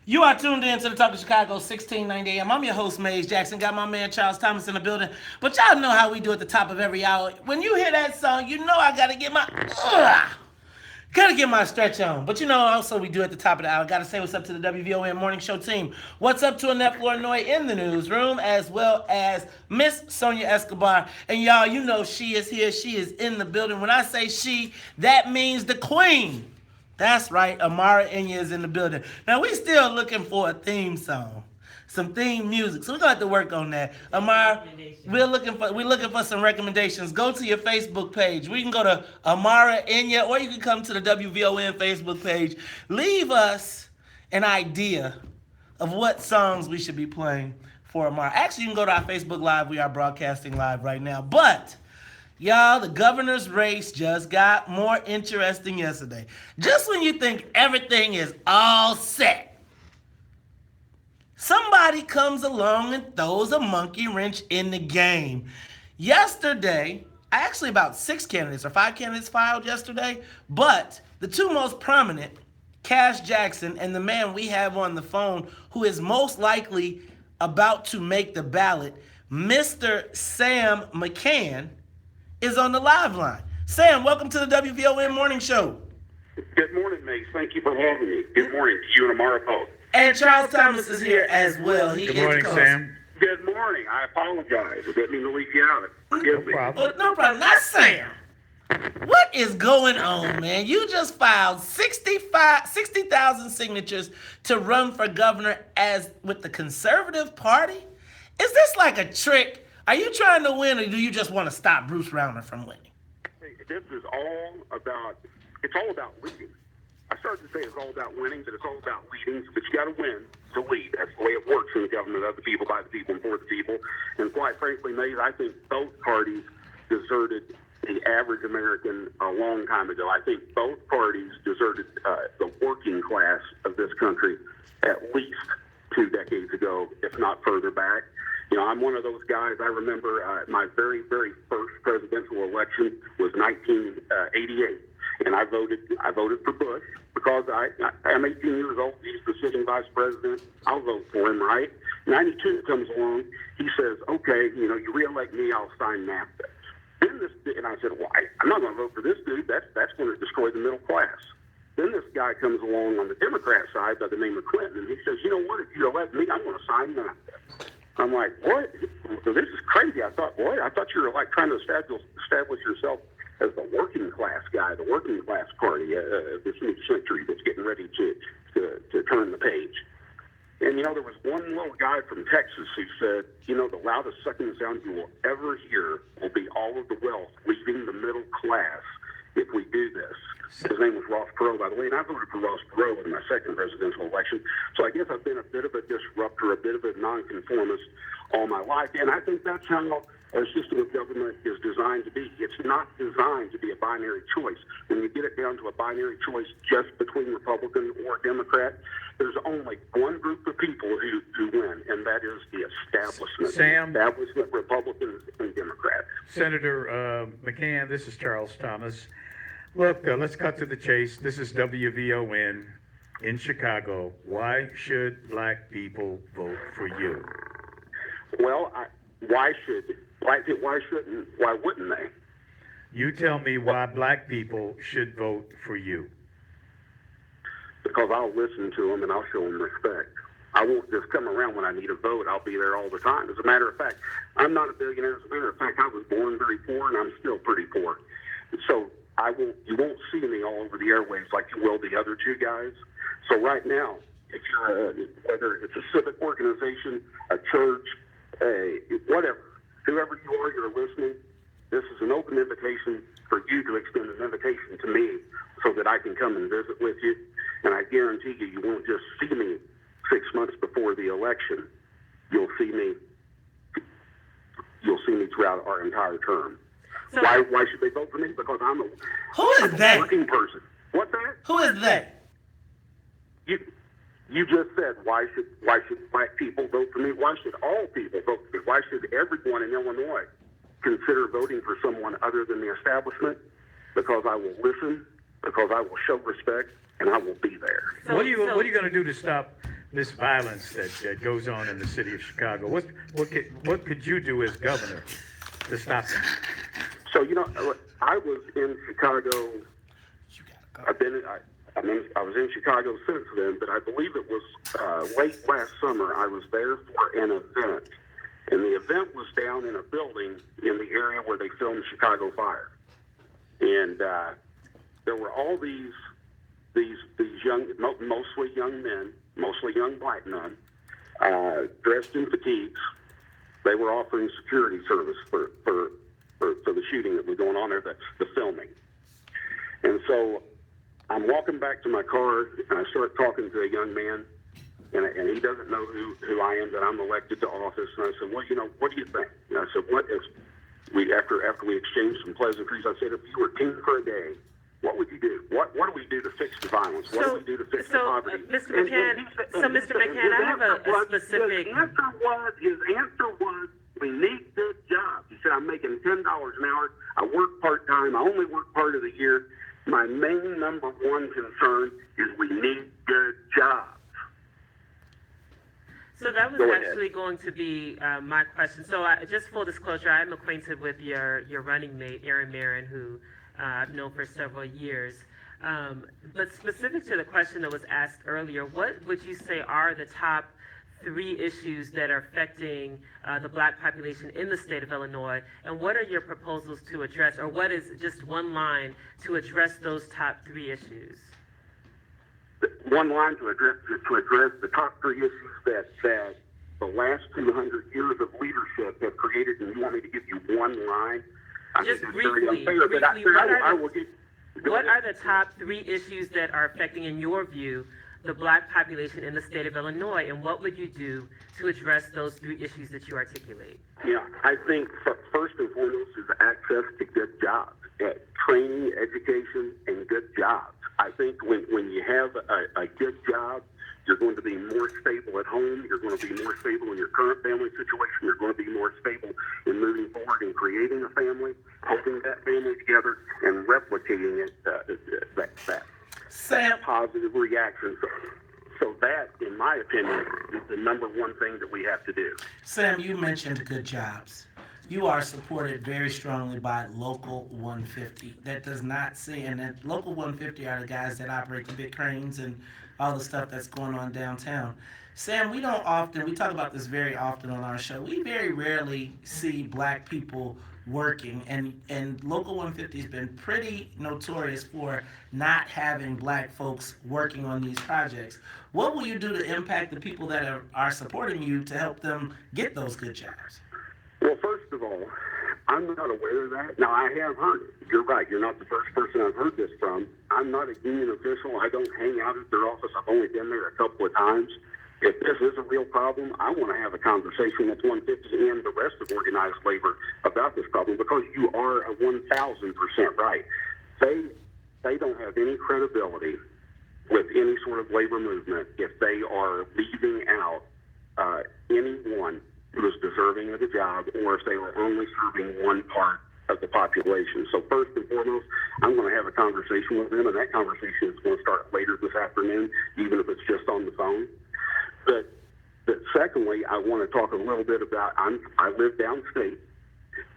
You are tuned in to the Talk of Chicago, 1690 AM. I'm your host, Maze Jackson. Got my man Charles Thomas in the building. But y'all know how we do at the top of every hour. When you hear that song, you know I gotta get my stretch on. But you know also we do at the top of the hour. Gotta say what's up to the WVON Morning Show team. What's up to Annette Flournoy in the newsroom, as well as Miss Sonia Escobar. And y'all, you know she is here. She is in the building. When I say she, that means the queen. That's right, Amara Inya is in the building. Now, we still looking for a theme song, some theme music. So we're going to have to work on that. Amara, we're looking for some recommendations. Go to your Facebook page. We can go to Amara Inya, or you can come to the WVON Facebook page. Leave us an idea of what songs we should be playing for Amar. Actually, you can go to our Facebook Live. We are broadcasting live right now. But, y'all, the governor's race just got more interesting yesterday. Just when you think everything is all set, somebody comes along and throws a monkey wrench in the game. Yesterday, actually about 6 candidates or 5 candidates filed yesterday, but the two most prominent, Cash Jackson and the man we have on the phone who is most likely about to make the ballot, Mr. Sam McCann, is on the live line. Sam, welcome to the WVON Morning Show. Good morning, Mace. Thank you for having me. Good morning to you and Amara both. And Charles Thomas is here as well. Good morning, Sam. Good morning. I apologize. I didn't mean to leave you out. Forgive me. No problem. Not Sam. What is going on, man? You just filed 60,000 signatures to run for governor as with the Conservative Party? Is this like a trick? Are you trying to win, or do you just want to stop Bruce Rauner from winning? This is all about leading. I started to say it's all about winning, but it's all about leading. But you got to win to lead. That's the way it works in the government of the people, by the people, and for the people. And quite frankly, Maze, I think both parties deserted the average American a long time ago. I think both parties deserted the working class of this country at least 2 decades ago, if not further back. You know, I'm one of those guys. I remember my very, very first presidential election was 1988, and I voted for Bush because I'm 18 years old. He's the sitting vice president. I'll vote for him, right? 92 comes along. He says, "Okay, you know, you reelect me, I'll sign NAFTA." And I said, "Well, I'm not going to vote for this dude. That's going to destroy the middle class." Then this guy comes along on the Democrat side by the name of Clinton, and he says, "You know what? If you elect me, I'm going to sign NAFTA." I'm like, "What? So this is crazy." I thought you were like trying to establish yourself as the working class guy, the working class party of this new century that's getting ready to turn the page. And, you know, there was one little guy from Texas who said, you know, the loudest sucking sound you will ever hear will be all of the wealth leaving the middle class if we do this. His name was Ross Perot, by the way, and I voted for Ross Perot in my second presidential election. So I guess I've been a bit of a disruptor, a bit of a nonconformist all my life. And I think that's how our system of government is designed to be. It's not designed to be a binary choice. When you get it down to a binary choice just between Republican or Democrat, there's only one group of people who win, and that is the establishment. Sam? Establishment Republicans and Democrats. Senator McCann, this is Charles Thomas. Look, let's cut to the chase. This is WVON in Chicago. Why should black people vote for you? Well, why wouldn't they? You tell me why black people should vote for you. Because I'll listen to them and I'll show them respect. I won't just come around when I need a vote. I'll be there all the time. As a matter of fact, I'm not a billionaire. As a matter of fact, I was born very poor and I'm still pretty poor. So you won't see me all over the airwaves like you will the other two guys. So right now, if you're whether it's a civic organization, a church, whatever, whoever you are, you're listening, this is an open invitation for you to extend an invitation to me so that I can come and visit with you. And I guarantee you won't just see me 6 months before the election. You'll see me throughout our entire term. So why should they vote for me? Because I'm a working person. What's that? Who is that? You just said why should black people vote for me? Why should all people vote for me? Why should everyone in Illinois consider voting for someone other than the establishment? Because I will listen, because I will show respect, and I will be there. So, what are you going to do to stop this violence that goes on in the city of Chicago? What could you do as governor to stop it? So, you know, I was in Chicago. I was in Chicago since then, but I believe it was late last summer. I was there for an event, and the event was down in a building in the area where they filmed Chicago Fire, and there were all these young, mostly young men, mostly young black men, dressed in fatigues. They were offering security service for the shooting that was going on there, the filming. And so I'm walking back to my car, and I start talking to a young man, and he doesn't know who I am, that I'm elected to office. And I said, well, what do you think? And I said, what if after we exchanged some pleasantries, I said, if you were king for a day, what would you do? What do we do to fix the violence? What do we do to fix the poverty? Mr. McCann, Mr. McCann, I have a specific. His answer was, we need good jobs. He said, I'm making $10 an hour. I work part-time. I only work part of the year. My main number one concern is we need good jobs. So that was actually going to be my question. So just full disclosure, I'm acquainted with your running mate, Aaron Marin, who I've known for several years. But specific to the question that was asked earlier, what would you say are the top 3 issues that are affecting the black population in the state of Illinois, and what are your proposals to address, or what is just one line to address those top 3 issues? One line to address the top 3 issues that the last 200 years of leadership have created, and you want me to give you one line? Just briefly, what are the top 3 issues that are affecting, in your view, the black population in the state of Illinois, and what would you do to address those 3 issues that you articulate? Yeah, I think first and foremost is access to good jobs, training, education, and good jobs. I think when you have a good job, you're going to be more stable at home. You're going to be more stable in your current family situation. You're going to be more stable in moving forward and creating a family, putting that family together, and replicating it, that positive reaction. So that, in my opinion, is the number one thing that we have to do. Sam, you mentioned good jobs. You are supported very strongly by Local 150. That does not say, and that Local 150 are the guys that operate the big cranes and all the stuff that's going on downtown. Sam, we talk about this very often on our show. We very rarely see black people working, and Local 150 has been pretty notorious for not having black folks working on these projects. What will you do to impact the people that are supporting you to help them get those good jobs? Well, first of all, I'm not aware of that. Now, I have heard it. You're right. You're not the first person I've heard this from. I'm not a union official. I don't hang out at their office. I've only been there a couple of times. If this is a real problem, I want to have a conversation with 150 and the rest of organized labor about this problem, because you are 1,000% right. They don't have any credibility with any sort of labor movement if they are leaving out anyone who is deserving of a job, or if they are only serving one part of the population. So first and foremost, I'm going to have a conversation with them, and that conversation is going to start later this afternoon, even if it's just on the phone. But secondly, I want to talk a little bit about, I live downstate,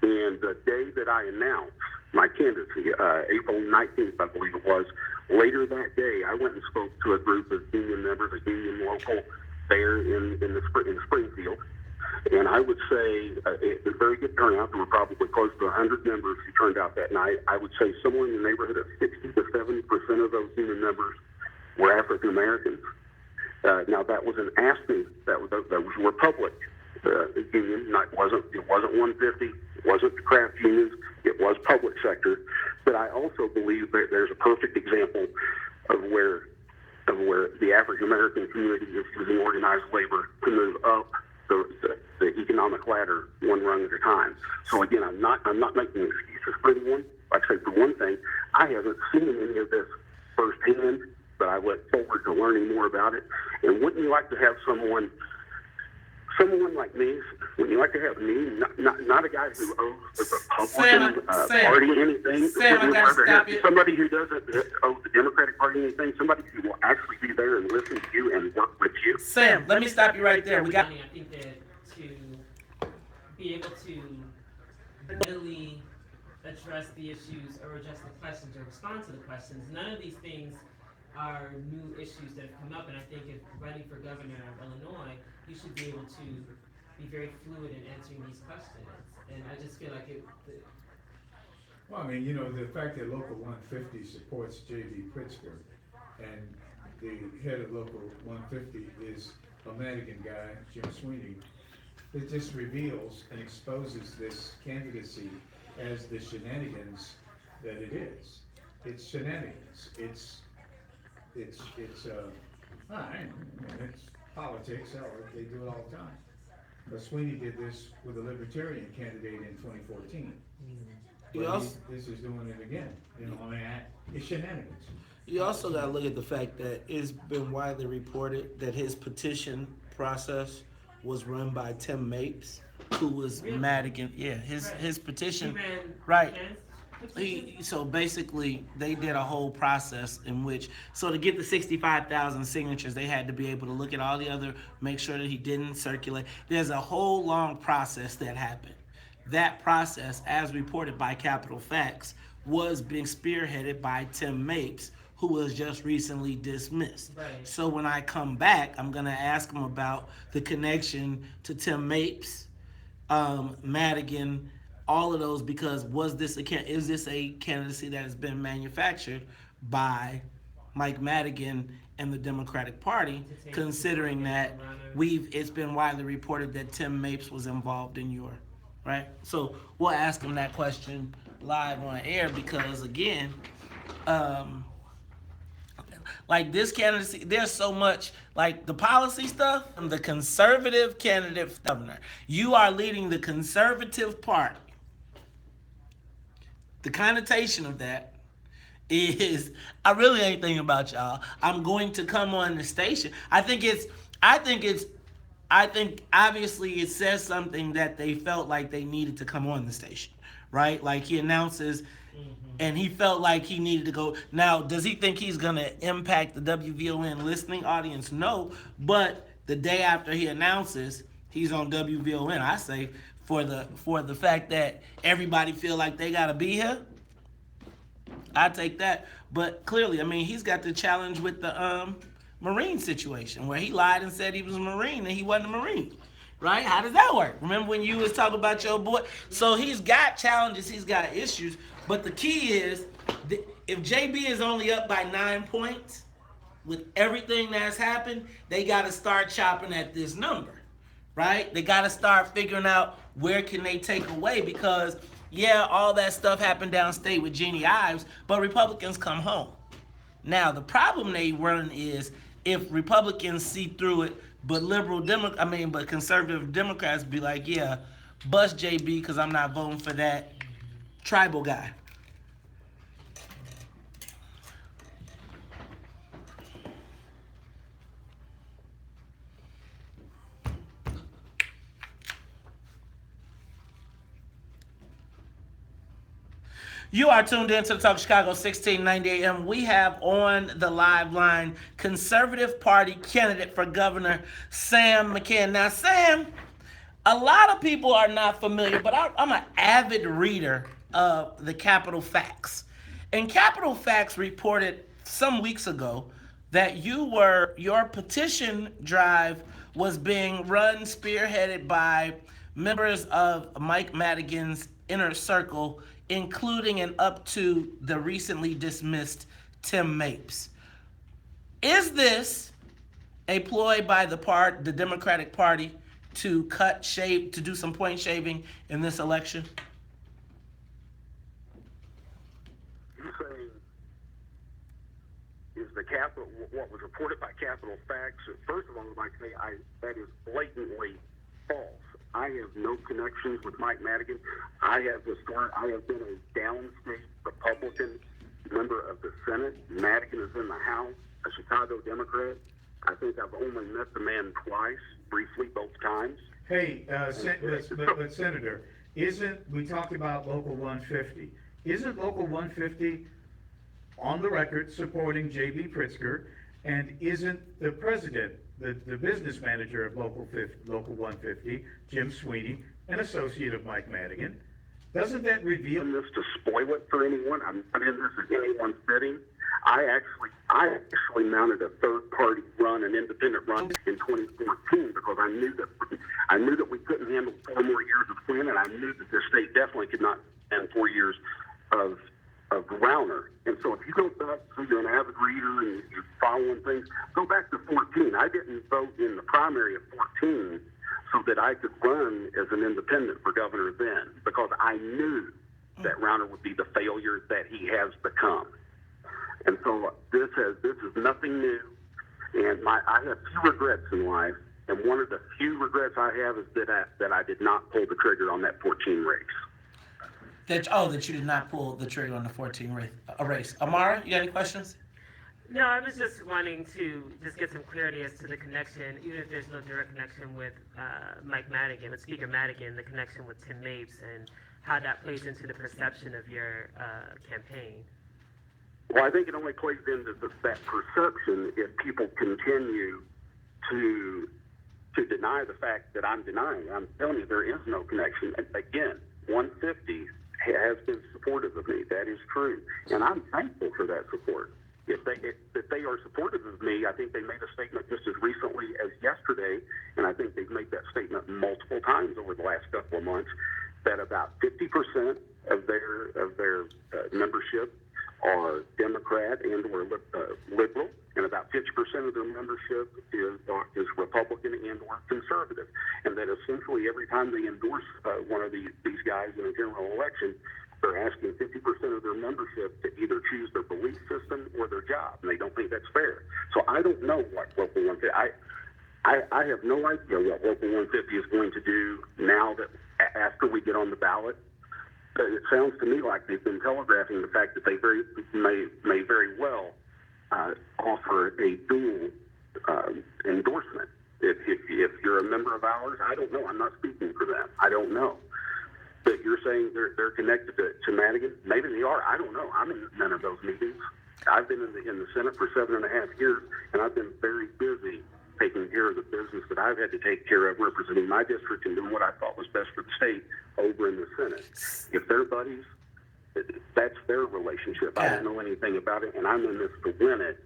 and the day that I announced my candidacy, April 19th, I believe it was, later that day, I went and spoke to a group of union members, a union local there in Springfield. And I would say it was a very good turnout. There were probably close to 100 members who turned out that night. I would say somewhere in the neighborhood of 60 to 70% of those union members were African Americans. Now, that was an AFSCME, that was Republic union. It wasn't 150. It wasn't the craft unions. It was public sector. But I also believe that there's a perfect example of where the African American community is using organized labor to move up the economic ladder one rung at a time. So again, I'm not making excuses for anyone. Like I say, for one thing, I haven't seen any of this firsthand, but I look forward to learning more about it. And wouldn't you like to have someone like me? Wouldn't you like to have me, not a guy who owes the Republican Party anything? Sam, I gotta stop you. Somebody who doesn't owe the Democratic Party anything. Somebody who will actually be there and listen to you and work with you. Sam, let me stop you right there. I think that to be able to really address the issues or address the questions or respond to the questions, none of these things are new issues that have come up, and I think if running for governor of Illinois, you should be able to be very fluid in answering these questions. And I just feel like Well, I mean, the fact that Local 150 supports J.B. Pritzker, and the head of Local 150 is a Madigan guy, Jim Sweeney, it just reveals and exposes this candidacy as the shenanigans that it is. It's shenanigans. It's politics, they do it all the time. But Sweeney did this with a Libertarian candidate in 2014. But this is doing it again. It's shenanigans. You also got to look at the fact that it's been widely reported that his petition process was run by Tim Mapes, who was Madigan. Yeah, his petition, right. So basically, they did a whole process in which, so to get the 65,000 signatures, they had to be able to look at all the other, make sure that he didn't circulate. There's a whole long process that happened. That process, as reported by Capital Facts, was being spearheaded by Tim Mapes, who was just recently dismissed. Right. So when I come back, I'm gonna ask him about the connection to Tim Mapes, Madigan, all of those, because is this a candidacy that has been manufactured by Mike Madigan and the Democratic Party, considering that it's been widely reported that Tim Mapes was involved in your, right? So we'll ask him that question live on air, because again, like this candidacy, there's so much, like the policy stuff, and the conservative candidate for governor. You are leading the conservative party. The connotation of that is, I really ain't thinking about y'all. I'm going to come on the station. I think obviously it says something that they felt like they needed to come on the station, right? Like he announces, and he felt like he needed to go. Now, does he think he's going to impact the WVON listening audience? No, but the day after he announces he's on WVON, I say, for the fact that everybody feel like they got to be here, I take that. But clearly, I mean, he's got the challenge with the Marine situation, where he lied and said he was a Marine and he wasn't a Marine. Right? How does that work? Remember when you was talking about your boy? So he's got challenges, he's got issues, but the key is, if JB is only up by 9 points, with everything that's happened, they got to start chopping at this number, right? They got to start figuring out where can they take away, because, yeah, all that stuff happened downstate with Jeannie Ives, but Republicans come home. Now, the problem they run is, if Republicans see through it, but but conservative Democrats be like, yeah, bust JB because I'm not voting for that tribal guy. You are tuned in to the Talk Chicago 1690 AM. We have on the live line Conservative Party candidate for governor, Sam McCann. Now, Sam, a lot of people are not familiar, but I'm an avid reader of the Capital Facts. And Capital Facts reported some weeks ago that your petition drive was being run, spearheaded by members of Mike Madigan's inner circle, including and up to the recently dismissed Tim Mapes. Is this a ploy by the Democratic Party to to do some point shaving in this election? You're saying, is what was reported by Capital Facts? First of all, I'd like to say that is blatantly false. I have no connections with Mike Madigan. I have been a downstate Republican member of the Senate. Madigan is in the House, a Chicago Democrat. I think I've only met the man twice, briefly, both times. Hey, but Senator, we talked about Local 150. Isn't Local 150 on the record supporting J.B. Pritzker, and isn't the president, the business manager of Local 150, Jim Sweeney, an associate of Mike Madigan? Doesn't that reveal this to spoil it for anyone? I'm not in this as anyone's bidding. I actually mounted a third-party run, an independent run in 2014, because I knew that we couldn't handle 4 more years of Flynn, and I knew that the state definitely could not handle 4 years of Rauner. And so if you go back, so you're an avid reader and you're following things, go back to 14. I didn't vote in the primary of 14 so that I could run as an independent for governor then, because I knew that Rauner would be the failure that he has become. And so this is nothing new. And I have few regrets in life, and one of the few regrets I have is that I did not pull the trigger on that 14 race. That you did not pull the trigger on the 14 race. Amara, you got any questions? No, I was just wanting to just get some clarity as to the connection, even if there's no direct connection with Mike Madigan, with Speaker Madigan, the connection with Tim Mapes and how that plays into the perception of your campaign. Well, I think it only plays into that perception if people continue to deny the fact that I'm denying. I'm telling you, there is no connection. And again, 150 has been supportive of me. That is true, and I'm thankful for that support. If they are supportive of me, I think they made a statement just as recently as yesterday, and I think they've made that statement multiple times over the last couple of months, that about 50% of their membership are Democrat and or liberal, and about 50% of their membership is Republican and or conservative, and that essentially every time they endorse one of these guys in a general election, they're asking 50% of their membership to either choose their belief system or their job, and they don't think that's fair. So I don't know what Local 150. I have no idea what Local 150 is going to do now that after we get on the ballot. It sounds to me like they've been telegraphing the fact that they may very well offer a dual endorsement. If you're a member of ours, I don't know. I'm not speaking for them. I don't know. But you're saying they're connected to Madigan? Maybe they are. I don't know. I'm in none of those meetings. I've been in the Senate for 7.5 years, and I've been very busy taking care of the business that I've had to take care of, representing my district and doing what I thought was best for the state over in the Senate. If they're buddies, that's their relationship. I don't know anything about it, and I'm in this to win it,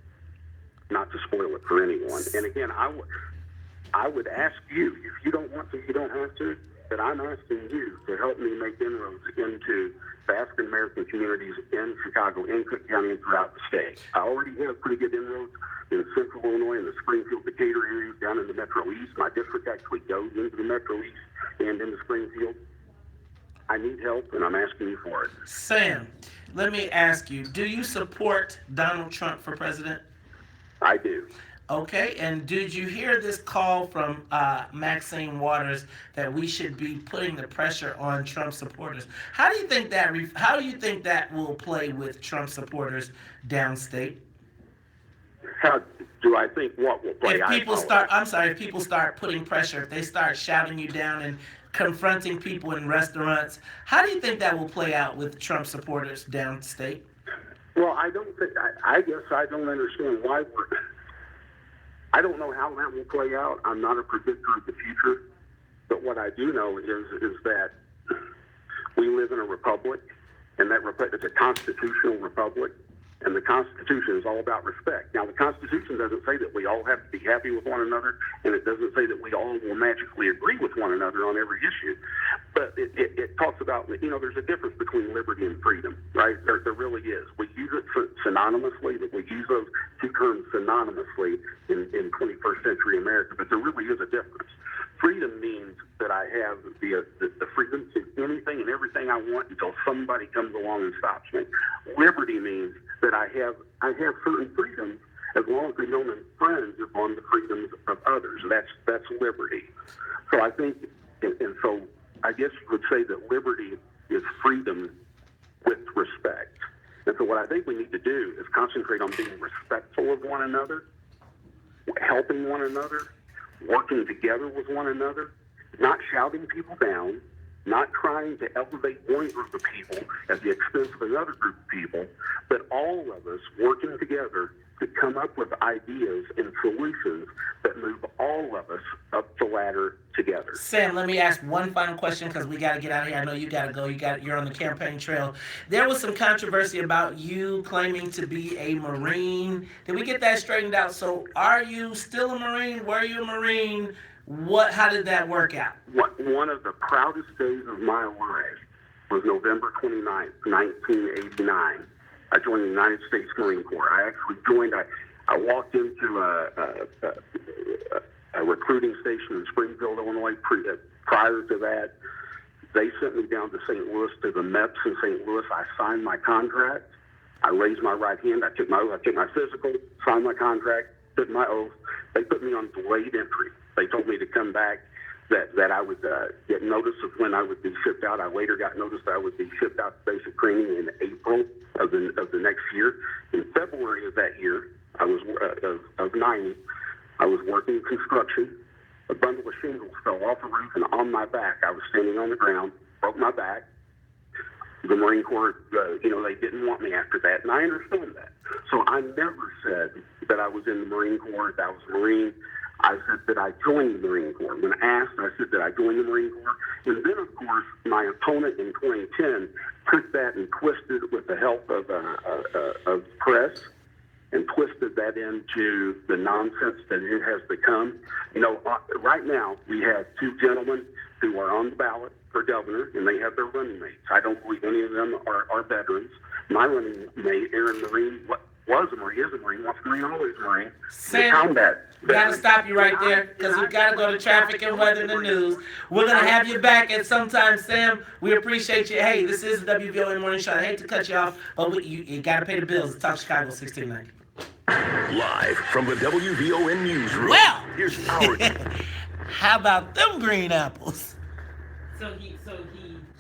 not to spoil it for anyone. And again, I would ask you, if you don't want to, you don't have to, but I'm asking you to help me make inroads into the African American communities in Chicago, in Cook County, and throughout the state. I already have pretty good inroads in Central Illinois, in the Springfield, Decatur areas, down in the Metro East. My district actually goes into the Metro East and into Springfield. I need help, and I'm asking you for it. Sam, let me ask you, do you support Donald Trump for president? I do. Okay, and did you hear this call from Maxine Waters that we should be putting the pressure on Trump supporters? How do you think that will play with Trump supporters downstate? How do I think what will play? If people start putting pressure, if they start shouting you down and confronting people in restaurants, how do you think that will play out with Trump supporters downstate? Well, I guess I don't understand why I don't know how that will play out. I'm not a predictor of the future, but what I do know is that we live in a republic, and that republic is a constitutional republic, and the Constitution is all about respect. Now, the Constitution doesn't say that we all have to be happy with one another, and it doesn't say that we all will magically agree with one another on every issue, but it talks about, there's a difference between liberty and freedom, right? There really is. We use it synonymously, that we use those two terms synonymously in 21st century America, but there really is a difference. Freedom means that I have the freedom to do anything and everything I want until somebody comes along and stops me. Liberty means that I have certain freedoms as long as they don't infringe upon the freedoms of others. That's liberty. So I think, and so I guess you could say that liberty is freedom with respect. And so what I think we need to do is concentrate on being respectful of one another, helping one another, working together with one another, not shouting people down, not trying to elevate one group of people at the expense of another group of people, but all of us working together to come up with ideas and solutions that move all of us up the ladder together. Sam, let me ask one final question because we got to get out of here. I know you got to go. You're on the campaign trail. There was some controversy about you claiming to be a Marine. Did we get that straightened out? So are you still a Marine? Were you a Marine? How did that work out? One of the proudest days of my life was November 29th, 1989. I joined the United States Marine Corps. I actually joined, I walked into a recruiting station in Springfield, Illinois. Prior to that, they sent me down to St. Louis to the MEPS in St. Louis. I signed my contract. I raised my right hand. I took my oath. I took my physical, signed my contract, took my oath, They put me on delayed entry. They told me to come back, that I would get notice of when I would be shipped out. I later got notice that I would be shipped out to basic training in April of the next year. In February of that year, I was of 90. I was working construction. A bundle of shingles fell off the roof and on my back. I was standing on the ground, broke my back. The Marine Corps, they didn't want me after that, and I understand that. So I never said that I was in the Marine Corps, that I was a Marine. I said that I joined the Marine Corps. When asked, I said that I joined the Marine Corps. And then, of course, my opponent in 2010 took that and twisted it with the help of press and twisted that into the nonsense that it has become. Right now, we have two gentlemen who are on the ballot for governor, and they have their running mates. I don't believe any of them are veterans. My running mate, Aaron Marine, was a Marine, is a Marine, wants Marine, always Marine. Sam, gotta stop you right there, because we gotta go to traffic and weather and the news. We're gonna have you back at some time, Sam. We appreciate you. Hey, this is the WVON Morning Show. I hate to cut you off, but you gotta pay the bills. Talk Chicago 1690. Live from the WVON newsroom. Well, here's our. How about them green apples? So he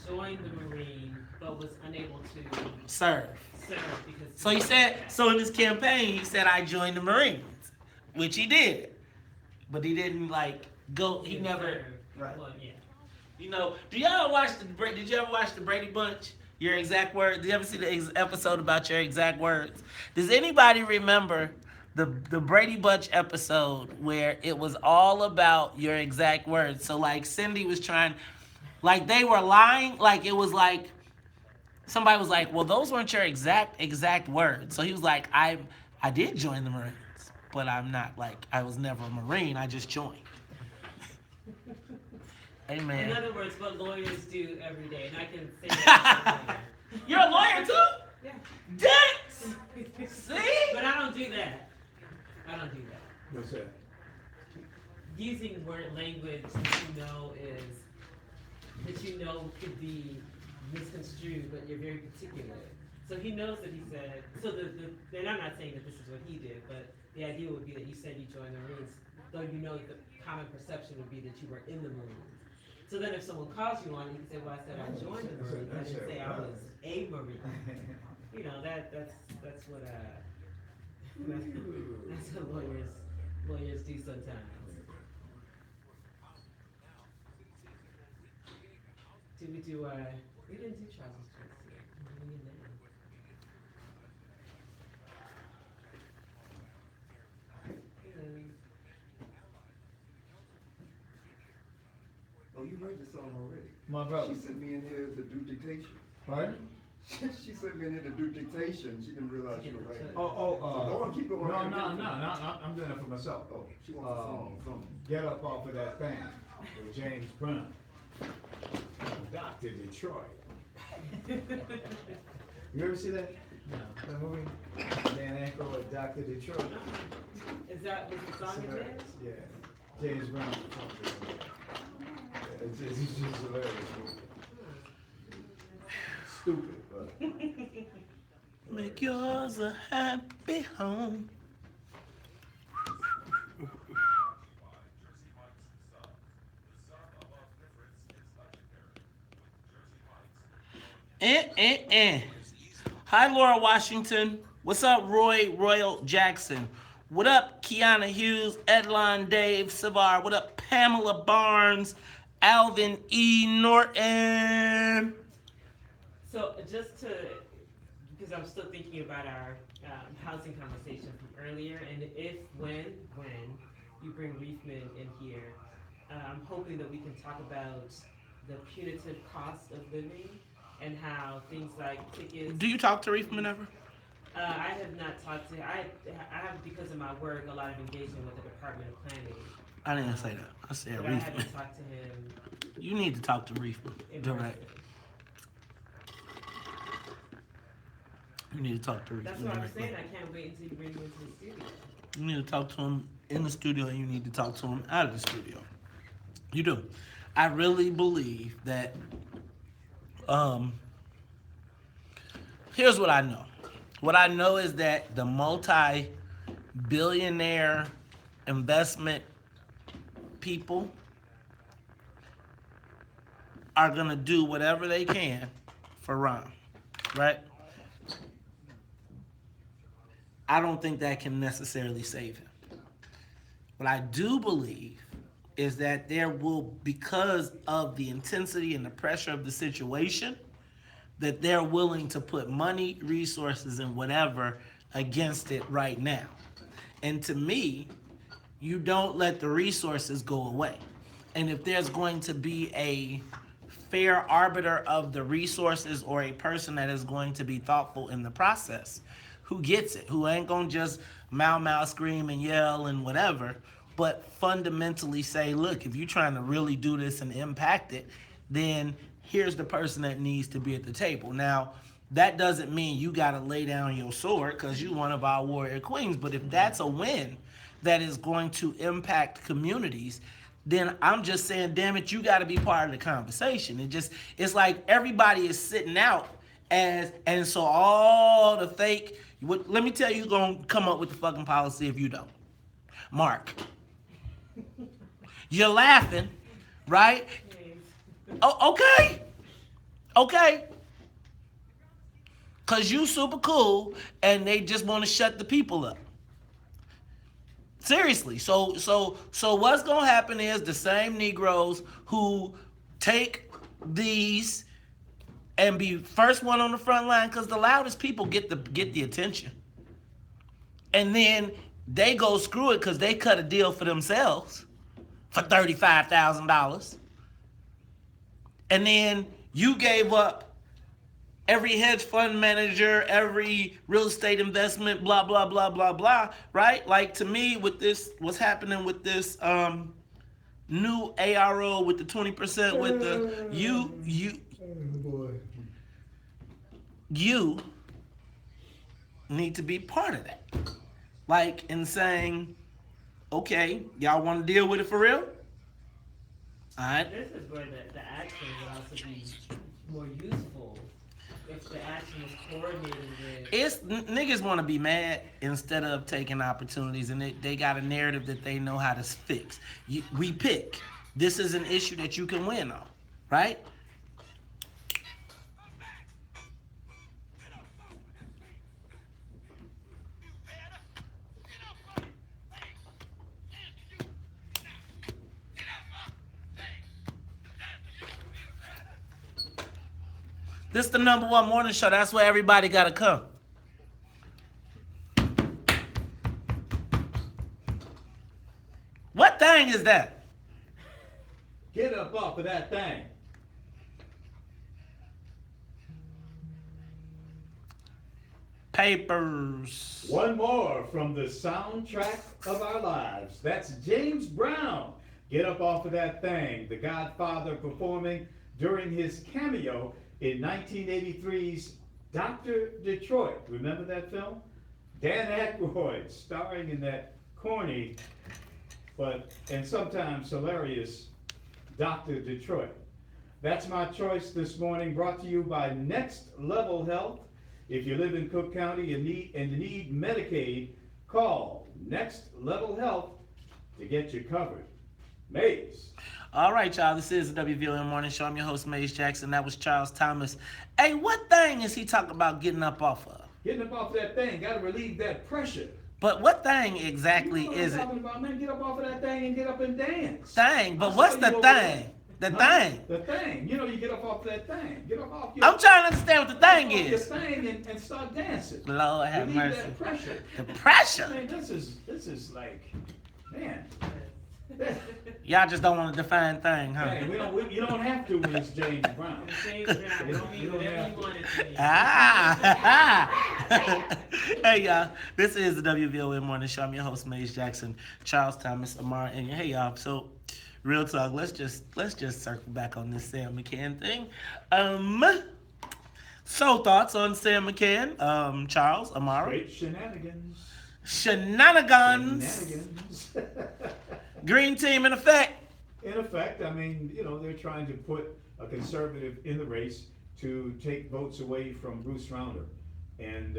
joined the Marine, but was unable to serve because. So he said. So in his campaign, he said, "I joined the Marines," which he did, but he didn't go. He never. Right. Well, yeah. Do y'all watch Did you ever watch the Brady Bunch? Your exact words. Did you ever see the episode about your exact words? Does anybody remember the Brady Bunch episode where it was all about your exact words? So Cindy was trying, they were lying. It was somebody was like, well, those weren't your exact words. So he was like, I did join the Marines, but I'm not I was never a Marine. I just joined. Amen. In other words, what lawyers do every day, and I can say that. You're a lawyer too? Yeah. Dance. See? But I don't do that. What's that? Using word language that you know could be misconstrued, but you're very particular. So he knows that he said. And I'm not saying that this is what he did, but the idea would be that you said you joined the Marines, though the common perception would be that you were in the Marines. So then if someone calls you on it, you can say, well, I said I joined the Marines. I didn't say I was a Marine. That's what that's what lawyers do sometimes. We didn't do Charles' choice yet. Oh, you heard the song already. My brother. She sent me in here to do dictation. Pardon? She sent me in here to do dictation. She didn't realize you were right. No, keep going. No, I'm doing it for myself. Oh, she wants a song. Get Up Off of That Thing with James Brown. Dr. Detroit. You ever see that? No. That movie? Dan Aykroyd with Dr. Detroit. Is that what the song is? Yeah. James Brown. It's just hilarious. Stupid, but. Make yours a happy home. Hi, Laura Washington. What's up, Royal Jackson? What up, Kiana Hughes, Edlon Dave Savar? What up, Pamela Barnes, Alvin E. Norton? So because I'm still thinking about our housing conversation from earlier, and when you bring Reefman in here, I'm hoping that we can talk about the punitive cost of living and how things like tickets. Do you talk to Reefman ever? I have not talked to him. I have, because of my work, a lot of engagement with the Department of Planning. I didn't say that. I said But Reefman. I haven't talked to him. You need to talk to Reefman direct. You need to talk to Reefman. That's what I'm directly. saying. I can't wait until you bring him into the studio. You need to talk to him in the studio, and you need to talk to him out of the studio. You do. I really believe that. Here's what I know. What I know is that the multi-billionaire investment people are going to do whatever they can for Ron, right? I don't think that can necessarily save him. What I do believe is that there will, because of the intensity and the pressure of the situation, that they're willing to put money, resources, and whatever against it right now. And to me, you don't let the resources go away. And if there's going to be a fair arbiter of the resources or a person that is going to be thoughtful in the process, who gets it, who ain't gonna just mow, scream, and yell and whatever, but fundamentally say, look, if you're trying to really do this and impact it, then here's the person that needs to be at the table. Now, that doesn't mean you gotta lay down your sword because you're one of our warrior queens, but if that's a win that is going to impact communities, then I'm just saying, damn it, you gotta be part of the conversation. It's like everybody is sitting out and so all the fake, let me tell you who's gonna come up with the fucking policy if you don't. Mark. You're laughing, right? Oh, okay. Cause you super cool and they just want to shut the people up. Seriously. So what's gonna happen is the same Negroes who take these and be first one on the front line, because the loudest people get the attention. And then they go screw it because they cut a deal for themselves for $35,000. And then you gave up every hedge fund manager, every real estate investment, blah, blah, blah, blah, blah, right? Like, to me, with this, what's happening with this new ARO with the 20%, with the, you need to be part of that. Like, in saying, okay, y'all want to deal with it for real? All right. This is where the action would also be more useful if the action was coordinated with. Niggas want to be mad instead of taking opportunities, and they got a narrative that they know how to fix. We pick. This is an issue that you can win on, right? This is the #1 morning show. That's where everybody got to come. What thing is that? Get up off of that thing. Papers. One more from the soundtrack of our lives. That's James Brown. Get up off of that thing. The Godfather performing during his cameo in 1983's Dr. Detroit. Remember that film? Dan Aykroyd starring in that corny and sometimes hilarious Dr. Detroit. That's my choice this morning, brought to you by Next Level Health. If you live in Cook County and need Medicaid, call Next Level Health to get you covered. Maze. All right, y'all. This is the WVON Morning Show. I'm your host, Maze Jackson. That was Charles Thomas. Hey, what thing is he talking about getting up off of? Getting up off of that thing. Got to relieve that pressure. But what thing exactly is it? Talking about, man, get up off of that thing and get up and dance. Thing, but what's the thing? The thing. The thing. You know, you get up off that thing. Get up off I'm trying to understand what the thing is. The thing and start dancing. Lord have relieve mercy. That pressure. The pressure. Man, this is like, man. Y'all just don't want to define thing, huh? Hey, you don't have to when it's James Brown. James Brown. You don't mean whatever you want it to be. Hey, y'all. This is the WVON Morning Show. I'm your host, Maze Jackson, Charles Thomas, Amar, and hey, y'all. So, real talk. Let's just circle back on this Sam McCann thing. So, thoughts on Sam McCann? Charles, Amara? Great shenanigans. Shenanigans. Green team in effect. In effect, I mean, you know, they're trying to put a conservative in the race to take votes away from Bruce Rauner. And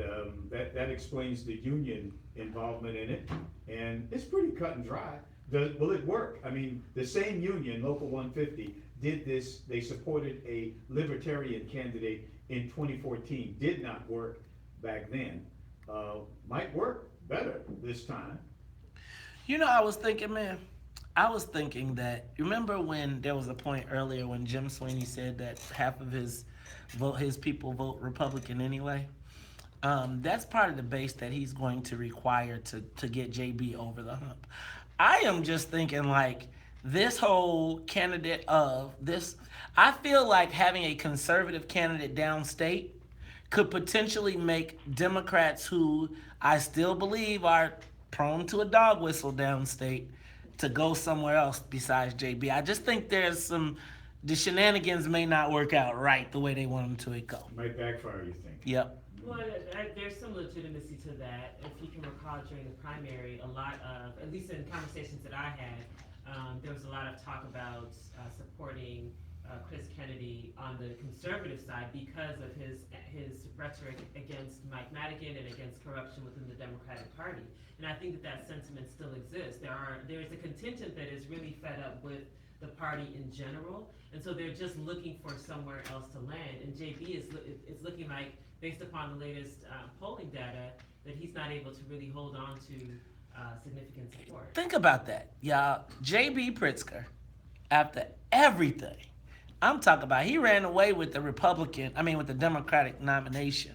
that explains the union involvement in it, and it's pretty cut and dry. Will it work? I mean, the same union, Local 150, did this. They supported a libertarian candidate in 2014. Did not work back then. Might work better this time. You know, I was thinking that, remember when there was a point earlier when Jim Sweeney said that half of his people vote Republican anyway? That's part of the base that he's going to require to get JB over the hump. I am just thinking like this whole candidate of this, I feel like having a conservative candidate downstate could potentially make Democrats who I still believe are prone to a dog whistle downstate to go somewhere else besides JB. I just think the shenanigans may not work out right the way they want them to go. Might backfire, you think? Yep. Well, there's some legitimacy to that. If you can recall during the primary, a lot of, at least in conversations that I had, there was a lot of talk about supporting Chris Kennedy on the conservative side because of his rhetoric against Mike Madigan and against corruption within the Democratic Party. And I think that sentiment still exists. There's a contingent that is really fed up with the party in general, and so they're just looking for somewhere else to land. And JB is looking like, based upon the latest polling data, that he's not able to really hold on to significant support. Think about that, y'all. JB Pritzker, after everything, I'm talking about, he ran away with with the Democratic nomination.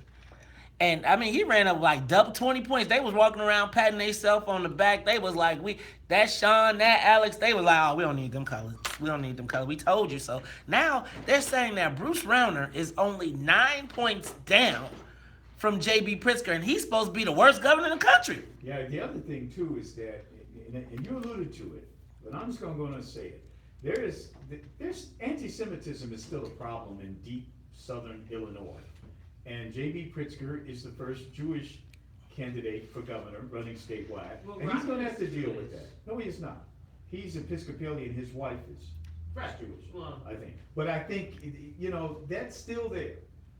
And I mean, he ran up like double 20 points. They was walking around patting themselves on the back. They was like, that Sean, that Alex, they was like, oh, we don't need them colors. We told you so. Now they're saying that Bruce Rauner is only 9 points down from JB Pritzker, and he's supposed to be the worst governor in the country. Yeah, the other thing too is that, and you alluded to it, but I'm just going to say it. There's anti-Semitism is still a problem in deep southern Illinois. And J.B. Pritzker is the first Jewish candidate for governor running statewide. Well, and he's going to Rauner have to is deal Jewish. with that. No, he is not. He's Episcopalian. His wife is Jewish, Well, I think. But I think, that's still there.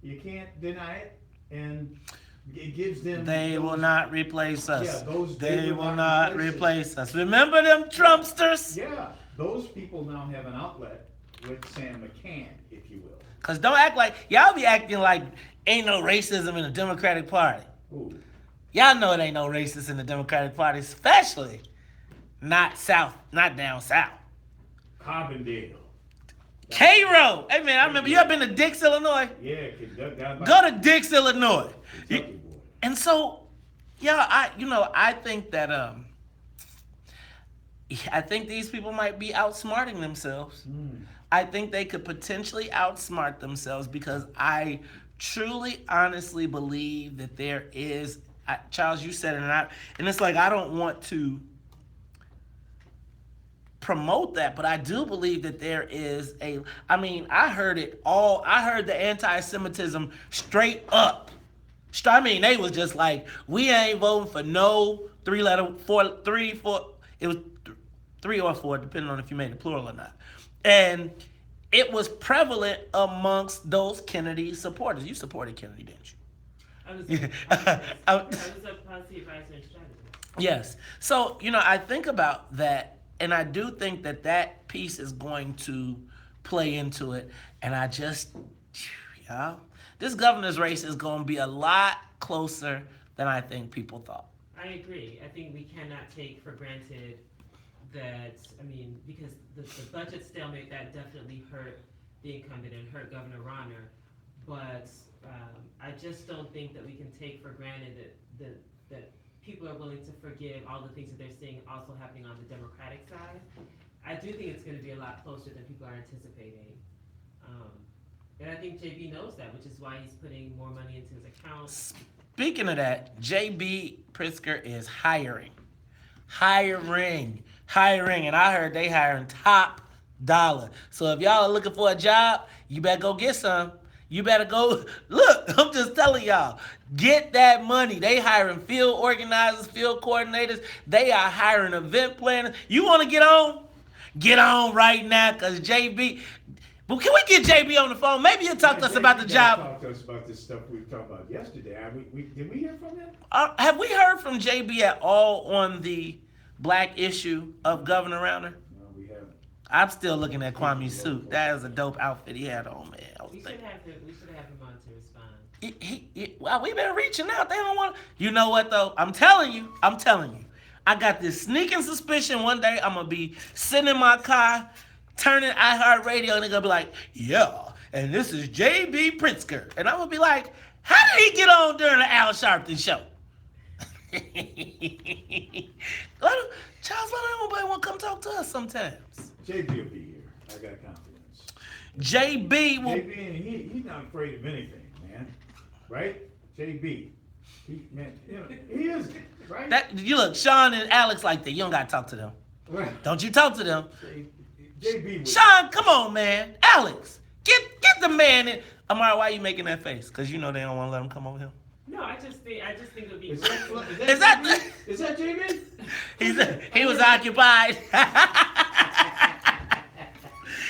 You can't deny it. And it gives them... They will not replace us. Yeah, they will not replace us. Remember them Trumpsters? Yeah, those people now have an outlet with Sam McCann, if you will. Because don't act like, y'all be acting like ain't no racism in the Democratic Party. Ooh. Y'all know it ain't no racism in the Democratic Party, especially not down south. Carbondale. Cairo. Hey man, I remember you ever been to Dix, Illinois? Yeah, go to Dix, Illinois. And so, I think that I think these people might be outsmarting themselves. I think they could potentially outsmart themselves because I truly, honestly believe that there is, Charles, you said it, and it's like I don't want to promote that, but I do believe that there is I heard it all. I heard the anti-Semitism straight up. They was just like, we ain't voting for no three it was 3 or 4, depending on if you made it plural or not. And it was prevalent amongst those Kennedy supporters. You supported Kennedy, didn't you? I was a policy advisor and strategist. Yes. So, I think about that, and I do think that piece is going to play into it. And I just, this governor's race is going to be a lot closer than I think people thought. I agree. I think we cannot take for granted that, because the budget stalemate, that definitely hurt the incumbent and hurt Governor Rauner, but I just don't think that we can take for granted that people are willing to forgive all the things that they're seeing also happening on the Democratic side. I do think it's going to be a lot closer than people are anticipating. And I think JB knows that, which is why he's putting more money into his account. Speaking of that, JB Pritzker is hiring. And I heard they hiring top dollar. So if y'all are looking for a job, you better go get some. You better go. Look, I'm just telling y'all, get that money. They hiring field organizers, field coordinators. They are hiring event planners. You want to get on? Get on right now, because JB, But can we get JB on the phone? Maybe he'll talk to us about the job. Talk to us about this stuff we talked about yesterday. Did we hear from him? Have we heard from JB at all on the black issue of Governor Rauner? No, we haven't. I'm still looking at Kwame's suit. That is a dope outfit he had on, man. We should have him on to respond. Well, we've been reaching out. They don't want. You know what though? I'm telling you. I got this sneaking suspicion one day I'm gonna be sitting in my car, turning iHeartRadio, and they're gonna be like, yeah, and this is JB Pritzker. And I'm gonna be like, how did he get on during the Al Sharpton show? Charles, why don't nobody want to come talk to us sometimes? JB will be here. I got confidence. JB will. JB, he's not afraid of anything, man. Right? JB. He is, right? You look, Sean and Alex like that. You don't gotta talk to them. Right. Don't you talk to them. JB. Sean, come on, man. Alex, get the man in. Amara, why are you making that face? Because you know they don't want to let him come over here. No, I just think it would be. Is that JB? He was occupied.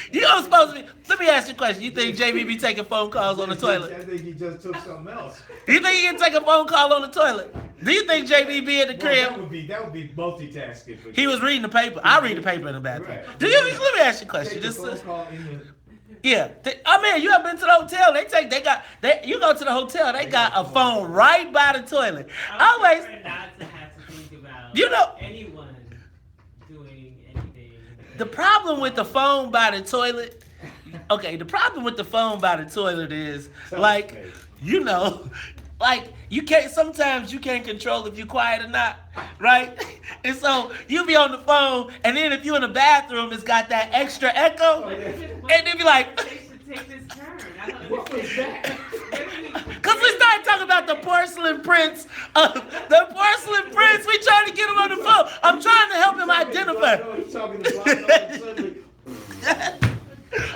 You know, supposed to be. Let me ask you a question. You think JB be taking phone calls on the toilet? I think he just took something else. Do you think he can take a phone call on the toilet? Do you think JB be in the crib? That would be multitasking. He was reading the paper. I read the paper in the bathroom. Right. Let me ask you a question. Take the phone call in the... Yeah. I mean, you ever been to the hotel? You go to the hotel, they got a phone right by the toilet. I prefer not to have to think about anyone doing anything. The problem with the phone by the toilet, is sometimes you can't control if you're quiet or not, right? And so you be on the phone, and then if you're in the bathroom, it's got that extra echo, and then be like, Take this turn. What was that? because we started talking about the porcelain prince. We trying to get him on the phone. I'm trying to help him identify.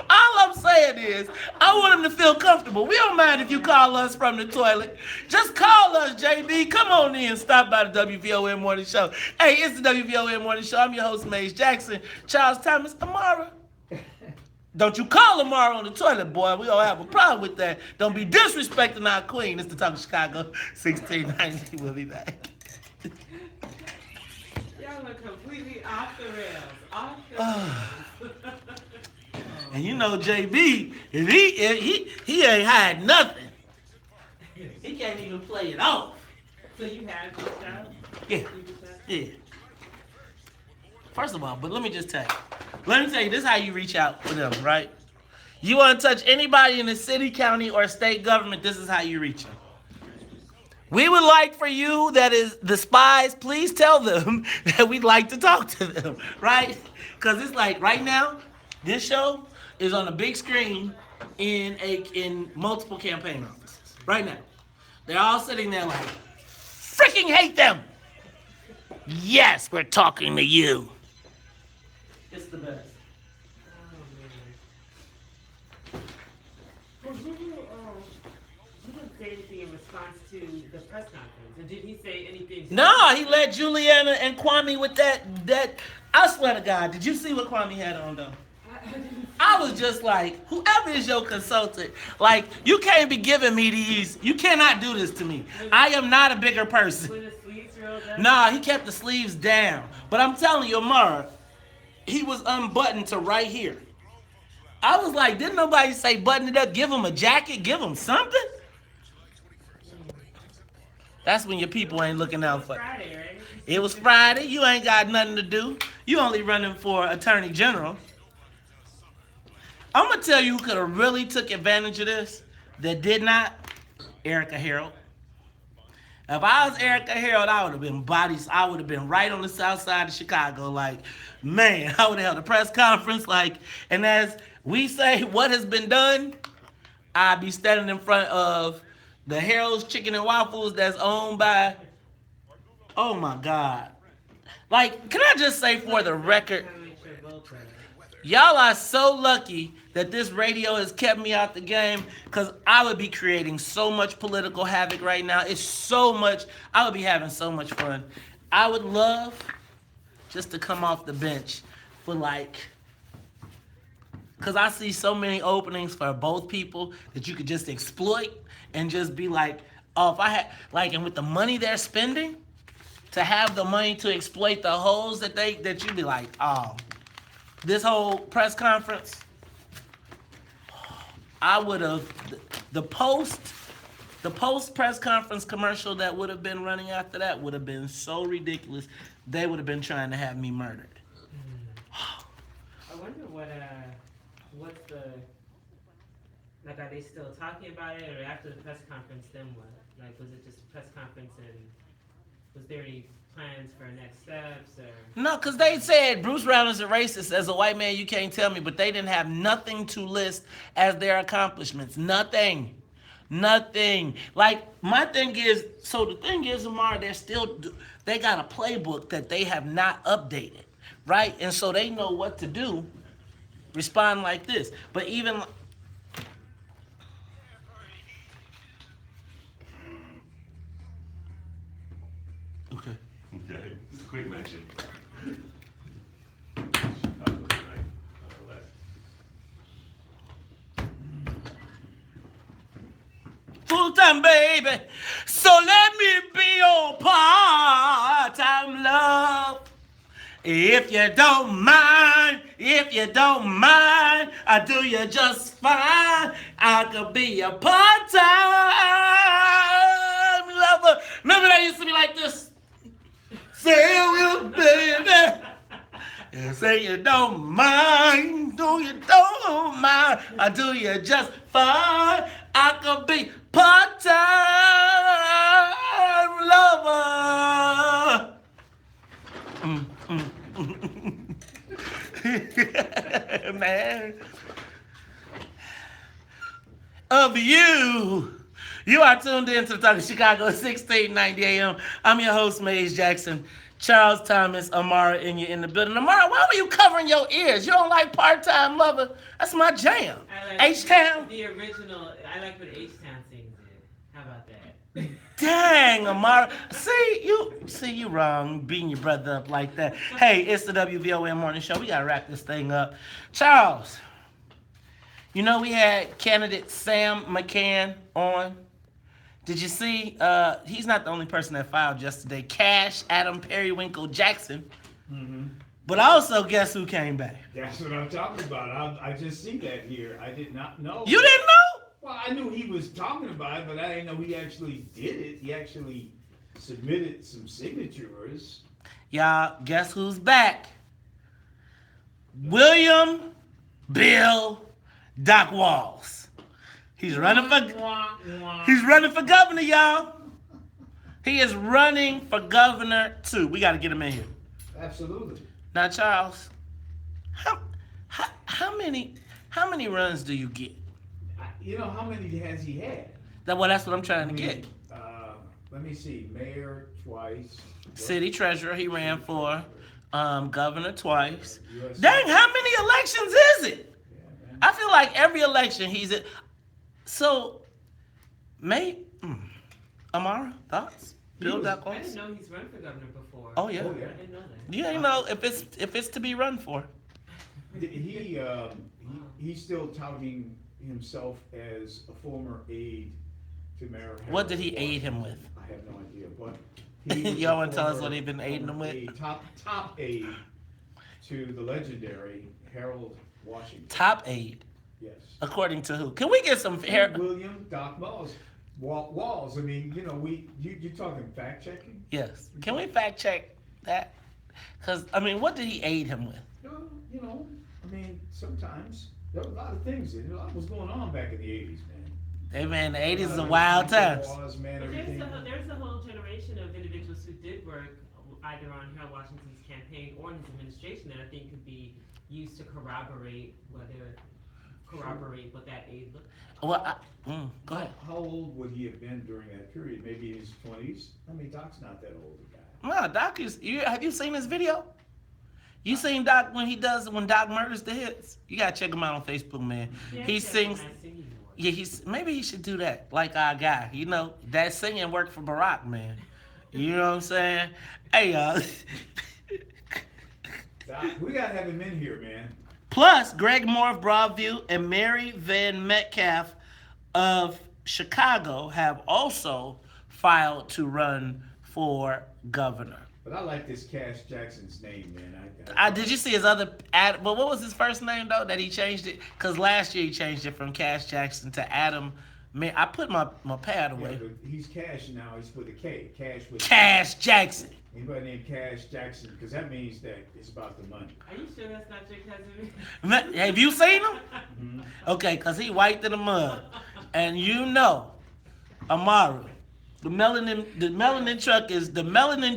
All I'm saying is, I want him to feel comfortable. We don't mind if you call us from the toilet. Just call us, JB. Come on in. Stop by the WVON Morning Show. Hey, it's the WVON Morning Show. I'm your host, Maze Jackson. Charles Thomas, Amara. Don't you call Amara on the toilet, boy. We don't have a problem with that. Don't be disrespecting our queen. It's the Talk of Chicago, 1690. We'll be back. Y'all are completely off the rails. And you know JB, if he ain't had nothing. He can't even play it off. So you have this job? Yeah. First of all, but let me just tell you. This is how you reach out for them, right? You want to touch anybody in the city, county, or state government, this is how you reach them. We would like for you, that is the spies, please tell them that we'd like to talk to them, right? Because it's like right now, this show is on a big screen in multiple campaign offices. Right now. They're all sitting there like, freaking hate them. Yes, we're talking to you. It's the best. Well, you didn't say anything in response to the press conference. And did he say anything? No, he led Juliana and Kwame with that. I swear to God, did you see what Kwame had on though? I was just like, whoever is your consultant, like, you can't be giving me these. You cannot do this to me. I am not a bigger person. With the sleeves rolled up? Nah, he kept the sleeves down. But I'm telling you, Amara, he was unbuttoned to right here. I was like, didn't nobody say button it up? Give him a jacket? Give him something? That's when your people ain't looking out for it. Friday, right? It was Friday. You ain't got nothing to do. You only running for Attorney General. I'm going to tell you who could have really took advantage of this that did not. Erica Harold. If I was Erica Harold, I would have been I would have been right on the south side of Chicago. Like, man, I would have held a press conference. Like, and as we say, what has been done, I'd be standing in front of the Harold's Chicken and Waffles that's owned by, oh my God. Like, can I just say for the record, y'all are so lucky that this radio has kept me out the game, because I would be creating so much political havoc right now. It's so much. I would be having so much fun. I would love just to come off the bench for like Because I see so many openings for both people that you could just exploit and just be like, oh, if I had, like, and with the money they're spending, to have the money to exploit the holes that you'd be like, oh, this whole press conference, I would have, the post press conference commercial that would have been running after that would have been so ridiculous. They would have been trying to have me murdered. I wonder what's the, like, are they still talking about it, or after the press conference, then what? Like, was it just a press conference, and was there any plans for next steps, or? No, because they said Bruce Brown is a racist. As a white man, you can't tell me, but they didn't have nothing to list as their accomplishments. Nothing. Like, my thing is, so the thing is, Amar, they got a playbook that they have not updated, right? And so they know what to do, respond like this. But even... Okay. Okay, quick mention. Full-time, baby, so let me be your part-time love. If you don't mind, I do you just fine. I could be a part-time lover. Remember that used to be like this? Say well, baby. And say you don't mind, I do you just fine. I could be part-time lover. Man. Of you. You are tuned in to the Talk of Chicago, 1690 AM. I'm your host, Maze Jackson. Charles Thomas, Amara, and you're in the building. Amara, why were you covering your ears? You don't like Part-Time Lover? That's my jam. H-Town? The original, I like what H-Town sings it. How about that? Dang, Amara. See you wrong, beating your brother up like that. Hey, it's the WVON Morning Show. We got to wrap this thing up. Charles, you know we had candidate Sam McCann on. Did you see, he's not the only person that filed yesterday. Cash Adam Periwinkle Jackson. Mm-hmm. But also, guess who came back? That's what I'm talking about. I just see that here. I did not know. You didn't know? Well, I knew he was talking about it, but I didn't know he actually did it. He actually submitted some signatures. Y'all, guess who's back? William Bill Doc Walls. He's running for governor, y'all. He is running for governor too. We got to get him in here. Absolutely. Now, Charles, how many runs do you get? You know, how many has he had? That's what I'm trying to get. Let me see. Mayor twice. City treasurer he ran for. Governor twice. Dang, how many elections is it? I feel like every election he's in. So, Amara, thoughts? Bill Doc Walls? I didn't know he's run for governor before. Oh yeah. I didn't know that. You ain't know if it's to be run for. He's still touting himself as a former aide to Mayor Harold. What did he aid him with? I have no idea. But y'all want to tell us what he's been aiding him with? A top aide to the legendary Harold Washington. Top aide. Yes. According to who? Can we get some William Doc Walls. I mean, you know, you're talking fact checking? Yes. Can we fact check that? Because, I mean, what did he aid him with? You know, I mean, sometimes there were a lot of things. A lot was going on back in the 80s, man. Hey, man, the 80s is a wild time. There's a whole generation of individuals who did work either on Harold Washington's campaign or in his administration that I think could be used to corroborate what that aid looked like. Well, go ahead. How old would he have been during that period? Maybe in his 20s? I mean, Doc's not that old a guy. No, Doc is. Have you seen this video? You seen Doc when Doc murders the hits? You gotta check him out on Facebook, man. Yeah, he sings. Yeah, maybe he should do that, like our guy. You know, that singing worked for Barack, man. You know what I'm saying? Hey, Doc, we gotta have him in here, man. Plus, Greg Moore of Broadview and Mary Van Metcalf of Chicago have also filed to run for governor. But I like this Cash Jackson's name, man. Did you see his other ad? But what was his first name though? That he changed it because last year he changed it from Cash Jackson to Adam. Man, I put my pad away. Yeah, but he's Cash now. He's with a K. Cash Jackson. Anybody named Cash Jackson? Because that means that it's about the money. Are you sure that's not your cousin? Have you seen him? Mm-hmm. Okay, because he white in the mud. And you know, Amaru, the melanin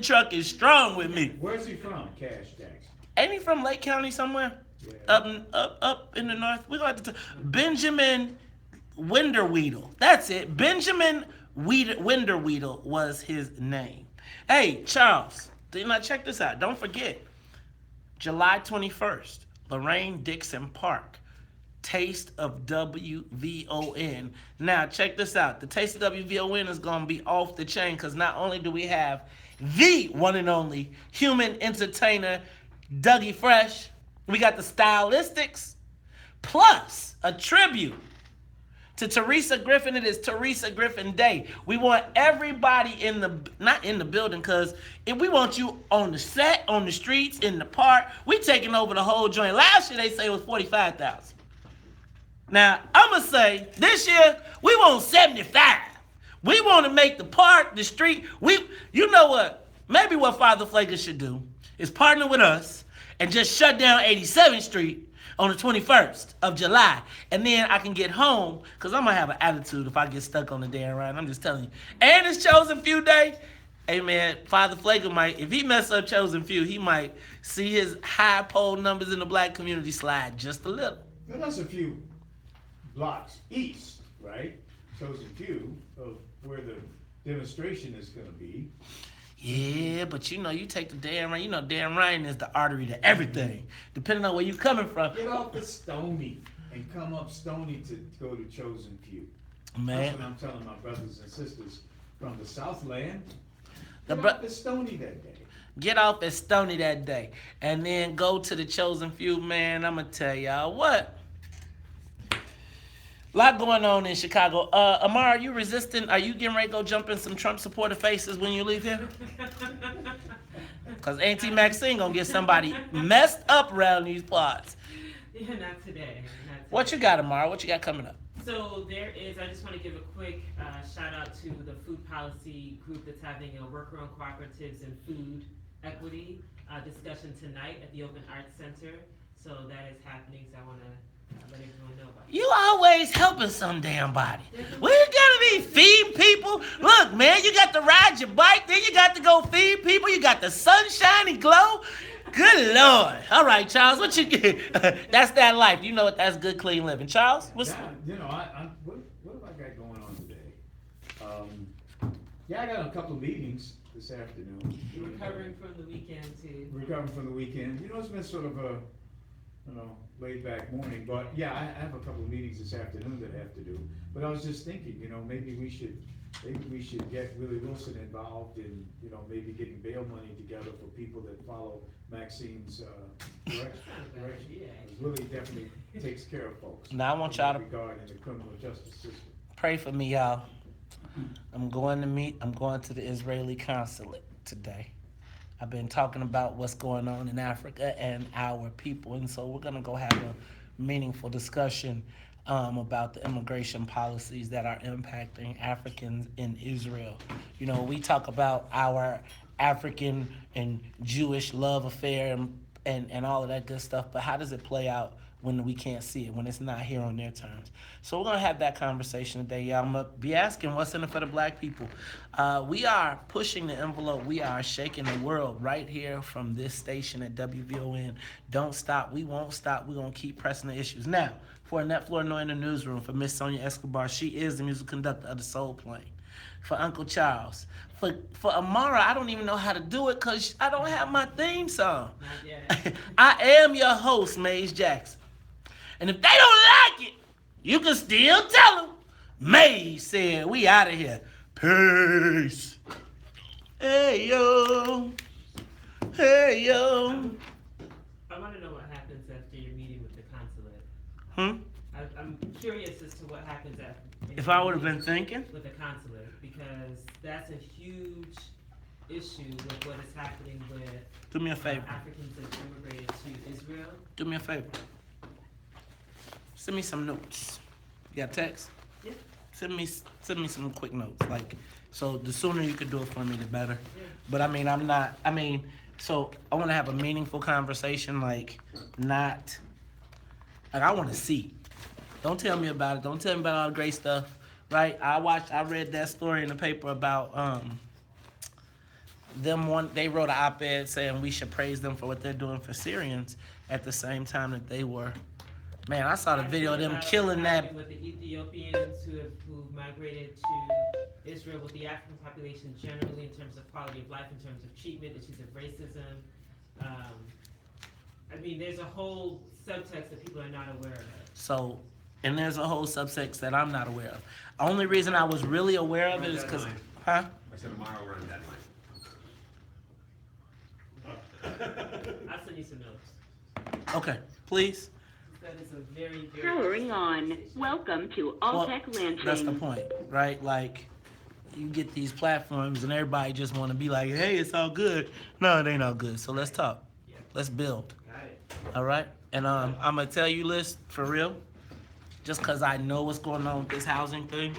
truck is strong with me. Where's he from, Cash Jackson? Ain't he from Lake County somewhere? Yeah. Up in the north. We're going to Benjamin Winderweedle. That's it. Benjamin Winderweedle was his name. Hey, Charles, now check this out. Don't forget, July 21st, Lorraine Dixon Park, Taste of WVON. Now, check this out. The Taste of WVON is going to be off the chain because not only do we have the one and only human entertainer, Dougie Fresh, we got the Stylistics, plus a tribute to Teresa Griffin. It is Teresa Griffin Day. We want everybody not in the building, because if we want you on the set, on the streets, in the park, we taking over the whole joint. Last year they say it was 45,000. Now, I'm going to say this year we want 75. We want to make the park, the street. You know what? Maybe what Father Pfleger should do is partner with us and just shut down 87th Street on the 21st of July, and then I can get home, because I'm going to have an attitude if I get stuck on the damn ride. I'm just telling you. And it's Chosen Few Day. Hey, man, Father Pfleger might, if he mess up Chosen Few, he might see his high poll numbers in the black community slide just a little. Now, that's a few blocks east, right? Chosen Few of where the demonstration is going to be. Yeah, but you take the Dan Ryan. Dan Ryan is the artery to everything, depending on where you coming from. Get off the Stony and come up Stony to go to Chosen Few. Man. That's what I'm telling my brothers and sisters from the Southland. Get off the Stony that day. Get off at Stony that day. And then go to the Chosen Few, man. I'm going to tell y'all what. A lot going on in Chicago. Amar, are you resisting? Are you getting ready to go jump in some Trump supporter faces when you leave here? Because Auntie Maxine going to get somebody messed up around these plots. Yeah, not today. What you got, Amar? What you got coming up? So I just want to give a quick shout out to the food policy group that's having a worker on cooperatives and food equity discussion tonight at the Open Arts Center. So that is happening, so I want to let everyone know about it. You always helping some damn body. We gotta be feeding people. Look, man, you got to ride your bike, then you got to go feed people. You got the sunshiny glow. Good Lord. All right, Charles, what you get? That's that life. You know what? That's good, clean living. Charles, what's... What have I got going on today? I got a couple of meetings this afternoon. You're recovering from the weekend, too. Recovering from the weekend. It's been sort of a, laid back morning, but I have a couple of meetings this afternoon that I have to do. But I was just thinking, maybe we should get Willie Wilson involved in, maybe getting bail money together for people that follow Maxine's direction. Willie definitely takes care of folks. Now I want y'all to regard in the criminal justice system. Pray for me, y'all. I'm going to the Israeli consulate today. I've been talking about what's going on in Africa and our people, and so we're going to go have a meaningful discussion about the immigration policies that are impacting Africans in Israel. We talk about our African and Jewish love affair and all of that good stuff, but how does it play out when we can't see it, when it's not here on their terms? So we're going to have that conversation today. I'm going to be asking what's in it for the black people. We are pushing the envelope. We are shaking the world right here from this station at WVON. Don't stop. We won't stop. We're going to keep pressing the issues. Now, for Annette Flournoy in the newsroom, for Miss Sonia Escobar, she is the musical conductor of the Soul Plane. For Uncle Charles. For Amara, I don't even know how to do it because I don't have my theme song. I am your host, Maze Jackson. And if they don't like it, you can still tell them. Maze said, we out of here. Peace. Hey, yo. Hey, yo. I want to know what happens after your meeting with the I'm curious as to what happens If I would have been thinking, with the consulate, because that's a huge issue with what is happening with do me a favor. Africans that immigrated to Israel. Do me a favor. Send me some notes. You got text? Yeah. Send me some quick notes. Like, so the sooner you could do it for me, the better. Yeah. But I mean, so I want to have a meaningful conversation, like, not, like, I want to see. Don't tell me about it. Don't tell me about all the great stuff, right? I read that story in the paper about, they wrote an op-ed saying we should praise them for what they're doing for Syrians at the same time that they were. Man, I saw the video of them killing that. With the Ethiopians who migrated to Israel, with the African population generally, in terms of quality of life, in terms of treatment, issues of racism. I mean, there's a whole subtext that people are not aware of. So, and there's a whole subtext that I'm not aware of. Only reason I was really aware of it is because, huh? I said tomorrow we're on deadline. I'll send you some notes. Okay, please. That is a very, very... Powering on. Welcome to All-Tech Launching. That's the point, right? Like, you get these platforms and everybody just want to be like, hey, it's all good. No, it ain't all good. So let's talk. Let's build. Got it. All right? And I'm going to tell you, Liz, for real, just because I know what's going on with this housing thing,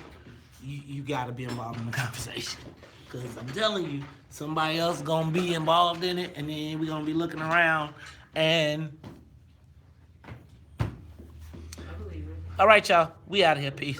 you got to be involved in the conversation. Because I'm telling you, somebody else going to be involved in it, and then we're going to be looking around. And all right, y'all, we out of here. Peace.